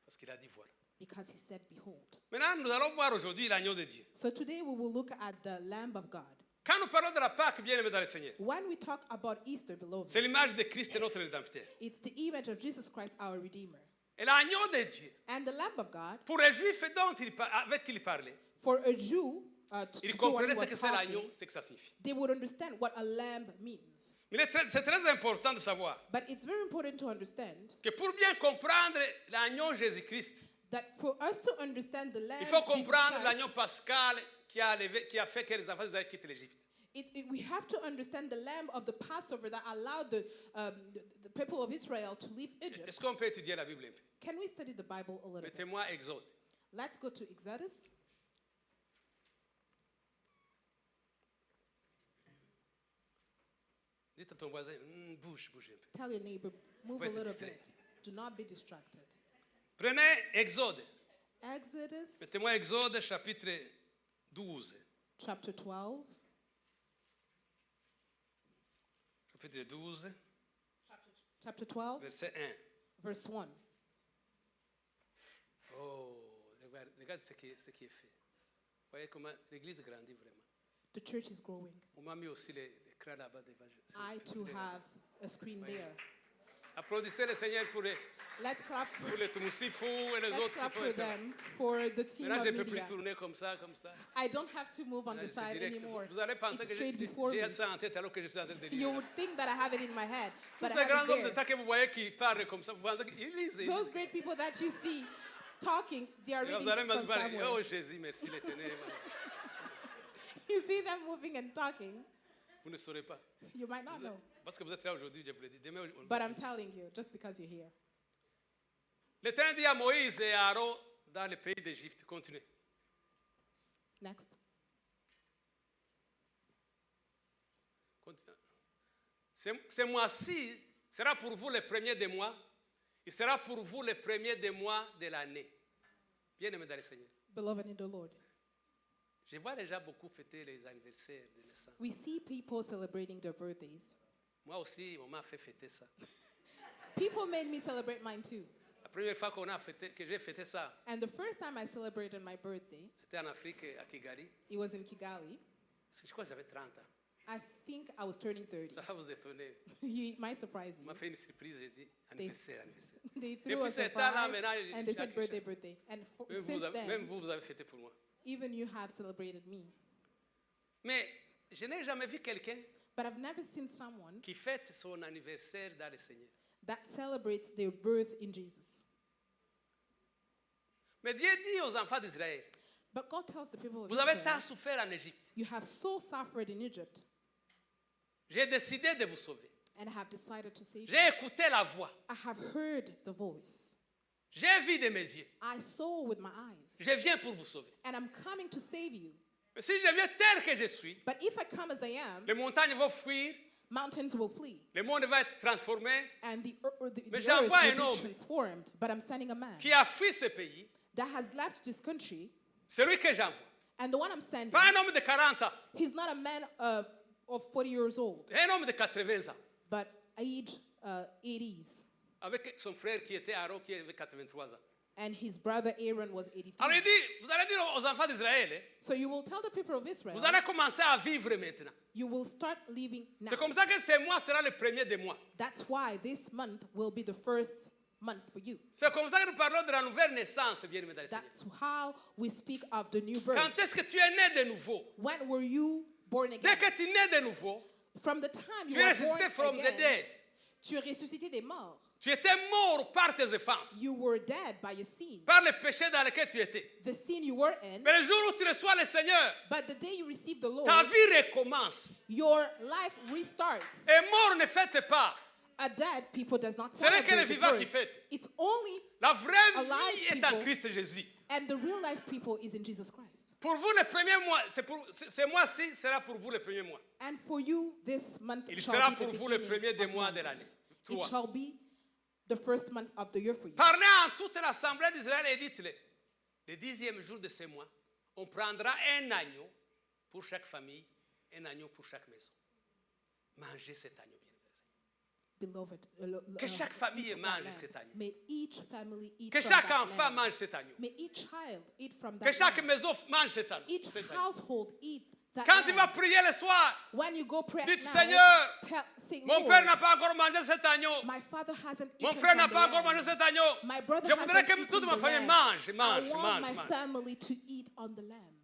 Speaker 6: Parce qu'il a dit voilà.
Speaker 7: because he said, behold.
Speaker 6: Maintenant, nous allons voir aujourd'hui l'agneau de Dieu.
Speaker 7: So today we will look at the Lamb of God.
Speaker 6: Quand nous parlons de la Pâque, bien aimé dans le Seigneur,
Speaker 7: When we talk about Easter, beloved,
Speaker 6: c'est l'image de Christ, notre rédempteur.
Speaker 7: it's the image of Jesus Christ, our Redeemer.
Speaker 6: Et l'agneau de Dieu,
Speaker 7: And the Lamb of God,
Speaker 6: pour les Juifs avec qui il parlait,
Speaker 7: for a Jew, to
Speaker 6: ils
Speaker 7: the one
Speaker 6: comprenaient
Speaker 7: who
Speaker 6: ce que
Speaker 7: was
Speaker 6: c'est l'agneau,
Speaker 7: talking,
Speaker 6: ce que ça signifie.
Speaker 7: they would understand what a lamb means.
Speaker 6: Mais c'est très important de savoir
Speaker 7: But it's very important to understand
Speaker 6: que pour bien comprendre l'agneau Jésus-Christ,
Speaker 7: that for us to understand the Lamb,
Speaker 6: il faut
Speaker 7: Jesus
Speaker 6: comprendre
Speaker 7: Christ,
Speaker 6: l'agneau pascal qui a fait que les enfants d'Israël quittent l'Égypte.
Speaker 7: we have to understand the Lamb of the Passover that allowed the people of Israel to leave Egypt.
Speaker 6: Est-ce qu'on peut étudier la Bible un peu?
Speaker 7: Can we study the Bible a little bit?
Speaker 6: Mettez-moi Exode.
Speaker 7: Let's go to Exodus.
Speaker 6: Dites à ton voisin, bouge un peu.
Speaker 7: Tell your neighbor, move
Speaker 6: Faut
Speaker 7: a
Speaker 6: être
Speaker 7: little
Speaker 6: distrait.
Speaker 7: bit. Do not be distracted.
Speaker 6: Prenez Exode.
Speaker 7: Exodus
Speaker 6: Mettez-moi Exode chapitre 12.
Speaker 7: chapter 12.
Speaker 6: Chapitre 12,
Speaker 7: Chapter 12,
Speaker 6: verset 1.
Speaker 7: verse 1.
Speaker 6: Oh, regarde ce qui est fait. Voyez comment l'église grandit vraiment.
Speaker 7: The church is growing.
Speaker 6: On m'a mis aussi l'écran là-bas d'évangile.
Speaker 7: I too have a screen there.
Speaker 6: Applaudissez le Seigneur pour les
Speaker 7: Let's clap for,
Speaker 6: Toumoussifou et les
Speaker 7: let's
Speaker 6: autres.
Speaker 7: clap
Speaker 6: qui
Speaker 7: for
Speaker 6: font-
Speaker 7: them, for the team
Speaker 6: Maintenant,
Speaker 7: of
Speaker 6: je ne peux plus
Speaker 7: media.
Speaker 6: tourner comme ça.
Speaker 7: I don't have to move on
Speaker 6: Là,
Speaker 7: the
Speaker 6: c'est
Speaker 7: side
Speaker 6: direct.
Speaker 7: anymore.
Speaker 6: Vous allez penser
Speaker 7: It's
Speaker 6: que
Speaker 7: straight before
Speaker 6: j'ai
Speaker 7: me.
Speaker 6: ça en tête alors que je suis en train de
Speaker 7: You
Speaker 6: lire.
Speaker 7: would think that I have it in my head,
Speaker 6: Tous
Speaker 7: but
Speaker 6: ces
Speaker 7: I
Speaker 6: grands
Speaker 7: have
Speaker 6: hommes
Speaker 7: it
Speaker 6: d'État
Speaker 7: there.
Speaker 6: que vous voyez qui parlent comme ça, vous pensez qu'ils lisent.
Speaker 7: Those great people that you see talking, they are
Speaker 6: Et
Speaker 7: reading
Speaker 6: vous allez me
Speaker 7: from
Speaker 6: dire,
Speaker 7: somewhere.
Speaker 6: oh Jésus, merci l'Éternel.
Speaker 7: You see them moving and talking,
Speaker 6: Vous ne saurez pas.
Speaker 7: you might not know.
Speaker 6: Parce que vous êtes là aujourd'hui, je vous l'ai dit. Demain,
Speaker 7: But I'm telling you, just because you're here.
Speaker 6: L'Éternel dit à Moïse et à Aaron dans le pays d'Égypte. Continuez.
Speaker 7: Next.
Speaker 6: Ce mois-ci sera pour vous le premier des mois. Il sera pour vous le premier des mois de l'année. Bien-aimés dans le Seigneur.
Speaker 7: Beloved in the Lord,
Speaker 6: Je vois déjà beaucoup fêter les anniversaires de naissance.
Speaker 7: we see people celebrating their birthdays.
Speaker 6: Moi aussi, on m'a fait fêter ça.
Speaker 7: People made me celebrate mine too.
Speaker 6: La première fois que j'ai fêté ça,
Speaker 7: And the first time I celebrated my birthday,
Speaker 6: c'était en Afrique, à Kigali.
Speaker 7: it was in Kigali.
Speaker 6: Je crois que j'avais 30 ans.
Speaker 7: I think I was turning 30.
Speaker 6: Ça va vous étonner.
Speaker 7: It might surprise
Speaker 6: On
Speaker 7: you.
Speaker 6: m'a fait une surprise, j'ai dit anniversaire, anniversaire.
Speaker 7: They
Speaker 6: Depuis
Speaker 7: threw us
Speaker 6: ce
Speaker 7: a
Speaker 6: temps-là,
Speaker 7: surprise
Speaker 6: maintenant,
Speaker 7: and they said
Speaker 6: chaque-
Speaker 7: birthday, birthday. And
Speaker 6: Même
Speaker 7: since
Speaker 6: même
Speaker 7: then,
Speaker 6: vous avez fêté pour moi.
Speaker 7: even you have celebrated me.
Speaker 6: Mais je n'ai jamais vu quelqu'un
Speaker 7: But I've never seen someone
Speaker 6: qui fête son anniversaire dans le Seigneur.
Speaker 7: that celebrates their birth in Jesus.
Speaker 6: Mais Dieu dit aux enfants d'Israël,
Speaker 7: But God tells the people of
Speaker 6: vous avez
Speaker 7: Israel,
Speaker 6: tant souffert en Égypte.
Speaker 7: you have so suffered in Egypt
Speaker 6: J'ai décidé de vous sauver.
Speaker 7: and have decided to save you.
Speaker 6: J'ai écouté la voix.
Speaker 7: I have heard the voice.
Speaker 6: J'ai vu de mes yeux.
Speaker 7: I saw with my eyes.
Speaker 6: Je viens pour vous sauver.
Speaker 7: And I'm coming to save you.
Speaker 6: Mais si je viens tel que je suis,
Speaker 7: But if I come as I am,
Speaker 6: les montagnes vont fuir,
Speaker 7: mountains will flee.
Speaker 6: le monde va être transformé.
Speaker 7: And the
Speaker 6: Mais
Speaker 7: earth
Speaker 6: j'envoie
Speaker 7: will
Speaker 6: un
Speaker 7: be
Speaker 6: homme
Speaker 7: transformed. But I'm sending a man
Speaker 6: Qui a fui ce pays,
Speaker 7: that has left this country.
Speaker 6: celui que j'envoie.
Speaker 7: And the one I'm sending,
Speaker 6: Pas un homme de 40 ans,
Speaker 7: he's not a man of 40 years old,
Speaker 6: un homme de 80 ans,
Speaker 7: but age 80s.
Speaker 6: avec son frère qui était Aaron, qui avait 83 ans.
Speaker 7: And his brother Aaron was 83.
Speaker 6: Alors il dit, vous allez dire aux enfants d'Israël, hein,
Speaker 7: So you will tell the people of Israel,
Speaker 6: vous allez commencer à vivre maintenant.
Speaker 7: you will start living now.
Speaker 6: C'est comme ça que ce mois sera le premier des mois.
Speaker 7: That's why this month will be the first month for you.
Speaker 6: C'est comme ça que nous parlons de la nouvelle naissance, bien-aimés dans le Seigneur.
Speaker 7: That's how we speak of the new birth.
Speaker 6: Quand est-ce que tu es né de nouveau?
Speaker 7: When were you born
Speaker 6: Dès
Speaker 7: again?
Speaker 6: que tu es né de nouveau,
Speaker 7: From the time
Speaker 6: tu
Speaker 7: you
Speaker 6: es
Speaker 7: were
Speaker 6: ressuscité
Speaker 7: born
Speaker 6: from the
Speaker 7: again,
Speaker 6: dead.
Speaker 7: tu es ressuscité des morts.
Speaker 6: Tu étais mort par tes offenses,
Speaker 7: You were dead by your sin,
Speaker 6: par le péché dans lequel tu étais.
Speaker 7: the sin you were in.
Speaker 6: Mais le jour où tu reçois le Seigneur,
Speaker 7: But the day you receive the Lord,
Speaker 6: ta vie recommence.
Speaker 7: your life restarts.
Speaker 6: Et mort ne fête pas.
Speaker 7: A dead people does not
Speaker 6: Ce n'est que les
Speaker 7: celebrate the
Speaker 6: vivants qui
Speaker 7: birth.
Speaker 6: fêtent.
Speaker 7: It's only,
Speaker 6: La vraie
Speaker 7: Alive
Speaker 6: vie est en
Speaker 7: people.
Speaker 6: Christ Jésus.
Speaker 7: and the real life people is in Jesus Christ.
Speaker 6: Pour vous, le premier mois, ce mois-ci sera pour vous le premier mois.
Speaker 7: And for you, this month
Speaker 6: Il
Speaker 7: shall
Speaker 6: sera
Speaker 7: be
Speaker 6: pour
Speaker 7: the
Speaker 6: vous le
Speaker 7: beginning
Speaker 6: premier des
Speaker 7: of
Speaker 6: mois de
Speaker 7: months.
Speaker 6: l'année.
Speaker 7: It
Speaker 6: Toi.
Speaker 7: shall be the first month of the year for you.
Speaker 6: Parlez en toute l'assemblée d'Israël et dites-le. Le 10e jour de ce mois, on prendra un agneau pour chaque famille, un agneau pour chaque maison. Mangez cet agneau, bien.
Speaker 7: Beloved,
Speaker 6: Que chaque famille
Speaker 7: eat that
Speaker 6: mange
Speaker 7: lamb.
Speaker 6: cet agneau.
Speaker 7: May each family eat
Speaker 6: Que
Speaker 7: from
Speaker 6: chaque
Speaker 7: that
Speaker 6: enfant
Speaker 7: lamb.
Speaker 6: mange cet agneau.
Speaker 7: May each child eat from
Speaker 6: Que
Speaker 7: that
Speaker 6: chaque
Speaker 7: lamb.
Speaker 6: maison mange cet agneau.
Speaker 7: Each
Speaker 6: cet agneau.
Speaker 7: household eat that
Speaker 6: Quand tu
Speaker 7: lamb.
Speaker 6: vas prier le soir,
Speaker 7: When you go pray at
Speaker 6: dites,
Speaker 7: night,
Speaker 6: Seigneur,
Speaker 7: say,
Speaker 6: mon
Speaker 7: Lord,
Speaker 6: père n'a pas encore mangé cet agneau.
Speaker 7: my father hasn't
Speaker 6: Mon
Speaker 7: eaten
Speaker 6: frère
Speaker 7: from
Speaker 6: n'a
Speaker 7: the
Speaker 6: pas encore
Speaker 7: lamb.
Speaker 6: mangé cet agneau.
Speaker 7: My brother
Speaker 6: Je voudrais
Speaker 7: hasn't
Speaker 6: que toute
Speaker 7: eaten
Speaker 6: ma
Speaker 7: the
Speaker 6: famille
Speaker 7: lamb.
Speaker 6: mange,
Speaker 7: I
Speaker 6: mange,
Speaker 7: want
Speaker 6: mange,
Speaker 7: my
Speaker 6: mange.
Speaker 7: family to eat on the lamb.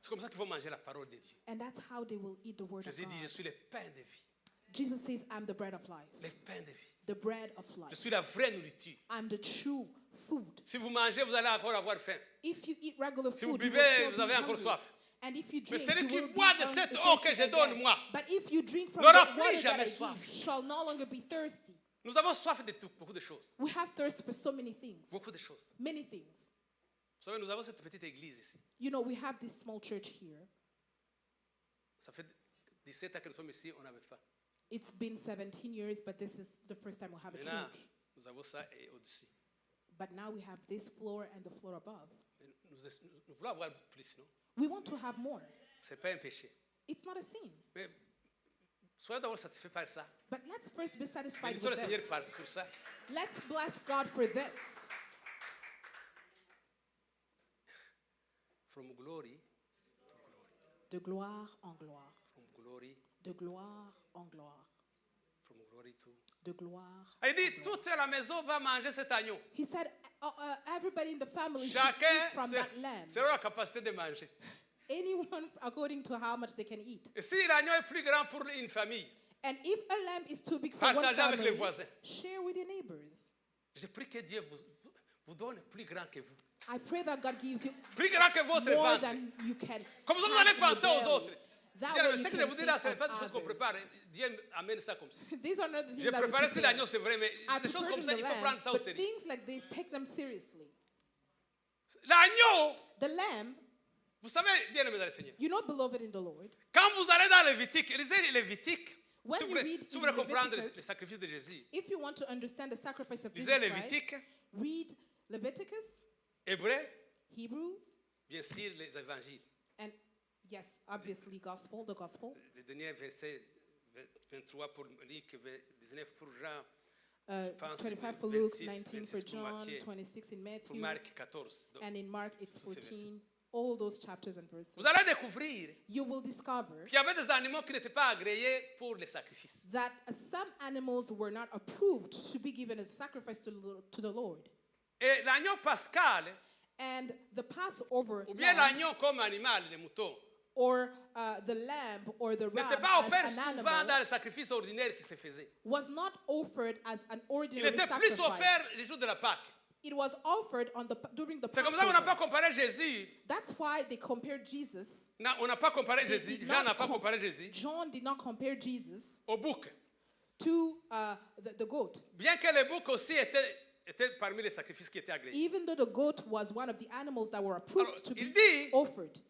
Speaker 6: C'est comme ça qu'ils vont manger la parole de Dieu.
Speaker 7: And that's how they will eat the word of
Speaker 6: Jésus dit, je
Speaker 7: God.
Speaker 6: suis le pain de vie.
Speaker 7: Jesus says, I'm the bread of life.
Speaker 6: Le pain de vie.
Speaker 7: The bread of
Speaker 6: Je
Speaker 7: life.
Speaker 6: suis la vraie nourriture.
Speaker 7: I'm the true food.
Speaker 6: Si vous mangez, vous allez encore avoir faim.
Speaker 7: If you eat regular
Speaker 6: Si vous
Speaker 7: food, you
Speaker 6: buvez,
Speaker 7: will
Speaker 6: vous
Speaker 7: still be
Speaker 6: avez encore
Speaker 7: hungry.
Speaker 6: soif.
Speaker 7: And if you
Speaker 6: Mais
Speaker 7: drink,
Speaker 6: celui
Speaker 7: you
Speaker 6: qui
Speaker 7: will be
Speaker 6: boit de cette
Speaker 7: thirsty
Speaker 6: eau que je donne,
Speaker 7: again.
Speaker 6: moi,
Speaker 7: But if you drink from
Speaker 6: n'aura
Speaker 7: the
Speaker 6: plus
Speaker 7: water that
Speaker 6: jamais
Speaker 7: I
Speaker 6: soif.
Speaker 7: give, shall no longer be thirsty.
Speaker 6: Nous avons soif de tout, beaucoup de choses.
Speaker 7: We have thirst for so many things.
Speaker 6: Beaucoup de choses.
Speaker 7: Many things.
Speaker 6: Vous savez, nous avons cette petite église ici.
Speaker 7: You know, we have this small church here.
Speaker 6: Ça fait 17 ans que nous sommes ici, on n'avait pas.
Speaker 7: It's been 17 years, but this is the first time we have a
Speaker 6: Maintenant,
Speaker 7: church.
Speaker 6: nous avons ça et au-dessus.
Speaker 7: But now we have this floor and the floor above.
Speaker 6: Mais nous voulons avoir plus, non?
Speaker 7: We want to have more.
Speaker 6: Ce n'est pas un péché.
Speaker 7: It's not a sin.
Speaker 6: Mais soyez d'abord satisfaits par ça.
Speaker 7: But let's first be satisfied
Speaker 6: Bénissons le
Speaker 7: with
Speaker 6: Seigneur
Speaker 7: this.
Speaker 6: pour ça.
Speaker 7: Let's bless God for this.
Speaker 6: From glory,
Speaker 7: De gloire en gloire.
Speaker 6: from glory,
Speaker 7: De gloire en gloire.
Speaker 6: from glory to.
Speaker 7: De gloire.
Speaker 6: Il dit, toute la maison va manger cet agneau.
Speaker 7: He said, everybody in the family should eat
Speaker 6: Chacun
Speaker 7: from that lamb.
Speaker 6: selon la capacité de manger.
Speaker 7: Anyone according to how much they can eat.
Speaker 6: Et si l'agneau est plus grand pour une famille,
Speaker 7: And if a lamb is too big for one
Speaker 6: partagez avec les
Speaker 7: family,
Speaker 6: voisins.
Speaker 7: share with your neighbors.
Speaker 6: Je prie que Dieu vous donne plus grand que vous.
Speaker 7: I pray that God gives you
Speaker 6: Plus grand que votre
Speaker 7: more
Speaker 6: ventre.
Speaker 7: than you can.
Speaker 6: Comme ça, vous
Speaker 7: have
Speaker 6: allez
Speaker 7: in your
Speaker 6: penser aux
Speaker 7: belly.
Speaker 6: autres.
Speaker 7: That
Speaker 6: Bien,
Speaker 7: way
Speaker 6: ce
Speaker 7: you
Speaker 6: que je
Speaker 7: can
Speaker 6: vous dis là,
Speaker 7: think
Speaker 6: ce n'est
Speaker 7: of
Speaker 6: pas des choses qu'on
Speaker 7: others.
Speaker 6: prépare. Dieu amène ça comme ça.
Speaker 7: These are not the things
Speaker 6: Je
Speaker 7: that we
Speaker 6: préparais si
Speaker 7: prepare.
Speaker 6: l'agneau, c'est vrai, mais
Speaker 7: I
Speaker 6: des choses
Speaker 7: prepared
Speaker 6: comme
Speaker 7: in
Speaker 6: ça,
Speaker 7: the
Speaker 6: il faut
Speaker 7: lamb,
Speaker 6: prendre ça au
Speaker 7: but
Speaker 6: sérieux.
Speaker 7: things like this, take them seriously.
Speaker 6: L'agneau,
Speaker 7: The lamb,
Speaker 6: vous savez, bien aimé dans le Seigneur,
Speaker 7: you know, beloved in the Lord,
Speaker 6: quand vous allez dans Lévitique, lisez Lévitique,
Speaker 7: when
Speaker 6: si
Speaker 7: you
Speaker 6: vous voulez,
Speaker 7: read
Speaker 6: si vous
Speaker 7: in
Speaker 6: voulez comprendre
Speaker 7: Leviticus,
Speaker 6: le sacrifice de Jésus,
Speaker 7: if you want to understand the sacrifice of
Speaker 6: lisez
Speaker 7: Jesus Christ,
Speaker 6: Lévitique,
Speaker 7: read Leviticus,
Speaker 6: Hébreu,
Speaker 7: Hebrews,
Speaker 6: bien sûr les évangiles.
Speaker 7: and yes, obviously gospel, the gospel.
Speaker 6: Le dernier verset 23 pour Luc, 19 pour Jean, pense
Speaker 7: 25 for Luke,
Speaker 6: 26,
Speaker 7: 19 for
Speaker 6: 26 pour
Speaker 7: John,
Speaker 6: Matthieu,
Speaker 7: 26 in
Speaker 6: pour
Speaker 7: Matthew,
Speaker 6: Marc 14. Donc,
Speaker 7: and in Mark it's
Speaker 6: tous ces versets.
Speaker 7: 14. All those chapters and verses.
Speaker 6: vous allez découvrir
Speaker 7: You will discover
Speaker 6: qu'il y avait des animaux qui n'étaient pas agréés pour les sacrifices.
Speaker 7: that some animals were not approved to be given as a sacrifice to the Lord.
Speaker 6: Et l'agneau pascal,
Speaker 7: And the Passover
Speaker 6: ou bien
Speaker 7: lamb,
Speaker 6: l'agneau comme animal, les moutons,
Speaker 7: or the lamb or the ram
Speaker 6: n'était pas offert
Speaker 7: as an
Speaker 6: souvent
Speaker 7: animal
Speaker 6: dans les sacrifices ordinaires qui se faisaient.
Speaker 7: was not offered as an
Speaker 6: Il
Speaker 7: ordinary
Speaker 6: était plus offert
Speaker 7: sacrifice.
Speaker 6: les jours de la Pâque.
Speaker 7: It was offered during the
Speaker 6: C'est comme ça qu'on n'a pas
Speaker 7: Passover.
Speaker 6: comparé Jésus.
Speaker 7: That's why they compared Jesus.
Speaker 6: Non, on n'a pas comparé
Speaker 7: They
Speaker 6: Jésus.
Speaker 7: did
Speaker 6: Jean n'a
Speaker 7: not
Speaker 6: pas
Speaker 7: com-
Speaker 6: comparé Jésus
Speaker 7: John did not compare Jesus
Speaker 6: au bouc.
Speaker 7: to the goat.
Speaker 6: Bien que le bouc aussi était parmi les sacrifices qui étaient agréés.
Speaker 7: Even though the goat was one of the animals that were approved
Speaker 6: Alors,
Speaker 7: to
Speaker 6: il
Speaker 7: be
Speaker 6: dit-
Speaker 7: offered.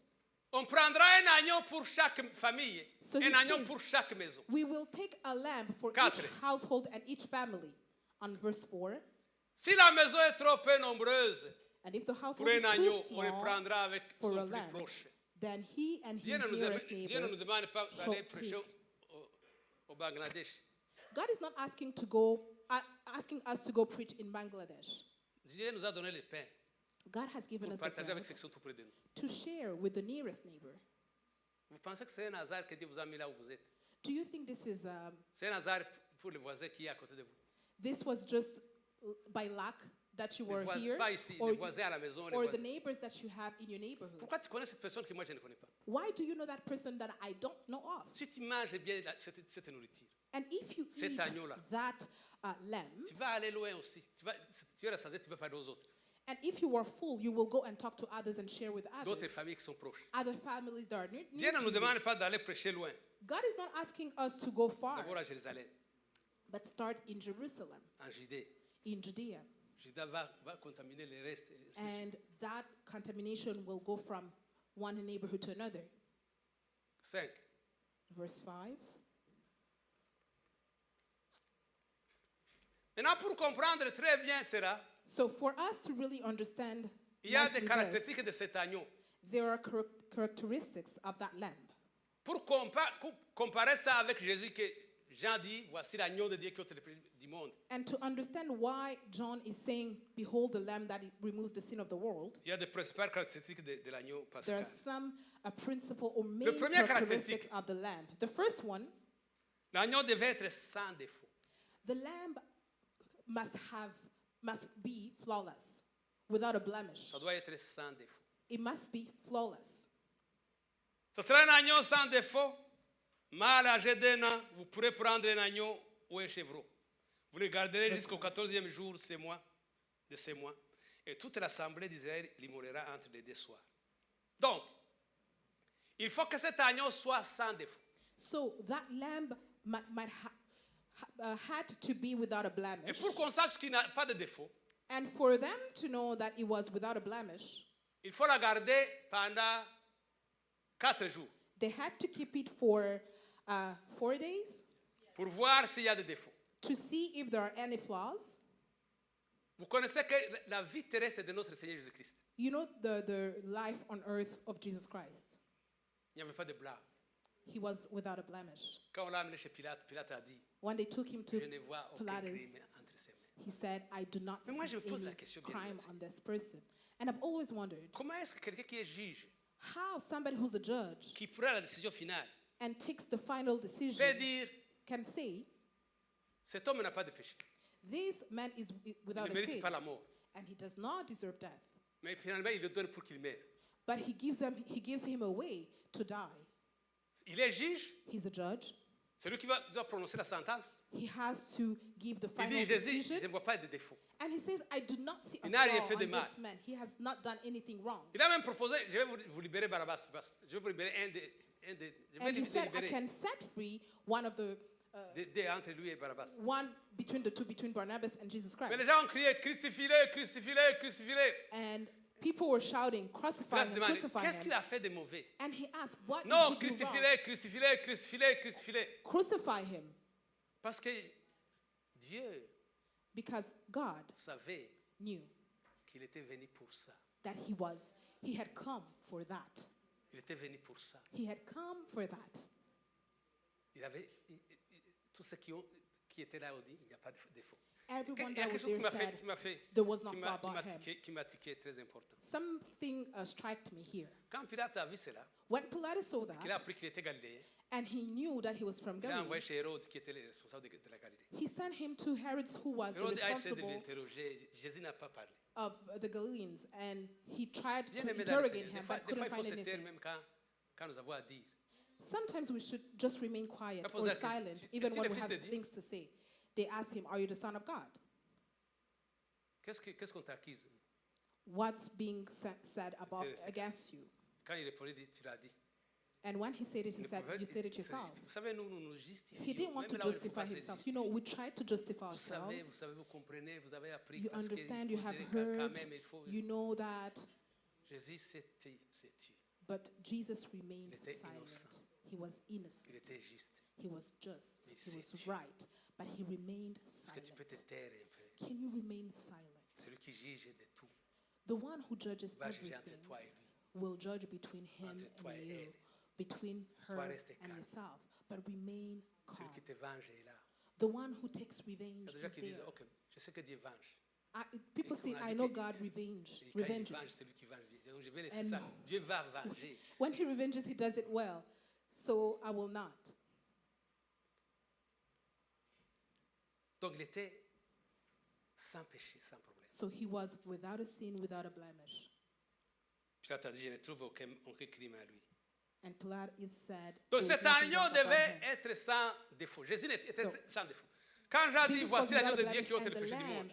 Speaker 6: On prendra un agneau pour chaque famille,
Speaker 7: So
Speaker 6: un
Speaker 7: he
Speaker 6: agneau
Speaker 7: says-
Speaker 6: pour chaque maison.
Speaker 7: We will take a lamb for
Speaker 6: Quatre.
Speaker 7: each household and each family. On verse 4.
Speaker 6: Si la maison est trop peu nombreuse,
Speaker 7: And if the
Speaker 6: pour
Speaker 7: household
Speaker 6: un
Speaker 7: is too
Speaker 6: agneau, on le
Speaker 7: small
Speaker 6: prendra avec
Speaker 7: for a
Speaker 6: son plus
Speaker 7: lamb,
Speaker 6: proche.
Speaker 7: then he and his
Speaker 6: Dieu ne
Speaker 7: nearest
Speaker 6: nous
Speaker 7: neighbor.
Speaker 6: demande pas
Speaker 7: shall
Speaker 6: d'aller prêcher
Speaker 7: take.
Speaker 6: au Bangladesh.
Speaker 7: God is not asking asking us to go preach in Bangladesh.
Speaker 6: Dieu nous a donné le pain
Speaker 7: God has given
Speaker 6: pour
Speaker 7: us the
Speaker 6: partager avec
Speaker 7: bread
Speaker 6: ceux qui sont tout près de nous.
Speaker 7: to share with the nearest neighbor.
Speaker 6: Vous pensez que c'est un hasard que Dieu vous a mis là où vous êtes?
Speaker 7: Do you think this is
Speaker 6: C'est un hasard pour le voisin qui est à côté de vous.
Speaker 7: this was just by luck that you
Speaker 6: Les
Speaker 7: were
Speaker 6: voisins,
Speaker 7: here,
Speaker 6: pas ici,
Speaker 7: or,
Speaker 6: les voisins à la maison. Les
Speaker 7: or the
Speaker 6: voisins.
Speaker 7: neighbors that you have in your neighborhood?
Speaker 6: Pourquoi tu connais cette personne que moi je ne connais pas?
Speaker 7: Why do you know that person that I don't know of?
Speaker 6: Si tu manges bien cette nourriture,
Speaker 7: And if you
Speaker 6: Cet
Speaker 7: eat
Speaker 6: agneau-là.
Speaker 7: that lamb,
Speaker 6: tu vas aller loin aussi. Tu es rassasié, tu vas parler aux autres.
Speaker 7: and if you are full, you will go and talk to others and share with
Speaker 6: D'autres
Speaker 7: others.
Speaker 6: familles qui sont proches.
Speaker 7: Other families that are near
Speaker 6: Dieu ne
Speaker 7: to
Speaker 6: nous
Speaker 7: you.
Speaker 6: demande pas d'aller prêcher loin.
Speaker 7: God is not asking us to go far,
Speaker 6: D'abord à Jérusalem,
Speaker 7: but start in Jerusalem,
Speaker 6: en Judée.
Speaker 7: in Judea.
Speaker 6: Judas va contaminer les restes.
Speaker 7: And that contamination will go from one neighborhood to another.
Speaker 6: 5.
Speaker 7: Verse 5.
Speaker 6: Maintenant, pour comprendre très bien cela,
Speaker 7: So for us to really understand
Speaker 6: il y a
Speaker 7: nicely
Speaker 6: des
Speaker 7: this,
Speaker 6: caractéristiques de cet agneau.
Speaker 7: there are characteristics of that lamb.
Speaker 6: Pour comparer ça avec Jésus, que Jean dit, voici l'agneau de Dieu qui ôte le péché du monde.
Speaker 7: And to understand why John is saying, behold the lamb that removes the sin of the world,
Speaker 6: Il y a des principales caractéristiques de l'agneau
Speaker 7: there
Speaker 6: pascal.
Speaker 7: are some principle or main
Speaker 6: première
Speaker 7: characteristics
Speaker 6: caractéristique.
Speaker 7: of the lamb. The first one,
Speaker 6: L'agneau devait être sans défaut.
Speaker 7: the lamb must be flawless, without a blemish.
Speaker 6: Ça doit être sans défaut.
Speaker 7: It must be flawless.
Speaker 6: Ce sera un agneau sans défaut. Mal âgé d'un an, vous pourrez prendre un agneau ou un chevreau. Vous le garderez jusqu'au 14e jour de ces mois. Et toute l'assemblée d'Israël l'immolera entre les deux soirs. Donc, il faut que cet agneau soit sans défaut.
Speaker 7: So that lamb had to be without a
Speaker 6: Et
Speaker 7: blemish.
Speaker 6: pour qu'on sache qu'il n'a pas de défaut,
Speaker 7: And for them to know that it was without a blemish,
Speaker 6: il faut la garder pendant 4 jours
Speaker 7: they had to keep it for 4 days
Speaker 6: pour voir s'il y a des défauts.
Speaker 7: to see if there are any flaws.
Speaker 6: Vous connaissez que la vie terrestre de notre Seigneur Jésus-Christ,
Speaker 7: You know the life on earth of Jesus Christ.
Speaker 6: il n'y avait pas de blanc.
Speaker 7: He was without a blemish.
Speaker 6: Quand on l'a amené chez Pilate, Pilate a dit,
Speaker 7: When they took him to
Speaker 6: je ne vois aucun
Speaker 7: Pilatus,
Speaker 6: crime entre ses mains.
Speaker 7: he said, I do not
Speaker 6: Mais moi,
Speaker 7: see
Speaker 6: je me pose la
Speaker 7: any
Speaker 6: question bien
Speaker 7: crime
Speaker 6: placée.
Speaker 7: on this person. And I've always wondered
Speaker 6: Comment est-ce que quelqu'un qui est juge,
Speaker 7: how somebody who's a judge
Speaker 6: qui prend la décision finale,
Speaker 7: and takes the final
Speaker 6: peut
Speaker 7: decision
Speaker 6: dire,
Speaker 7: can say,
Speaker 6: cet homme n'a pas de péché.
Speaker 7: this man is
Speaker 6: Il
Speaker 7: without
Speaker 6: ne
Speaker 7: a
Speaker 6: mérite
Speaker 7: sin
Speaker 6: pas la mort.
Speaker 7: and he does not deserve death.
Speaker 6: Mais finalement, il le donne pour qu'il meure.
Speaker 7: But he gives him a way to die.
Speaker 6: Il est juge,
Speaker 7: He's a judge.
Speaker 6: c'est lui qui doit prononcer la sentence.
Speaker 7: He has to give the
Speaker 6: Il
Speaker 7: final
Speaker 6: dit, Jésus,
Speaker 7: decision.
Speaker 6: je ne vois pas de défaut.
Speaker 7: And he says, I do not see a
Speaker 6: Il n'a rien fait
Speaker 7: flaw
Speaker 6: de
Speaker 7: on
Speaker 6: mal.
Speaker 7: this man. He has not done anything wrong.
Speaker 6: Il a même proposé, je vais vous libérer Barabbas. Je vais vous libérer je vais
Speaker 7: And he said, I
Speaker 6: libérer
Speaker 7: can set free one of the
Speaker 6: entre lui et Barabbas.
Speaker 7: one between the two, between Barnabas and Jesus
Speaker 6: Mais
Speaker 7: Christ.
Speaker 6: les gens ont crié, crucifie-le, crucifie-le, crucifie-le.
Speaker 7: And people were shouting, crucify
Speaker 6: Pilate
Speaker 7: him,
Speaker 6: demande,
Speaker 7: crucify
Speaker 6: qu'est-ce qu'il
Speaker 7: him.
Speaker 6: a fait de mauvais?
Speaker 7: And he asked, what
Speaker 6: Non,
Speaker 7: did he do wrong?
Speaker 6: crucifie-le, crucifie-le, crucifie-le, crucifie-le.
Speaker 7: Crucify him.
Speaker 6: Parce que Dieu
Speaker 7: Because God
Speaker 6: savait
Speaker 7: knew
Speaker 6: qu'il était venu pour ça.
Speaker 7: that he had come for that.
Speaker 6: Il était venu pour ça.
Speaker 7: He had come for that.
Speaker 6: Tous ceux qui étaient là ont dit, il n'y a pas de défaut.
Speaker 7: Everyone
Speaker 6: Il y a
Speaker 7: that
Speaker 6: quelque
Speaker 7: was
Speaker 6: chose
Speaker 7: there
Speaker 6: qui m'a
Speaker 7: said
Speaker 6: fait,
Speaker 7: there was no flaw about him.
Speaker 6: qui m'a tiqué très important.
Speaker 7: Something struck me here.
Speaker 6: Quand Pilate a vu cela,
Speaker 7: When Pilatus saw
Speaker 6: qu'il a
Speaker 7: that,
Speaker 6: appris qu'il était galiléen,
Speaker 7: and he knew that he was from
Speaker 6: il a envoyé
Speaker 7: Galilee,
Speaker 6: chez Hérode qui était le responsable de la Galilée.
Speaker 7: he sent him to Herod, who was the
Speaker 6: Hérode a essayé de
Speaker 7: responsible
Speaker 6: l'interroger. Jésus n'a pas parlé.
Speaker 7: of the Galileans, and he tried
Speaker 6: Bien
Speaker 7: to
Speaker 6: aimé dans le
Speaker 7: interrogate
Speaker 6: Seigneur.
Speaker 7: him,
Speaker 6: Des
Speaker 7: but
Speaker 6: fois,
Speaker 7: couldn't
Speaker 6: il faut
Speaker 7: find
Speaker 6: se taire
Speaker 7: anything.
Speaker 6: même quand nous avons à dire.
Speaker 7: Sometimes we should just remain quiet
Speaker 6: Pas
Speaker 7: or
Speaker 6: poser la
Speaker 7: silent,
Speaker 6: question.
Speaker 7: even
Speaker 6: Es-tu
Speaker 7: when
Speaker 6: le
Speaker 7: we
Speaker 6: Fils
Speaker 7: have
Speaker 6: de Dieu?
Speaker 7: things to say. They asked him, are you the Son of God?
Speaker 6: Qu'est-ce qu'on t'accuse?
Speaker 7: What's being said about
Speaker 6: Interesting.
Speaker 7: against you?
Speaker 6: Quand il répondit, il dit, tu l'as dit.
Speaker 7: And when he said it, he
Speaker 6: Il ne
Speaker 7: said,
Speaker 6: pouvait-
Speaker 7: you said it
Speaker 6: il se
Speaker 7: yourself.
Speaker 6: justifie. Vous savez, nous justifions.
Speaker 7: He didn't want
Speaker 6: Même
Speaker 7: to
Speaker 6: là où il faut
Speaker 7: justify
Speaker 6: pas se
Speaker 7: himself.
Speaker 6: justifier.
Speaker 7: You know, we tried to justify
Speaker 6: Vous savez,
Speaker 7: ourselves.
Speaker 6: vous comprenez, vous avez appris.
Speaker 7: You
Speaker 6: parce qu'il
Speaker 7: understand,
Speaker 6: faut
Speaker 7: you have
Speaker 6: dire quand
Speaker 7: heard,
Speaker 6: même, il faut-
Speaker 7: you know that,
Speaker 6: Jésus s'est tué.
Speaker 7: but Jesus remained
Speaker 6: Il était
Speaker 7: silent.
Speaker 6: innocent.
Speaker 7: He was innocent.
Speaker 6: Il était juste.
Speaker 7: He was just.
Speaker 6: Il
Speaker 7: He
Speaker 6: s'est
Speaker 7: was
Speaker 6: tué.
Speaker 7: right. But he remained
Speaker 6: Est-ce que tu peux te
Speaker 7: silent.
Speaker 6: taire un peu?
Speaker 7: Can you remain silent?
Speaker 6: Celui qui juge de tout
Speaker 7: The one who judges
Speaker 6: va juger entre
Speaker 7: everything
Speaker 6: toi et lui.
Speaker 7: will judge between him
Speaker 6: Entre toi
Speaker 7: and
Speaker 6: et
Speaker 7: you,
Speaker 6: elle.
Speaker 7: between her
Speaker 6: Toi, reste
Speaker 7: and
Speaker 6: calme.
Speaker 7: yourself. But remain
Speaker 6: Celui
Speaker 7: calm.
Speaker 6: qui te venge est là.
Speaker 7: The one who takes
Speaker 6: Il y
Speaker 7: revenge
Speaker 6: a des gens
Speaker 7: is
Speaker 6: qui disent,
Speaker 7: there.
Speaker 6: ok, je sais que Dieu venge.
Speaker 7: People
Speaker 6: Et
Speaker 7: say,
Speaker 6: on a
Speaker 7: I
Speaker 6: dit
Speaker 7: know
Speaker 6: que-
Speaker 7: God
Speaker 6: Et quand il venge,
Speaker 7: revenges.
Speaker 6: c'est lui qui venge. Donc je vais laisser
Speaker 7: And-
Speaker 6: ça. Dieu va venger.
Speaker 7: When he revenges, he does it well. So I will not.
Speaker 6: Donc il était sans péché, sans problème.
Speaker 7: So he was without a sin, without a blemish.
Speaker 6: Pilate a dit, je ne trouve aucun crime à lui.
Speaker 7: And Pilatus said,
Speaker 6: Donc
Speaker 7: "There is
Speaker 6: cet
Speaker 7: nothing
Speaker 6: agneau
Speaker 7: wrong about
Speaker 6: devait
Speaker 7: him."
Speaker 6: être sans défaut. Jésus était
Speaker 7: So-
Speaker 6: sans défaut. Quand Jean dit,
Speaker 7: Jesus was
Speaker 6: voici l'agneau
Speaker 7: without a
Speaker 6: de Dieu
Speaker 7: blemish,
Speaker 6: qui ôte
Speaker 7: and
Speaker 6: le
Speaker 7: the
Speaker 6: péché du
Speaker 7: lamb
Speaker 6: monde.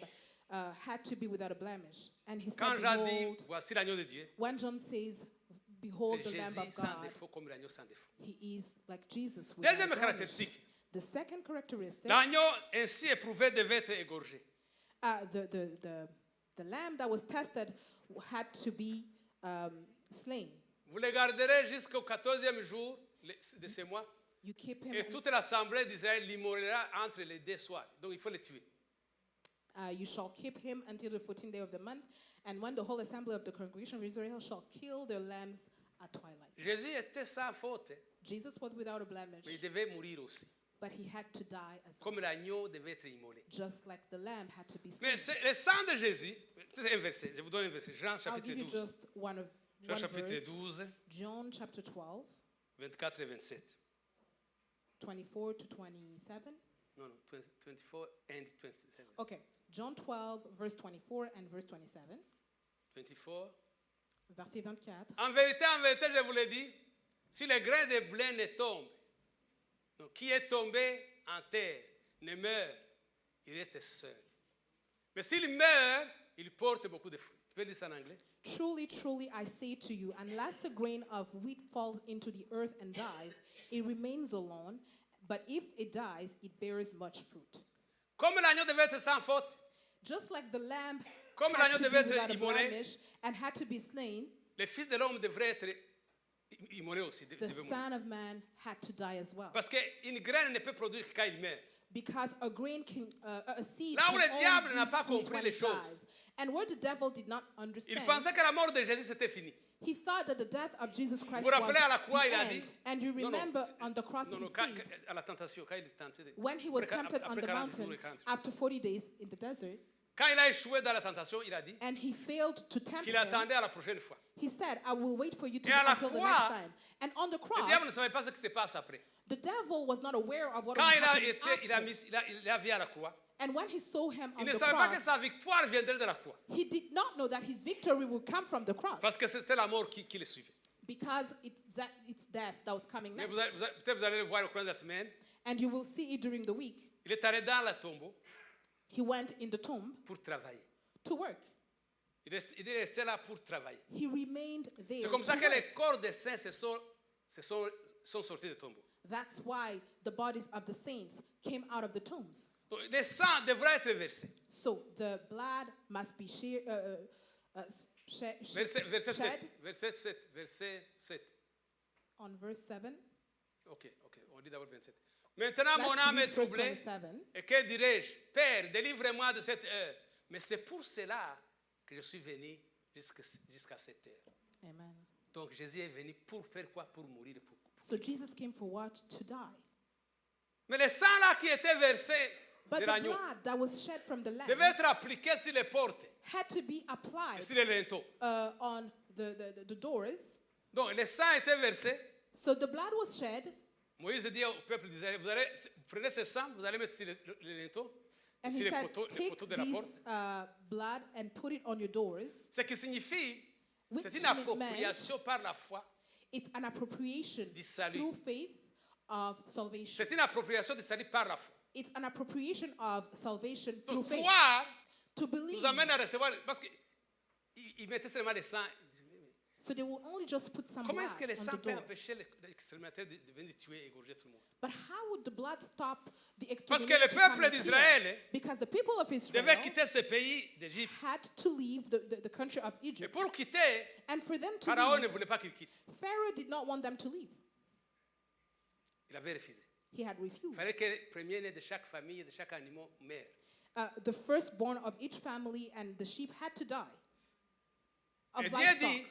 Speaker 7: had to be without a blemish. And he
Speaker 6: Quand
Speaker 7: said,
Speaker 6: Jean dit,
Speaker 7: behold,
Speaker 6: voici l'agneau de Dieu,
Speaker 7: when John says, behold
Speaker 6: c'est
Speaker 7: the Lamb
Speaker 6: Jésus
Speaker 7: of
Speaker 6: sans
Speaker 7: God,
Speaker 6: défaut comme l'agneau sans défaut.
Speaker 7: he is like Jesus without
Speaker 6: Deuxième
Speaker 7: blemish.
Speaker 6: caractéristique,
Speaker 7: The second characteristic,
Speaker 6: l'agneau ainsi éprouvé devait être égorgé.
Speaker 7: the lamb that was tested had to be slain.
Speaker 6: Vous le garderez jusqu'au 14e jour de ce mois.
Speaker 7: You keep him,
Speaker 6: Et toute l'assemblée d'Israël l'immolera entre les deux soirs. Donc il faut le tuer.
Speaker 7: you shall keep him until the 14th day of the month, and when the whole assembly of the congregation of Israel shall kill their lambs at twilight.
Speaker 6: Jésus était sans faute,
Speaker 7: Jesus was without a blemish,
Speaker 6: mais il devait mourir aussi.
Speaker 7: but he had to die as
Speaker 6: comme l'agneau devait être immolé.
Speaker 7: just like the lamb had to be slain.
Speaker 6: Mais c'est le sang de Jésus, peut-être un verset, je vous donne un verset, Jean
Speaker 7: I'll
Speaker 6: chapitre
Speaker 7: give you
Speaker 6: 12.
Speaker 7: just
Speaker 6: Jean
Speaker 7: one
Speaker 6: chapitre
Speaker 7: verse.
Speaker 6: 12,
Speaker 7: John chapter 12,
Speaker 6: 24 et 27.
Speaker 7: 24 to 27.
Speaker 6: Non, 24 and 27.
Speaker 7: Okay, John 12, verse 24 and verse 27.
Speaker 6: 24.
Speaker 7: Verset 24.
Speaker 6: En vérité, je vous le dis, si le grain de blé ne tombe, donc, qui est tombé en terre, ne meurt, il reste seul. Mais s'il meurt, il porte beaucoup de fruits. Tu peux lire ça en anglais?
Speaker 7: Truly, truly, I say to you, unless a grain of wheat falls into the earth and dies, it remains alone. But if it dies, it bears much fruit.
Speaker 6: Comme l'agneau devait être sans faute,
Speaker 7: Just like the lamb
Speaker 6: Comme
Speaker 7: had
Speaker 6: l'agneau
Speaker 7: to be
Speaker 6: devait être
Speaker 7: without a
Speaker 6: immolé,
Speaker 7: blemish and had to be slain,
Speaker 6: le Fils de l'homme devrait être immolé aussi.
Speaker 7: the
Speaker 6: devait mourir.
Speaker 7: Son of Man had to die as well.
Speaker 6: Parce qu'une graine ne peut produire que quand il meurt.
Speaker 7: Because a grain can, a seed
Speaker 6: Là où
Speaker 7: can
Speaker 6: le diable
Speaker 7: only
Speaker 6: n'a
Speaker 7: give
Speaker 6: pas
Speaker 7: fruits
Speaker 6: compris
Speaker 7: when
Speaker 6: les
Speaker 7: it
Speaker 6: choses.
Speaker 7: dies. And where the devil did not
Speaker 6: Il
Speaker 7: understand,
Speaker 6: pensait que la mort de Jésus c'était fini.
Speaker 7: he thought that the death of Jesus Christ
Speaker 6: Vous vous
Speaker 7: was
Speaker 6: rappelez à la croix,
Speaker 7: the
Speaker 6: il a
Speaker 7: end.
Speaker 6: dit,
Speaker 7: And you
Speaker 6: non,
Speaker 7: remember
Speaker 6: c'est-
Speaker 7: on the cross
Speaker 6: non,
Speaker 7: he
Speaker 6: non,
Speaker 7: said,
Speaker 6: à la tentation, quand il est tenté de,
Speaker 7: when he was
Speaker 6: après-
Speaker 7: tempted on
Speaker 6: après
Speaker 7: the
Speaker 6: 40 jours
Speaker 7: mountain
Speaker 6: et 40.
Speaker 7: after 40 days in the desert,
Speaker 6: Quand il a échoué dans la tentation, il a dit
Speaker 7: and he failed to tempt
Speaker 6: qu'il
Speaker 7: him,
Speaker 6: attendait à la prochaine fois.
Speaker 7: he said, I will wait for you to
Speaker 6: Et à la
Speaker 7: until the
Speaker 6: croix,
Speaker 7: next time. And on the
Speaker 6: Le diable ne
Speaker 7: cross,
Speaker 6: savait pas ce qui se passe après.
Speaker 7: the devil was not aware of what
Speaker 6: Quand
Speaker 7: was
Speaker 6: il a
Speaker 7: happening
Speaker 6: été, il a,
Speaker 7: after.
Speaker 6: mis, il a vu à la croix,
Speaker 7: And when he saw him
Speaker 6: il
Speaker 7: on
Speaker 6: ne
Speaker 7: the
Speaker 6: savait pas que
Speaker 7: cross,
Speaker 6: sa victoire viendrait de la croix.
Speaker 7: he did not know that his victory would come from the cross.
Speaker 6: Parce que c'était la mort qui le suivait.
Speaker 7: Because it's death that was coming
Speaker 6: Mais
Speaker 7: next.
Speaker 6: peut-être vous allez le voir au cours de la semaine.
Speaker 7: And you will see it during the week.
Speaker 6: Il est allé dans la tombeau
Speaker 7: He went in the tomb
Speaker 6: pour travailler.
Speaker 7: to work.
Speaker 6: Il est resté là pour travailler.
Speaker 7: He remained there.
Speaker 6: C'est comme ça
Speaker 7: to
Speaker 6: que
Speaker 7: work.
Speaker 6: les corps des saints sont sortis du tombeau.
Speaker 7: That's why the bodies of the saints came out of the tombs.
Speaker 6: Donc, le sang devra être versé.
Speaker 7: So the blood must be
Speaker 6: Verset
Speaker 7: shed
Speaker 6: 7. Verset 7. Verset 7.
Speaker 7: on verse 7.
Speaker 6: Ok, on dit d'abord 27. Maintenant, mon
Speaker 7: Let's
Speaker 6: âme est
Speaker 7: read verse
Speaker 6: troublée.
Speaker 7: 27.
Speaker 6: Et que dirais-je? Père, délivre-moi de cette heure. Mais c'est pour cela que je suis venu jusqu'à cette heure.
Speaker 7: Amen.
Speaker 6: Donc Jésus est venu pour faire quoi? Pour mourir.
Speaker 7: So Jesus came for what? To die.
Speaker 6: Mais le sang là qui était versé
Speaker 7: But
Speaker 6: de
Speaker 7: the
Speaker 6: l'agneau
Speaker 7: blood that was shed from the lamb
Speaker 6: devait être appliqué sur les portes
Speaker 7: had to be
Speaker 6: et
Speaker 7: applied
Speaker 6: sur les linteaux.
Speaker 7: on the doors.
Speaker 6: Donc le sang était versé.
Speaker 7: So the blood was shed,
Speaker 6: Moïse dit au peuple d'Israël, vous prenez ce sang, vous allez mettre sur les linteaux,
Speaker 7: and
Speaker 6: sur
Speaker 7: he
Speaker 6: les
Speaker 7: said,
Speaker 6: poteaux
Speaker 7: take
Speaker 6: de la porte.
Speaker 7: this blood and put it on your doors.
Speaker 6: Ce qui signifie,
Speaker 7: Which
Speaker 6: c'est une
Speaker 7: meant
Speaker 6: appropriation par la foi.
Speaker 7: it's an appropriation
Speaker 6: Du salut.
Speaker 7: through faith of salvation.
Speaker 6: C'est une appropriation du salut par la foi.
Speaker 7: It's an appropriation of salvation through
Speaker 6: Donc
Speaker 7: faith.
Speaker 6: croire
Speaker 7: To believe.
Speaker 6: nous amène à recevoir, parce qu'il mettait seulement le sang.
Speaker 7: So they will only just put some
Speaker 6: Comment
Speaker 7: blood
Speaker 6: est-ce que le
Speaker 7: on
Speaker 6: sang
Speaker 7: the
Speaker 6: peut
Speaker 7: door.
Speaker 6: empêcher l'exterminateur de venir tuer et égorger tout le monde?
Speaker 7: But how would the blood stop the
Speaker 6: Parce que
Speaker 7: exterminator
Speaker 6: le
Speaker 7: to come
Speaker 6: peuple
Speaker 7: and kill?
Speaker 6: d'Israël
Speaker 7: Because the people of Israel
Speaker 6: devait quitter ce pays d'Égypte.
Speaker 7: had to leave the country of
Speaker 6: Et
Speaker 7: Egypt.
Speaker 6: pour quitter,
Speaker 7: And for them to
Speaker 6: Pharaon ne
Speaker 7: leave,
Speaker 6: voulait pas qu'il quitte.
Speaker 7: Pharaoh did not want them to leave.
Speaker 6: Il avait refusé.
Speaker 7: He had
Speaker 6: Il
Speaker 7: refused.
Speaker 6: fallait que le premier-né de chaque famille, de chaque animal meure.
Speaker 7: The firstborn of each family and the sheep had to die. Of
Speaker 6: Et Dieu
Speaker 7: livestock.
Speaker 6: dit,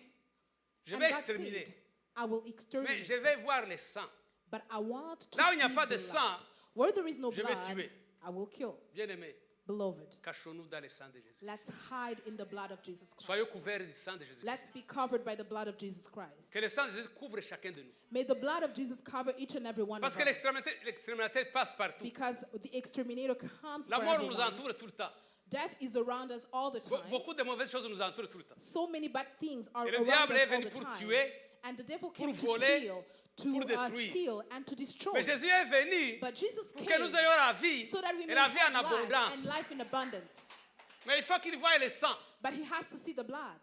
Speaker 6: je
Speaker 7: And
Speaker 6: vais
Speaker 7: God
Speaker 6: exterminer.
Speaker 7: said, I will
Speaker 6: Mais
Speaker 7: exterminate.
Speaker 6: je vais voir le sang.
Speaker 7: But I want to
Speaker 6: Là où il n'y a
Speaker 7: see
Speaker 6: pas de
Speaker 7: blood.
Speaker 6: sang,
Speaker 7: Where there is no
Speaker 6: je vais
Speaker 7: blood,
Speaker 6: tuer.
Speaker 7: I will kill.
Speaker 6: Bien-aimés,
Speaker 7: Beloved,
Speaker 6: cachons-nous dans le sang de Jésus.
Speaker 7: let's hide in the blood of Jesus Christ.
Speaker 6: Soyons couverts du sang de Jésus.
Speaker 7: Let's be covered by the blood of Jesus Christ.
Speaker 6: Que le sang de Jésus couvre chacun de nous.
Speaker 7: May the blood of Jesus cover each and every one
Speaker 6: Parce
Speaker 7: of
Speaker 6: que
Speaker 7: us.
Speaker 6: l'exterminateur passe partout.
Speaker 7: Because the exterminator comes
Speaker 6: La
Speaker 7: for
Speaker 6: mort nous
Speaker 7: everyone.
Speaker 6: entoure tout le temps.
Speaker 7: Death is around us all the time.
Speaker 6: Beaucoup de mauvaises choses nous entourent tout le temps.
Speaker 7: So many bad things are
Speaker 6: Et le
Speaker 7: around
Speaker 6: diable
Speaker 7: us
Speaker 6: est
Speaker 7: all
Speaker 6: venu
Speaker 7: the
Speaker 6: pour
Speaker 7: time.
Speaker 6: tuer,
Speaker 7: And the devil
Speaker 6: pour
Speaker 7: came to
Speaker 6: voler,
Speaker 7: kill,
Speaker 6: pour
Speaker 7: to
Speaker 6: détruire.
Speaker 7: steal, and to destroy.
Speaker 6: Mais Jésus est venu
Speaker 7: But Jesus
Speaker 6: pour que
Speaker 7: came
Speaker 6: nous ayons la vie
Speaker 7: so that we
Speaker 6: et
Speaker 7: may
Speaker 6: la vie en
Speaker 7: have life
Speaker 6: abondance.
Speaker 7: and life in abundance.
Speaker 6: Mais il faut qu'il voie le sang.
Speaker 7: But he has to see the blood.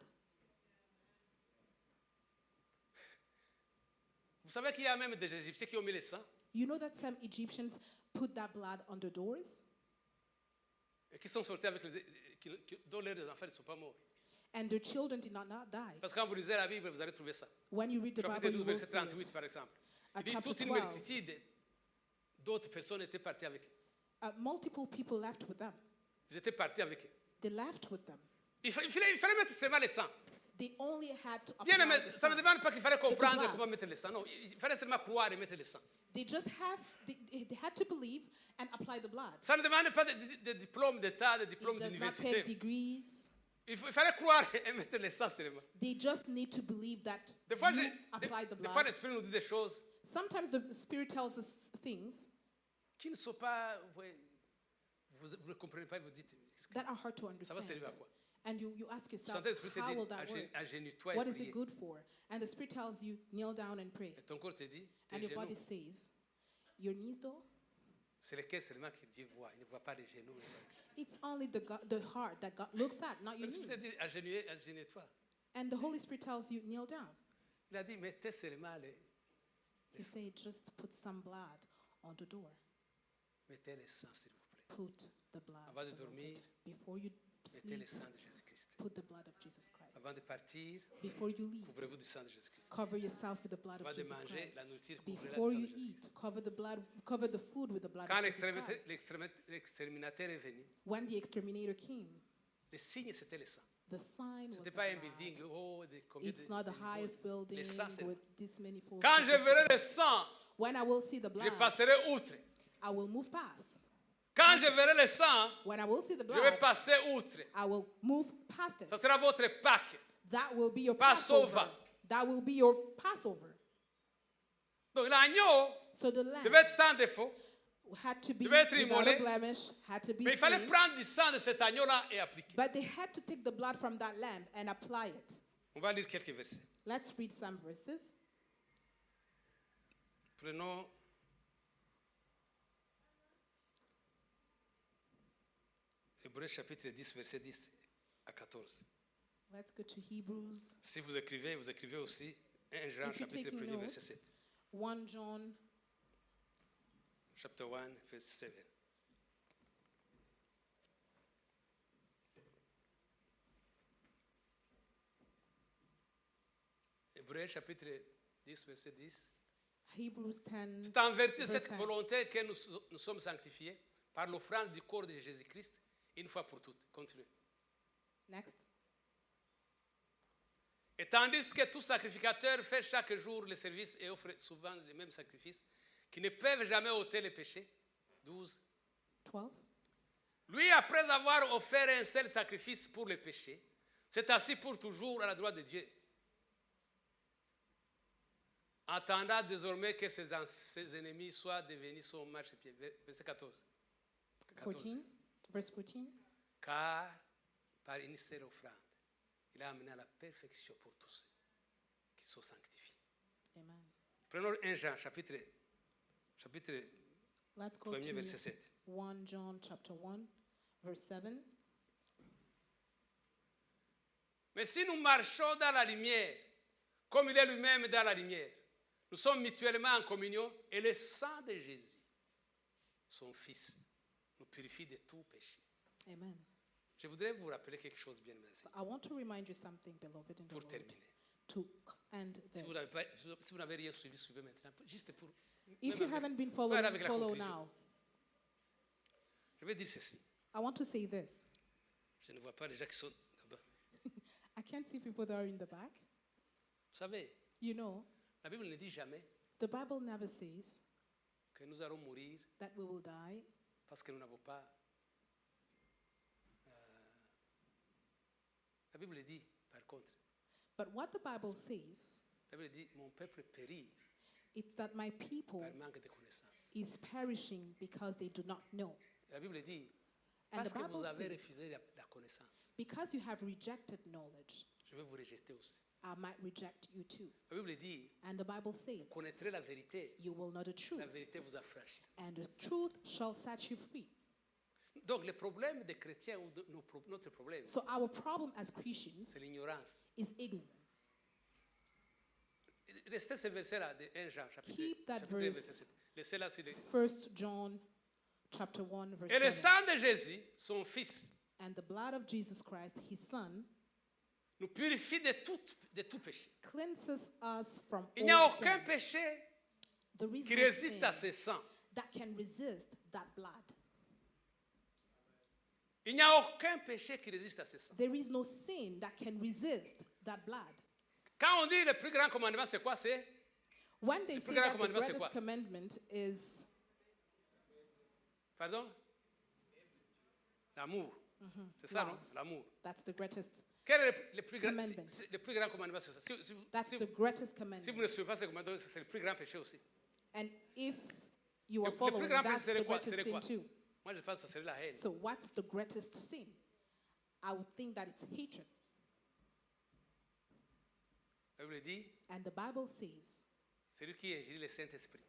Speaker 6: Vous savez qu'il y a même des Égyptiens qui ont mis le sang
Speaker 7: You know that some Egyptians put that blood on the doors?
Speaker 6: et qui sont sortis avec dont leurs enfants ne sont pas morts.
Speaker 7: And their children did not die.
Speaker 6: Parce que quand vous lisez la Bible, vous allez trouver ça.
Speaker 7: When you read the
Speaker 6: Chapitre
Speaker 7: Bible, you
Speaker 6: 12,
Speaker 7: will
Speaker 6: verset
Speaker 7: see
Speaker 6: 38,
Speaker 7: it.
Speaker 6: par exemple.
Speaker 7: At
Speaker 6: Il dit
Speaker 7: chapter
Speaker 6: toute une
Speaker 7: 12.
Speaker 6: multitude d'autres personnes étaient parties avec eux.
Speaker 7: Multiple people left with them.
Speaker 6: Ils étaient partis avec eux.
Speaker 7: They left with them.
Speaker 6: Il fallait mettre seulement le sang.
Speaker 7: They only had to
Speaker 6: Bien
Speaker 7: apply
Speaker 6: aimé,
Speaker 7: the
Speaker 6: ça ne
Speaker 7: sign.
Speaker 6: demande pas qu'il fallait comprendre
Speaker 7: blood.
Speaker 6: comment mettre le sang. Non, il fallait seulement croire et mettre le sang.
Speaker 7: They just they had to believe and apply the blood.
Speaker 6: Ça ne demande pas de diplôme d'État, de
Speaker 7: It
Speaker 6: diplôme
Speaker 7: does not
Speaker 6: d'université.
Speaker 7: take degrees.
Speaker 6: Il fallait croire et mettre le sang seulement.
Speaker 7: They just need to believe that
Speaker 6: Des fois,
Speaker 7: you apply the
Speaker 6: des fois
Speaker 7: blood.
Speaker 6: l'Esprit nous dit des choses
Speaker 7: Sometimes the Spirit tells us things
Speaker 6: qui ne sont pas... Vous ne comprenez pas et vous dites,
Speaker 7: that are hard to
Speaker 6: ça va
Speaker 7: understand.
Speaker 6: servir à quoi?
Speaker 7: And you ask
Speaker 6: Vous
Speaker 7: yourself,
Speaker 6: sentez l'Esprit te
Speaker 7: how
Speaker 6: dit,
Speaker 7: will that work?
Speaker 6: agénue-toi
Speaker 7: What
Speaker 6: et
Speaker 7: is it
Speaker 6: prie.
Speaker 7: good for? And the Spirit tells you, kneel down and pray.
Speaker 6: Et ton corps te dit, tes
Speaker 7: And your
Speaker 6: genoux,
Speaker 7: body says, your knees though?
Speaker 6: c'est lequel seulement que Dieu voit. Il ne voit pas les genoux.
Speaker 7: It's only the heart that God looks at, not your
Speaker 6: L'Esprit te
Speaker 7: knees.
Speaker 6: dit, agénue-toi.
Speaker 7: And the Holy Spirit tells you, kneel down.
Speaker 6: Il a dit, mettez seulement
Speaker 7: He said, just put some blood on the door.
Speaker 6: mettez le sang, s'il vous plaît.
Speaker 7: Put the blood.
Speaker 6: Avant de
Speaker 7: beloved.
Speaker 6: dormir,
Speaker 7: Before you
Speaker 6: Mettez le
Speaker 7: sleep,
Speaker 6: sang de Jésus-Christ.
Speaker 7: put the blood of Jesus Christ.
Speaker 6: Avant de partir,
Speaker 7: Before you leave,
Speaker 6: couvrez-vous du sang de Jésus-Christ.
Speaker 7: cover yourself with the blood of
Speaker 6: Avant de
Speaker 7: Jesus
Speaker 6: manger
Speaker 7: Christ.
Speaker 6: la nourriture, couvrez-la
Speaker 7: Before
Speaker 6: du sang
Speaker 7: you
Speaker 6: de Jésus-Christ.
Speaker 7: eat, cover the food with the blood
Speaker 6: Quand
Speaker 7: of Jesus Christ.
Speaker 6: l'exterminateur est venu,
Speaker 7: When the exterminator came,
Speaker 6: le signe c'était le sang.
Speaker 7: the sign
Speaker 6: Ce
Speaker 7: was
Speaker 6: n'était
Speaker 7: the
Speaker 6: pas un
Speaker 7: blood.
Speaker 6: building, oh, de combien
Speaker 7: It's
Speaker 6: de
Speaker 7: not the
Speaker 6: de
Speaker 7: highest
Speaker 6: niveaux.
Speaker 7: building
Speaker 6: Le sang, c'est...
Speaker 7: with this many floors.
Speaker 6: Quand je verrai le sang,
Speaker 7: When I will see the
Speaker 6: je
Speaker 7: blood,
Speaker 6: passerai outre.
Speaker 7: I will move past.
Speaker 6: Quand je verrai le sang,
Speaker 7: When I will see the
Speaker 6: je vais
Speaker 7: blood,
Speaker 6: passer outre.
Speaker 7: I will move past it.
Speaker 6: Ça sera votre Pâques.
Speaker 7: That will be your
Speaker 6: Passover.
Speaker 7: Passover. That will be your Passover.
Speaker 6: Donc l'agneau
Speaker 7: So the lamb
Speaker 6: devait être sans défaut,
Speaker 7: had to be
Speaker 6: devait être
Speaker 7: without
Speaker 6: immolé.
Speaker 7: a blemish, had to be
Speaker 6: mais il fallait
Speaker 7: slain.
Speaker 6: prendre du sang de cet agneau-là et appliquer.
Speaker 7: But they had to take the blood from that lamb and apply it.
Speaker 6: On va lire quelques versets.
Speaker 7: Let's read some verses.
Speaker 6: Prenons Hébreux chapitre 10, verset 10 à 14.
Speaker 7: Let's go to Hebrews.
Speaker 6: Si vous écrivez aussi 1 Jean
Speaker 7: If you're
Speaker 6: chapitre
Speaker 7: taking
Speaker 6: 1 verset
Speaker 7: notes,
Speaker 6: 7.
Speaker 7: 1 John
Speaker 6: Chapter 1 verset 7. Hébreux chapitre 10 verset 10.
Speaker 7: Hebrews 10.
Speaker 6: C'est en vertu de
Speaker 7: verse
Speaker 6: cette
Speaker 7: 10.
Speaker 6: volonté que nous sommes sanctifiés par l'offrande du corps de Jésus-Christ une fois pour toutes. Continuez.
Speaker 7: Next.
Speaker 6: Et tandis que tout sacrificateur fait chaque jour le service et offre souvent les mêmes sacrifices qui ne peuvent jamais ôter les péchés. 12.
Speaker 7: 12.
Speaker 6: Lui, après avoir offert un seul sacrifice pour les péchés, s'est assis pour toujours à la droite de Dieu. Attendant désormais que ses ennemis soient devenus son marchepied. Verset 14.
Speaker 7: 14. Verse 14.
Speaker 6: Car par une seule offrande, il a amené à la perfection pour tous ceux qui sont sanctifiés.
Speaker 7: Amen.
Speaker 6: Prenons 1 Jean, chapitre
Speaker 7: Let's go
Speaker 6: 1er,
Speaker 7: to
Speaker 6: verset 7.
Speaker 7: 1 John chapter 1, verse 7.
Speaker 6: Mais si nous marchons dans la lumière, comme il est lui-même dans la lumière, nous sommes mutuellement en communion et le sang de Jésus, son Fils, nous purifie de tout péché.
Speaker 7: Amen.
Speaker 6: Je voudrais vous rappeler quelque chose bien merci
Speaker 7: So I want to remind you something, beloved, in the
Speaker 6: pour
Speaker 7: Lord,
Speaker 6: terminer.
Speaker 7: to end
Speaker 6: Si
Speaker 7: this.
Speaker 6: vous n'avez rien suivi, suivez maintenant. Juste pour.
Speaker 7: If
Speaker 6: même
Speaker 7: you
Speaker 6: avec-
Speaker 7: haven't been
Speaker 6: voilà,
Speaker 7: following,
Speaker 6: avec la
Speaker 7: follow
Speaker 6: conclusion.
Speaker 7: now.
Speaker 6: Je vais dire ceci.
Speaker 7: I want to say this.
Speaker 6: Je ne vois pas les gens qui sont là-bas.
Speaker 7: I can't see people that are in the back.
Speaker 6: Vous savez,
Speaker 7: You know,
Speaker 6: la Bible ne dit jamais
Speaker 7: the Bible never says
Speaker 6: que nous allons mourir
Speaker 7: that we will die
Speaker 6: parce que nous n'avons pas. La Bible dit, par contre,
Speaker 7: but what the Bible says
Speaker 6: la Bible dit, mon peuple périt
Speaker 7: is that my people
Speaker 6: par manque de connaissance.
Speaker 7: is perishing because they do not know.
Speaker 6: La Bible dit,
Speaker 7: And
Speaker 6: parce
Speaker 7: the
Speaker 6: que
Speaker 7: Bible
Speaker 6: vous avez
Speaker 7: says,
Speaker 6: refusé la connaissance,
Speaker 7: because you have rejected knowledge,
Speaker 6: je vais vous rejeter aussi.
Speaker 7: I might reject you too.
Speaker 6: La Bible dit,
Speaker 7: And the Bible says,
Speaker 6: vous connaîtrez la vérité,
Speaker 7: you will know the
Speaker 6: la
Speaker 7: truth,
Speaker 6: vérité vous affranchira.
Speaker 7: and the truth shall set you free.
Speaker 6: Donc, le problème des chrétiens, ou notre problème,
Speaker 7: So our problem as Christians
Speaker 6: c'est l'ignorance.
Speaker 7: is ignorance.
Speaker 6: Restez ce verset-là de 1 Jean, chapitre,
Speaker 7: Keep that
Speaker 6: chapitre 1,
Speaker 7: verse.
Speaker 6: verset 7. Laissez-la sur le...
Speaker 7: 1 John chapter 1 verse
Speaker 6: Et le
Speaker 7: 7.
Speaker 6: sang de Jésus, son Fils,
Speaker 7: And the blood of Jesus Christ, his son,
Speaker 6: nous purifie de tout péché.
Speaker 7: cleanses us from
Speaker 6: Il n'y a
Speaker 7: all
Speaker 6: aucun
Speaker 7: sin.
Speaker 6: péché
Speaker 7: There is
Speaker 6: qui
Speaker 7: no
Speaker 6: résiste
Speaker 7: sin
Speaker 6: à ce sang.
Speaker 7: that can resist that blood.
Speaker 6: Il n'y a aucun péché qui résiste à ce sang.
Speaker 7: There is no sin that can resist that blood.
Speaker 6: Quand on dit le plus grand commandement, c'est quoi? C'est
Speaker 7: When they
Speaker 6: Le
Speaker 7: say
Speaker 6: plus grand
Speaker 7: that the
Speaker 6: commandement, c'est quoi?
Speaker 7: greatest commandment is
Speaker 6: Pardon? L'amour. C'est ça, non?
Speaker 7: love.
Speaker 6: L'amour.
Speaker 7: That's the greatest.
Speaker 6: Quel est le plus grand,
Speaker 7: Commandment.
Speaker 6: le plus grand commandement? C'est ça.
Speaker 7: That's
Speaker 6: Si
Speaker 7: the greatest
Speaker 6: vous
Speaker 7: commandment.
Speaker 6: ne suivez pas ce commandement, c'est le plus grand péché aussi.
Speaker 7: And if you are
Speaker 6: Le plus
Speaker 7: following,
Speaker 6: grand péché,
Speaker 7: that's
Speaker 6: c'est
Speaker 7: the
Speaker 6: quoi?
Speaker 7: greatest
Speaker 6: C'est
Speaker 7: sin
Speaker 6: quoi?
Speaker 7: too.
Speaker 6: Moi, je pense que c'est la haine.
Speaker 7: So what's the greatest sin? I would think that it's hatred.
Speaker 6: La Bible dit,
Speaker 7: And the Bible says,
Speaker 6: celui qui injurie le Saint-Esprit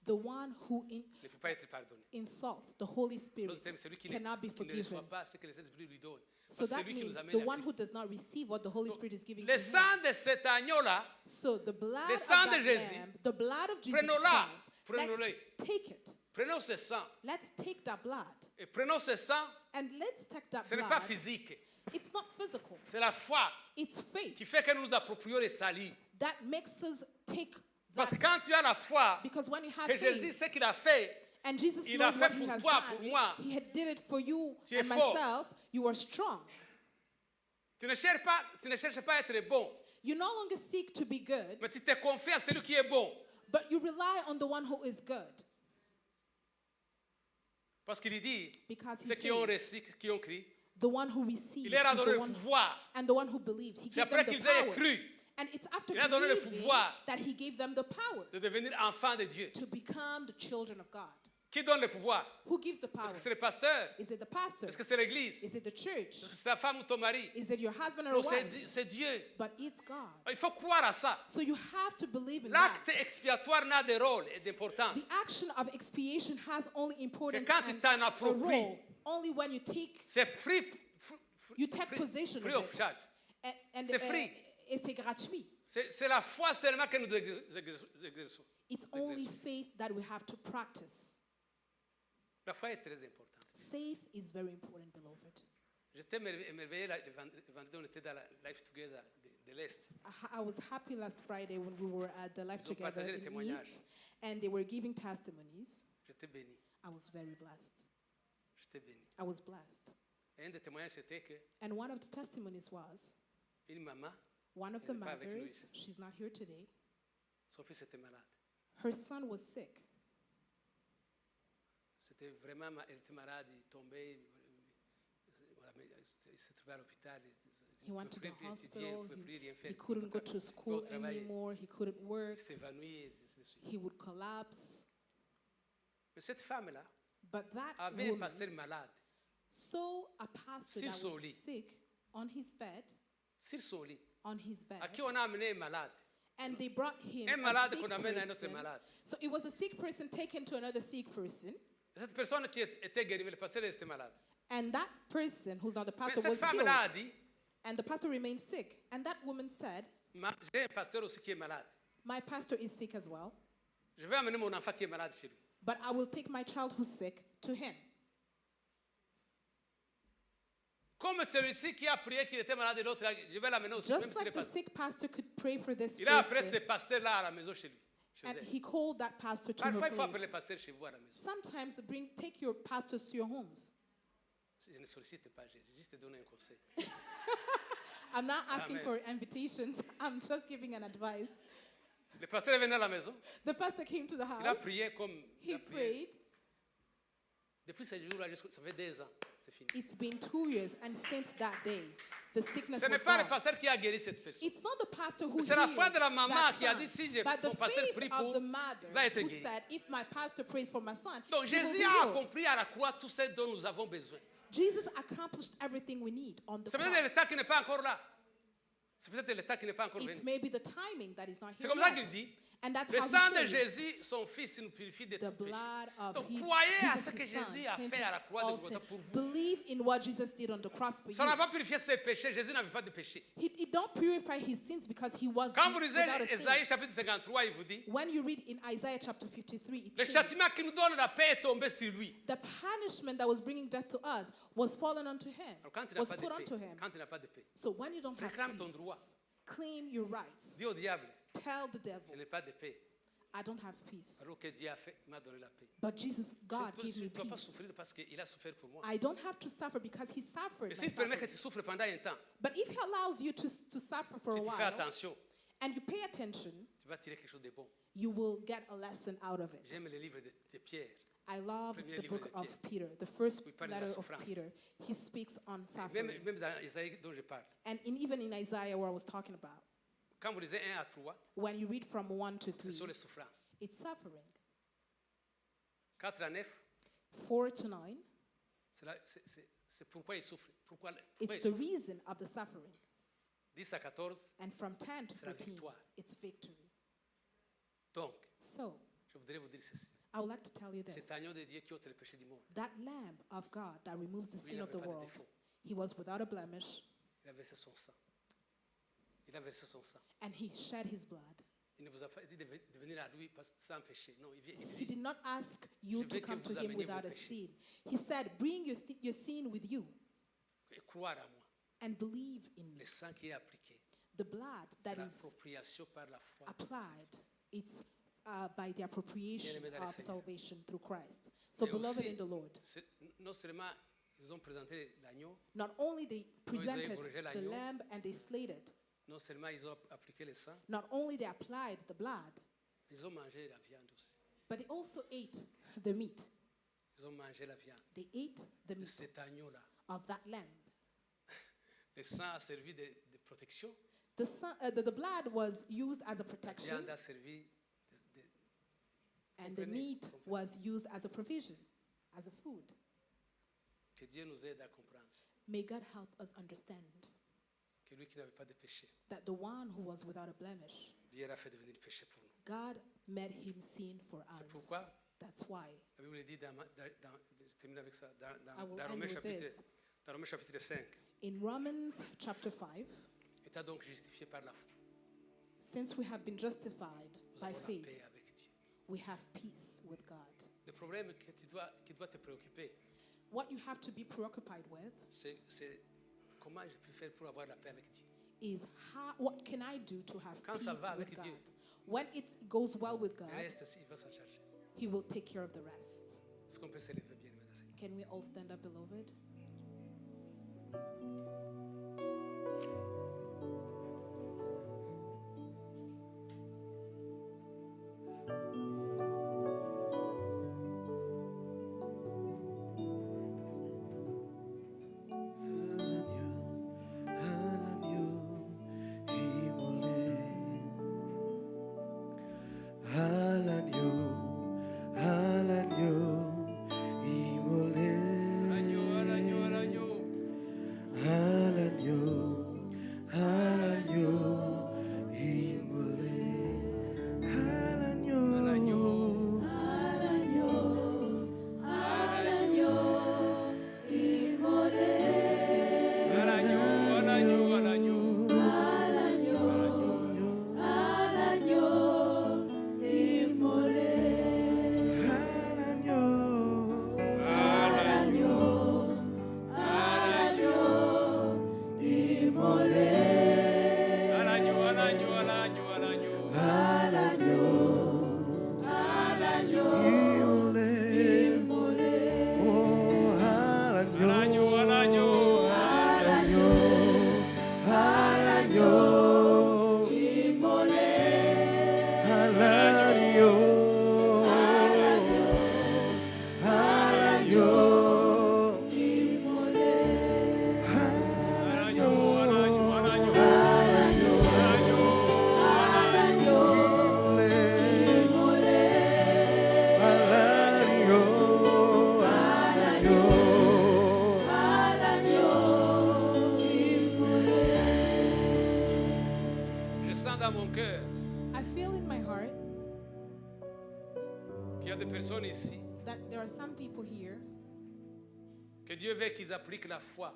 Speaker 7: the one who
Speaker 6: ne peut pas être pardonné.
Speaker 7: insults the Holy Spirit
Speaker 6: L'autre terme, celui qui
Speaker 7: cannot be
Speaker 6: qui ne reçoit
Speaker 7: forgiven.
Speaker 6: pas ce que le Saint-Esprit lui donne.
Speaker 7: So
Speaker 6: Parce que
Speaker 7: that
Speaker 6: c'est lui qui
Speaker 7: means
Speaker 6: nous amène
Speaker 7: the
Speaker 6: à
Speaker 7: one who
Speaker 6: Christ.
Speaker 7: does not receive what the Holy Spirit is giving to
Speaker 6: Le
Speaker 7: him.
Speaker 6: sang de cet agneau-là,
Speaker 7: So the blood
Speaker 6: Le
Speaker 7: of
Speaker 6: sang
Speaker 7: that
Speaker 6: de Jésus,
Speaker 7: lamb, the blood of Jesus
Speaker 6: prenons-la,
Speaker 7: Christ,
Speaker 6: prenons-le.
Speaker 7: let's take it.
Speaker 6: prenons ce sang
Speaker 7: Let's take that blood
Speaker 6: et prenons ce sang.
Speaker 7: and let's take that
Speaker 6: Ce n'est pas
Speaker 7: blood.
Speaker 6: physique,
Speaker 7: It's not physical.
Speaker 6: c'est la foi
Speaker 7: It's faith
Speaker 6: qui fait que nous nous approprions les salis.
Speaker 7: that makes us take
Speaker 6: Parce que
Speaker 7: that.
Speaker 6: quand tu as la foi
Speaker 7: Because when you have
Speaker 6: que Jésus
Speaker 7: faith,
Speaker 6: sait qu'il a fait,
Speaker 7: and Jesus
Speaker 6: il a
Speaker 7: knows
Speaker 6: fait
Speaker 7: what he
Speaker 6: pour
Speaker 7: has
Speaker 6: toi,
Speaker 7: done,
Speaker 6: pour moi.
Speaker 7: he had did it for you
Speaker 6: Tu es
Speaker 7: and
Speaker 6: fort.
Speaker 7: myself, you are strong.
Speaker 6: tu ne cherches pas à être bon,
Speaker 7: You no longer seek to be good,
Speaker 6: mais tu te confies à celui qui est bon.
Speaker 7: but you rely on the one who is good.
Speaker 6: Parce qu'il dit,
Speaker 7: Because he
Speaker 6: ceux qui ont
Speaker 7: says,
Speaker 6: reçu, qui ont crié,
Speaker 7: the one who received
Speaker 6: il leur a
Speaker 7: is
Speaker 6: donné
Speaker 7: the
Speaker 6: le
Speaker 7: one,
Speaker 6: pouvoir.
Speaker 7: and the one who believed. He
Speaker 6: C'est
Speaker 7: gave them
Speaker 6: après
Speaker 7: the
Speaker 6: qu'ils aient
Speaker 7: power.
Speaker 6: cru
Speaker 7: And it's after
Speaker 6: Il a donné le
Speaker 7: believing
Speaker 6: pouvoir
Speaker 7: that he gave them the power
Speaker 6: de devenir enfants de Dieu.
Speaker 7: to become the children of God.
Speaker 6: Qui donne le pouvoir?
Speaker 7: Who gives the power?
Speaker 6: Est-ce que c'est le pasteur?
Speaker 7: Is it the pastor?
Speaker 6: Est-ce que c'est l'église?
Speaker 7: Is it the church?
Speaker 6: Est-ce que c'est ta femme ou ton mari?
Speaker 7: Is it your husband or
Speaker 6: Non,
Speaker 7: wife?
Speaker 6: c'est Dieu.
Speaker 7: But it's God.
Speaker 6: Il faut croire à ça.
Speaker 7: So you have to believe in
Speaker 6: L'acte
Speaker 7: that.
Speaker 6: expiatoire n'a de rôle et d'importance.
Speaker 7: The action of expiation has only importance
Speaker 6: quand tu
Speaker 7: and
Speaker 6: t'en
Speaker 7: a
Speaker 6: appropries,
Speaker 7: role only when you take
Speaker 6: C'est free,
Speaker 7: you take possession
Speaker 6: free
Speaker 7: of
Speaker 6: of
Speaker 7: it.
Speaker 6: charge.
Speaker 7: And
Speaker 6: C'est free.
Speaker 7: et c'est gratuit.
Speaker 6: C'est la foi seulement que nous exerçons.
Speaker 7: It's only faith that we have to practice.
Speaker 6: La foi est très importante.
Speaker 7: Faith is very important, beloved.
Speaker 6: J'étais émerveillé le vendredi, on était dans la Life Together de l'Est.
Speaker 7: I was happy last Friday when we were at the Life
Speaker 6: Ils ont
Speaker 7: Together
Speaker 6: partagé les
Speaker 7: in
Speaker 6: témoignages.
Speaker 7: East, and they were giving testimonies.
Speaker 6: J'étais béni.
Speaker 7: I was very blessed.
Speaker 6: J'étais béni.
Speaker 7: I was blessed.
Speaker 6: Et un des témoignages, c'était que
Speaker 7: And one of the testimonies was
Speaker 6: une maman,
Speaker 7: one of
Speaker 6: Elle
Speaker 7: the
Speaker 6: n'est pas avec nous
Speaker 7: mothers,
Speaker 6: ici.
Speaker 7: she's not here today,
Speaker 6: son fils était malade.
Speaker 7: her son was sick.
Speaker 6: C'était vraiment, elle était malade, il tombait, voilà, mais il se trouvait à l'hôpital.
Speaker 7: He went to the
Speaker 6: Il
Speaker 7: hospital.
Speaker 6: ne pouvait plus rien
Speaker 7: He
Speaker 6: faire.
Speaker 7: couldn't go to
Speaker 6: Il pouvait
Speaker 7: school
Speaker 6: pas travailler.
Speaker 7: anymore. He couldn't work.
Speaker 6: Il s'évanouit, et ainsi de suite.
Speaker 7: He would collapse.
Speaker 6: Mais cette femme-là
Speaker 7: But that
Speaker 6: avait un
Speaker 7: woman
Speaker 6: pasteur malade
Speaker 7: saw a pastor
Speaker 6: Sur
Speaker 7: that
Speaker 6: son
Speaker 7: was
Speaker 6: lit.
Speaker 7: sick on his bed,
Speaker 6: sur son lit,
Speaker 7: on his bed,
Speaker 6: à qui on a amené un malade.
Speaker 7: and they brought him
Speaker 6: Un
Speaker 7: a
Speaker 6: malade
Speaker 7: sick
Speaker 6: qu'on amène à un autre
Speaker 7: person.
Speaker 6: malade.
Speaker 7: So it was a sick person taken to another sick person,
Speaker 6: Et cette personne qui était guérie, mais le pasteur était malade.
Speaker 7: and that person, who's not the
Speaker 6: Mais
Speaker 7: pastor,
Speaker 6: cette
Speaker 7: was healed,
Speaker 6: femme-là a dit,
Speaker 7: and the pastor remained sick. And that woman said,
Speaker 6: j'ai un pasteur aussi qui est malade.
Speaker 7: "My pastor is sick as well,
Speaker 6: Je vais amener mon enfant qui est malade chez lui.
Speaker 7: but I will take my child who's sick to him."
Speaker 6: Comme celui-ci qui a prié qu'il était malade et l'autre, je vais l'amener aussi, même
Speaker 7: Just
Speaker 6: s'il est
Speaker 7: like the
Speaker 6: pasteur.
Speaker 7: sick pastor could pray for this
Speaker 6: Il a appelé ce
Speaker 7: person,
Speaker 6: pasteur-là à la maison chez lui. Chez
Speaker 7: and
Speaker 6: elle.
Speaker 7: he called that pastor to
Speaker 6: Parfois,
Speaker 7: her
Speaker 6: il faut appeler le
Speaker 7: place.
Speaker 6: pasteur chez vous à la maison.
Speaker 7: Sometimes take your pastors to your homes.
Speaker 6: Je ne sollicite pas, j'ai juste donné un conseil.
Speaker 7: I'm not asking
Speaker 6: Amen.
Speaker 7: for invitations. I'm just giving an advice.
Speaker 6: Le pasteur est venu à la maison.
Speaker 7: The pastor came to the
Speaker 6: Il a
Speaker 7: house.
Speaker 6: prié comme il
Speaker 7: He
Speaker 6: a prié.
Speaker 7: prayed.
Speaker 6: Depuis ce jour-là, ça fait 2 ans. C'est fini.
Speaker 7: It's been 2 years, and since that day, the sickness
Speaker 6: Ce n'est
Speaker 7: was
Speaker 6: pas le
Speaker 7: gone.
Speaker 6: pasteur qui a guéri cette personne.
Speaker 7: It's not the pastor who
Speaker 6: C'est la
Speaker 7: healed
Speaker 6: foi de la maman
Speaker 7: that
Speaker 6: qui a
Speaker 7: son,
Speaker 6: dit, si
Speaker 7: but the
Speaker 6: mon pasteur
Speaker 7: faith
Speaker 6: prie
Speaker 7: of
Speaker 6: pour,
Speaker 7: the mother
Speaker 6: il va être
Speaker 7: who
Speaker 6: guéri.
Speaker 7: said, "If my pastor prays for my son,
Speaker 6: Donc
Speaker 7: he will
Speaker 6: Jésus
Speaker 7: be
Speaker 6: a
Speaker 7: healed."
Speaker 6: accompli à la croix tout ce dont nous avons besoin.
Speaker 7: Jesus accomplished everything we need on the
Speaker 6: C'est peut-être l'état
Speaker 7: cross.
Speaker 6: qui n'est pas encore là. C'est peut-être l'état qui n'est pas encore
Speaker 7: It's
Speaker 6: venu.
Speaker 7: maybe the timing that is not
Speaker 6: C'est
Speaker 7: here
Speaker 6: comme ça
Speaker 7: yet.
Speaker 6: qu'il dit.
Speaker 7: And that's
Speaker 6: Le
Speaker 7: how
Speaker 6: sang
Speaker 7: he
Speaker 6: de
Speaker 7: says,
Speaker 6: Jésus, son fils, nous purifie de
Speaker 7: the
Speaker 6: tout péché.
Speaker 7: blood of
Speaker 6: Donc
Speaker 7: his,
Speaker 6: croyez à
Speaker 7: Jesus,
Speaker 6: ce que
Speaker 7: his son,
Speaker 6: Jésus a fait
Speaker 7: cleanses
Speaker 6: à la croix de
Speaker 7: all
Speaker 6: Golgotha
Speaker 7: sin.
Speaker 6: pour vous.
Speaker 7: Believe in what Jesus did on the cross for
Speaker 6: Ça n'a
Speaker 7: you.
Speaker 6: pas purifié ses péchés. Jésus n'avait pas de péché.
Speaker 7: He don't purify his sins because he was
Speaker 6: Quand vous lisez
Speaker 7: without a sin.
Speaker 6: Ésaïe chapitre 53, il vous dit,
Speaker 7: When you read in Isaiah chapter 53, it
Speaker 6: le
Speaker 7: says,
Speaker 6: châtiment qui nous donne la paix est tombé sur lui.
Speaker 7: the punishment that was bringing death to us was fallen onto him,
Speaker 6: Alors quand il n'a
Speaker 7: was
Speaker 6: pas de
Speaker 7: put
Speaker 6: paix,
Speaker 7: onto him.
Speaker 6: quand il n'a pas de paix,
Speaker 7: So when you don't have
Speaker 6: réclame ton droit.
Speaker 7: peace, claim your rights.
Speaker 6: dis au diable,
Speaker 7: Tell the
Speaker 6: je
Speaker 7: devil,
Speaker 6: n'ai pas de paix.
Speaker 7: I don't have peace.
Speaker 6: Alors que Dieu m'a donné la paix.
Speaker 7: But Jesus, God
Speaker 6: Tu
Speaker 7: gave me
Speaker 6: ne dois pas
Speaker 7: peace.
Speaker 6: souffrir parce qu'il a souffert pour moi.
Speaker 7: I don't have to suffer because he suffered.
Speaker 6: Et
Speaker 7: my
Speaker 6: s'il permet que
Speaker 7: suffering.
Speaker 6: tu souffres pendant un temps,
Speaker 7: But if he allows you to suffer for
Speaker 6: si
Speaker 7: a
Speaker 6: tu fais
Speaker 7: while
Speaker 6: attention,
Speaker 7: and you pay attention,
Speaker 6: tu vas tirer quelque chose de bon.
Speaker 7: you will get a lesson out of it.
Speaker 6: J'aime le livre de Pierre.
Speaker 7: I love
Speaker 6: Premier
Speaker 7: the
Speaker 6: livre
Speaker 7: book
Speaker 6: de
Speaker 7: of Peter, the first
Speaker 6: où il parle de la
Speaker 7: letter of
Speaker 6: souffrance.
Speaker 7: Peter. He speaks on
Speaker 6: Même,
Speaker 7: suffering.
Speaker 6: même dans Isaïe dont je parle.
Speaker 7: And even in Isaiah, where I was talking about,
Speaker 6: Quand vous lisez 1 à 3,
Speaker 7: when you read from 1 to
Speaker 6: ce
Speaker 7: 3,
Speaker 6: sont les souffrances.
Speaker 7: it's suffering.
Speaker 6: 4 à 9,
Speaker 7: 4 to 9,
Speaker 6: c'est pourquoi il souffre. Pourquoi
Speaker 7: it's
Speaker 6: il
Speaker 7: the
Speaker 6: souffre.
Speaker 7: reason of the suffering.
Speaker 6: 10 à 14,
Speaker 7: And from 10 to
Speaker 6: C'est la
Speaker 7: 14,
Speaker 6: victoire.
Speaker 7: it's victory.
Speaker 6: donc,
Speaker 7: So,
Speaker 6: je voudrais vous dire ceci.
Speaker 7: I would like to tell you this.
Speaker 6: Cet agneau de Dieu qui ôte le péché du monde,
Speaker 7: That Lamb of God that removes the
Speaker 6: Lui,
Speaker 7: sin
Speaker 6: il
Speaker 7: of the
Speaker 6: n'avait pas de
Speaker 7: world,
Speaker 6: défaut.
Speaker 7: he was without a blemish,
Speaker 6: il a versé son sang. Il a versé son sang.
Speaker 7: and he shed his blood.
Speaker 6: Il ne vous a pas dit de venir à lui sans péché. Non, il vient.
Speaker 7: He did not ask you
Speaker 6: Je
Speaker 7: to
Speaker 6: veux que
Speaker 7: come to
Speaker 6: vous
Speaker 7: him
Speaker 6: ameniez
Speaker 7: without
Speaker 6: vos
Speaker 7: a
Speaker 6: péchés.
Speaker 7: sin. He said, bring your sin with you
Speaker 6: Et croire à moi.
Speaker 7: and believe in me.
Speaker 6: Le sang qui est appliqué,
Speaker 7: The blood
Speaker 6: c'est
Speaker 7: that is
Speaker 6: l'appropriation par la foi.
Speaker 7: applied, it's by the appropriation
Speaker 6: Bien-aimés dans le
Speaker 7: of
Speaker 6: Seigneur.
Speaker 7: salvation through Christ. So,
Speaker 6: Et
Speaker 7: beloved
Speaker 6: aussi,
Speaker 7: in the Lord,
Speaker 6: non seulement ils ont présenté l'agneau,
Speaker 7: not only they presented
Speaker 6: égorgé
Speaker 7: the
Speaker 6: l'agneau.
Speaker 7: lamb and they slayed it,
Speaker 6: non seulement ils ont appliqué le sang,
Speaker 7: not only they applied the blood,
Speaker 6: ils ont mangé la viande aussi.
Speaker 7: but they also ate the meat.
Speaker 6: Ils ont mangé la viande
Speaker 7: They ate the
Speaker 6: de
Speaker 7: meat
Speaker 6: cet agneau-là.
Speaker 7: of that lamb.
Speaker 6: Le sang a servi de protection.
Speaker 7: The blood was used as a
Speaker 6: La
Speaker 7: protection,
Speaker 6: viande a servi de
Speaker 7: and the
Speaker 6: Comprenez,
Speaker 7: meat
Speaker 6: comprenez.
Speaker 7: was used as a provision, as a food.
Speaker 6: que Dieu nous aide à comprendre
Speaker 7: May God help us understand
Speaker 6: que lui qui n'avait pas de péché,
Speaker 7: that the one who was without a blemish,
Speaker 6: Dieu l'a fait devenir péché pour nous.
Speaker 7: God made him sin for
Speaker 6: C'est
Speaker 7: us.
Speaker 6: pourquoi
Speaker 7: That's why.
Speaker 6: la Bible dit je termine avec ça,
Speaker 7: I will
Speaker 6: dans
Speaker 7: end
Speaker 6: Romains
Speaker 7: with
Speaker 6: chapitre,
Speaker 7: this.
Speaker 6: dans Romains chapitre 5,
Speaker 7: In Romans chapter 5,
Speaker 6: étant donc justifié par la foi,
Speaker 7: since we have been justified
Speaker 6: nous
Speaker 7: by
Speaker 6: avons la
Speaker 7: faith,
Speaker 6: paix avec Dieu.
Speaker 7: we have peace with God.
Speaker 6: Le problème qui doit te préoccuper,
Speaker 7: What you have to be preoccupied with
Speaker 6: c'est comment je peux faire pour avoir la paix avec Dieu.
Speaker 7: is what can I do to have
Speaker 6: Quand ça
Speaker 7: peace
Speaker 6: va
Speaker 7: with
Speaker 6: avec
Speaker 7: God?
Speaker 6: Dieu.
Speaker 7: When it goes well with God,
Speaker 6: Le reste, il va s'en charger.
Speaker 7: He will take care of the rest.
Speaker 6: Est-ce qu'on peut se lever bien, mesdames et messieurs?
Speaker 7: Can we all stand up, beloved?
Speaker 6: Je sens dans mon cœur
Speaker 7: I feel in my heart
Speaker 6: qu'il y a des personnes ici
Speaker 7: that there are some people here
Speaker 6: que Dieu veut qu'ils appliquent la foi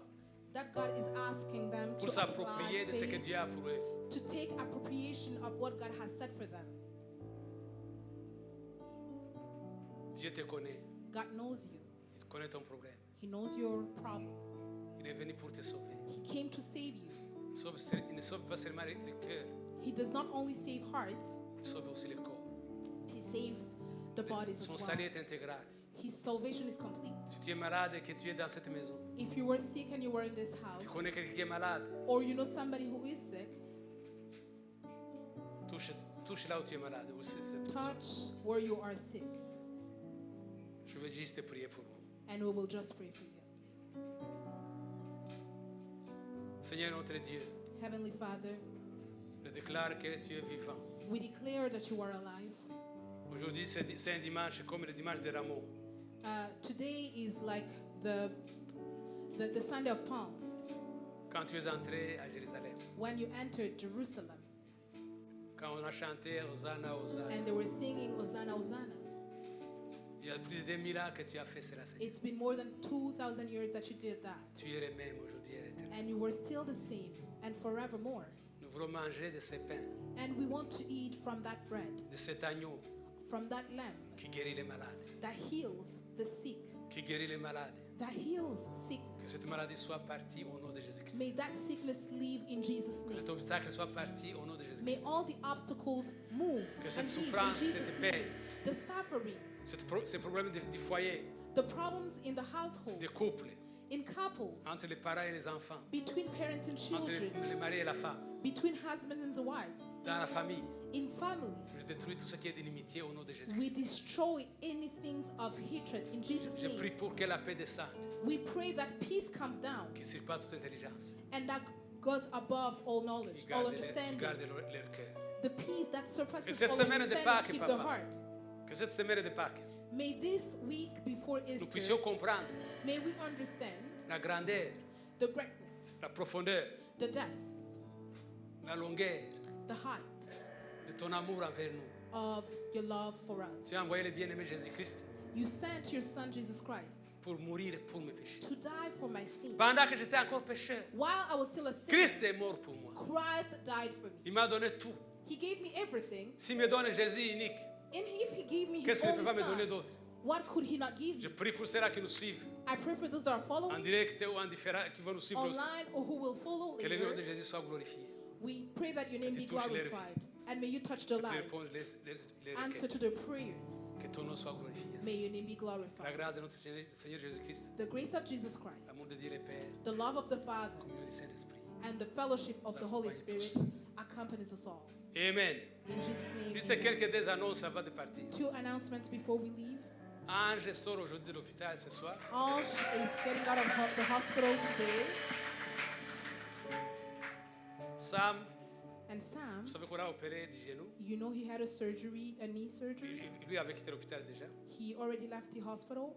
Speaker 7: that God is asking them
Speaker 6: pour
Speaker 7: to
Speaker 6: s'approprier
Speaker 7: apply
Speaker 6: de ce que
Speaker 7: faith,
Speaker 6: Dieu a pour eux.
Speaker 7: to take appropriation of what God has said for them.
Speaker 6: Dieu te connaît,
Speaker 7: God knows you.
Speaker 6: il connaît ton problème.
Speaker 7: He knows your problem.
Speaker 6: Il est venu pour te sauver.
Speaker 7: He came to save you.
Speaker 6: Il ne sauve pas seulement le cœur,
Speaker 7: He does not only save hearts,
Speaker 6: il sauve aussi le corps.
Speaker 7: saves the bodies
Speaker 6: Son
Speaker 7: as
Speaker 6: salut
Speaker 7: well.
Speaker 6: est intégral.
Speaker 7: His salvation is complete.
Speaker 6: Si tu es malade et que tu es dans cette maison,
Speaker 7: If you were sick and you were in this house,
Speaker 6: tu connais quelqu'un qui est malade,
Speaker 7: or you know somebody who is sick,
Speaker 6: touche là où tu es malade. Où cette personne.
Speaker 7: touch where you are sick,
Speaker 6: Je veux juste prier pour vous.
Speaker 7: and we will just pray for you.
Speaker 6: Seigneur notre Dieu,
Speaker 7: Heavenly Father,
Speaker 6: je déclare que tu es vivant.
Speaker 7: we declare that you are alive.
Speaker 6: Aujourd'hui, c'est un dimanche comme le dimanche de Rameau.
Speaker 7: Today is like the Sunday of Palms,
Speaker 6: Quand tu es entré à Jérusalem,
Speaker 7: when you entered Jerusalem,
Speaker 6: quand on a chanté Hosanna, Hosanna,
Speaker 7: and they were singing Hosanna, Hosanna.
Speaker 6: il y a plus de 2000 ans que tu as fait cela, Seigneur.
Speaker 7: It's been more than 2,000 years that you did that,
Speaker 6: Tu es le même aujourd'hui et à l'éternel.
Speaker 7: and you were still the same and forevermore.
Speaker 6: Nous voulons manger de ces pains,
Speaker 7: And we want to eat from that bread,
Speaker 6: de cet agneau
Speaker 7: from that lamb
Speaker 6: qui guérit les malades,
Speaker 7: that heals the sick,
Speaker 6: qui guérit les malades.
Speaker 7: that heals
Speaker 6: Que
Speaker 7: sickness.
Speaker 6: cette maladie soit partie au nom de Jésus-Christ.
Speaker 7: May that sickness leave in Jesus'
Speaker 6: Que
Speaker 7: name.
Speaker 6: cet obstacle soit parti au nom de
Speaker 7: May
Speaker 6: Jésus-Christ.
Speaker 7: all the obstacles move
Speaker 6: Que
Speaker 7: and
Speaker 6: cette
Speaker 7: leave in
Speaker 6: souffrance,
Speaker 7: Jesus'
Speaker 6: cette
Speaker 7: name.
Speaker 6: peine,
Speaker 7: The suffering,
Speaker 6: ces problèmes du foyer,
Speaker 7: the problems in the households,
Speaker 6: des couples,
Speaker 7: in couples,
Speaker 6: entre les parents et les enfants,
Speaker 7: between parents and
Speaker 6: entre
Speaker 7: children,
Speaker 6: le mari et la femme,
Speaker 7: between husbands and wives,
Speaker 6: dans la famille.
Speaker 7: in
Speaker 6: Je
Speaker 7: families.
Speaker 6: détruis tout ce qui est d'inimitié au nom de
Speaker 7: We
Speaker 6: Jésus-Christ.
Speaker 7: destroy anything of hatred in Jesus'
Speaker 6: Je prie
Speaker 7: name.
Speaker 6: pour que la paix descende,
Speaker 7: We pray that peace comes down
Speaker 6: qui surpasse toute intelligence,
Speaker 7: and that goes above all knowledge,
Speaker 6: qui
Speaker 7: all
Speaker 6: garde
Speaker 7: understanding.
Speaker 6: leur cœur.
Speaker 7: The peace that surpasses
Speaker 6: Que cette
Speaker 7: all
Speaker 6: semaine de
Speaker 7: understanding
Speaker 6: Pâques,
Speaker 7: keep
Speaker 6: Papa,
Speaker 7: the heart.
Speaker 6: Que cette semaine de Pâques,
Speaker 7: May this week before
Speaker 6: nous
Speaker 7: Easter,
Speaker 6: puissions comprendre
Speaker 7: may we understand
Speaker 6: la grandeur,
Speaker 7: the greatness,
Speaker 6: la profondeur,
Speaker 7: the depth,
Speaker 6: la longueur
Speaker 7: the height
Speaker 6: de ton amour envers nous.
Speaker 7: of your love for us.
Speaker 6: Tu as envoyé le bien-aimé Jésus-Christ
Speaker 7: You sent your son Jesus Christ
Speaker 6: pour mourir pour mes péchés.
Speaker 7: to die for my sin.
Speaker 6: Pendant que j'étais encore pécheur,
Speaker 7: While I was still a sinner,
Speaker 6: Christ est mort pour moi.
Speaker 7: Christ died for me.
Speaker 6: Il m'a donné tout.
Speaker 7: He gave me everything.
Speaker 6: S'il me donne Jésus unique,
Speaker 7: And if he gave me his
Speaker 6: qu'est-ce qu'il ne
Speaker 7: only
Speaker 6: peut pas me donner
Speaker 7: son,
Speaker 6: d'autre?
Speaker 7: what could he not give
Speaker 6: Je
Speaker 7: me?
Speaker 6: prie pour ceux-là qui nous suivent,
Speaker 7: I pray for those that are
Speaker 6: en
Speaker 7: following
Speaker 6: direct ou en différent, qui vont nous suivre aussi.
Speaker 7: online or who will follow
Speaker 6: Que le nom de
Speaker 7: later.
Speaker 6: Jésus soit glorifié.
Speaker 7: We pray that your name
Speaker 6: tu
Speaker 7: be
Speaker 6: touches les-
Speaker 7: glorified and may you touch their
Speaker 6: Que tu répondes
Speaker 7: lives.
Speaker 6: les
Speaker 7: Answer
Speaker 6: requêtes.
Speaker 7: to their prayers.
Speaker 6: Que ton nom soit glorifié.
Speaker 7: May your name be
Speaker 6: La
Speaker 7: glorified.
Speaker 6: grâce de notre Seigneur Jésus-Christ,
Speaker 7: The grace of Jesus Christ,
Speaker 6: l'amour de Dieu le Père,
Speaker 7: the love of the Father,
Speaker 6: la communion du Saint-Esprit.
Speaker 7: and the fellowship of the Holy Spirit accompanies us all.
Speaker 6: Amen.
Speaker 7: In Jesus' name,
Speaker 6: Juste
Speaker 7: amen.
Speaker 6: quelques des annonces avant de partir.
Speaker 7: 2 announcements before we leave.
Speaker 6: Ange sort aujourd'hui de l'hôpital ce soir.
Speaker 7: Ange is getting out of the hospital today.
Speaker 6: Sam,
Speaker 7: And Sam,
Speaker 6: vous savez qu'on a opéré du genou.
Speaker 7: you know he had a surgery, a knee surgery.
Speaker 6: Lui avait quitté l'hôpital déjà.
Speaker 7: He already left the hospital,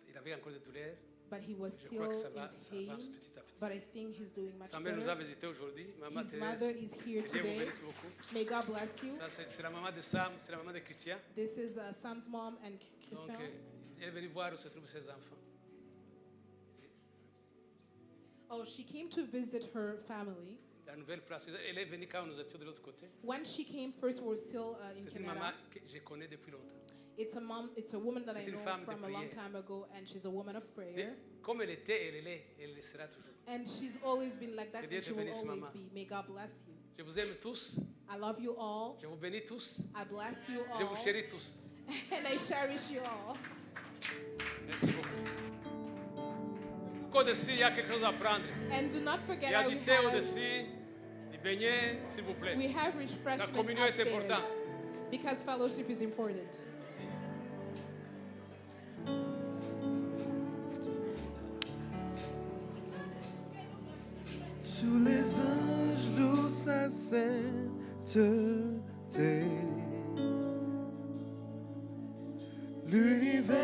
Speaker 6: Il avait encore des douleurs.
Speaker 7: but he was
Speaker 6: Je
Speaker 7: still
Speaker 6: crois que ça
Speaker 7: in
Speaker 6: avance
Speaker 7: pain.
Speaker 6: petit à petit.
Speaker 7: But I think he's doing much
Speaker 6: Sa mère nous a
Speaker 7: better.
Speaker 6: visité aujourd'hui. Maman
Speaker 7: His mother
Speaker 6: Thérèse.
Speaker 7: is here
Speaker 6: Dieu vous
Speaker 7: today.
Speaker 6: bénisse beaucoup.
Speaker 7: May God bless you.
Speaker 6: Ça, c'est la maman de Sam, c'est la maman de Christian.
Speaker 7: This is Sam's mom and
Speaker 6: Donc,
Speaker 7: Christian.
Speaker 6: elle est venue voir où se trouvent ses enfants.
Speaker 7: Oh, she came to visit her family.
Speaker 6: La nouvelle place, elle est venue quand nous étions de l'autre côté.
Speaker 7: When she came first, we were still in
Speaker 6: C'est une maman
Speaker 7: Canada.
Speaker 6: que je connais depuis longtemps.
Speaker 7: It's a mom. It's a woman that I
Speaker 6: C'est une
Speaker 7: know
Speaker 6: femme de
Speaker 7: from a long
Speaker 6: prière.
Speaker 7: time ago, and she's a woman of prayer.
Speaker 6: Comme elle était, elle est, elle le sera toujours.
Speaker 7: And she's always been like that,
Speaker 6: Que Dieu
Speaker 7: and she
Speaker 6: te
Speaker 7: will
Speaker 6: bénisse,
Speaker 7: always
Speaker 6: maman.
Speaker 7: be. May God bless you.
Speaker 6: Je vous aime tous.
Speaker 7: I love you all.
Speaker 6: Je vous bénis tous.
Speaker 7: I bless you
Speaker 6: Je
Speaker 7: all.
Speaker 6: vous chéris tous.
Speaker 7: And I cherish you all.
Speaker 6: Merci beaucoup. Qu'au-dessus, il y a quelque chose à prendre.
Speaker 7: And do not
Speaker 6: Il
Speaker 7: forget
Speaker 6: y a
Speaker 7: that
Speaker 6: du thé au-dessus, du beignet, s'il vous plaît.
Speaker 7: we have refreshment
Speaker 6: communion est
Speaker 7: upstairs
Speaker 6: importante.
Speaker 7: because fellowship is important.
Speaker 5: Tous les anges louent sa sainteté. L'univers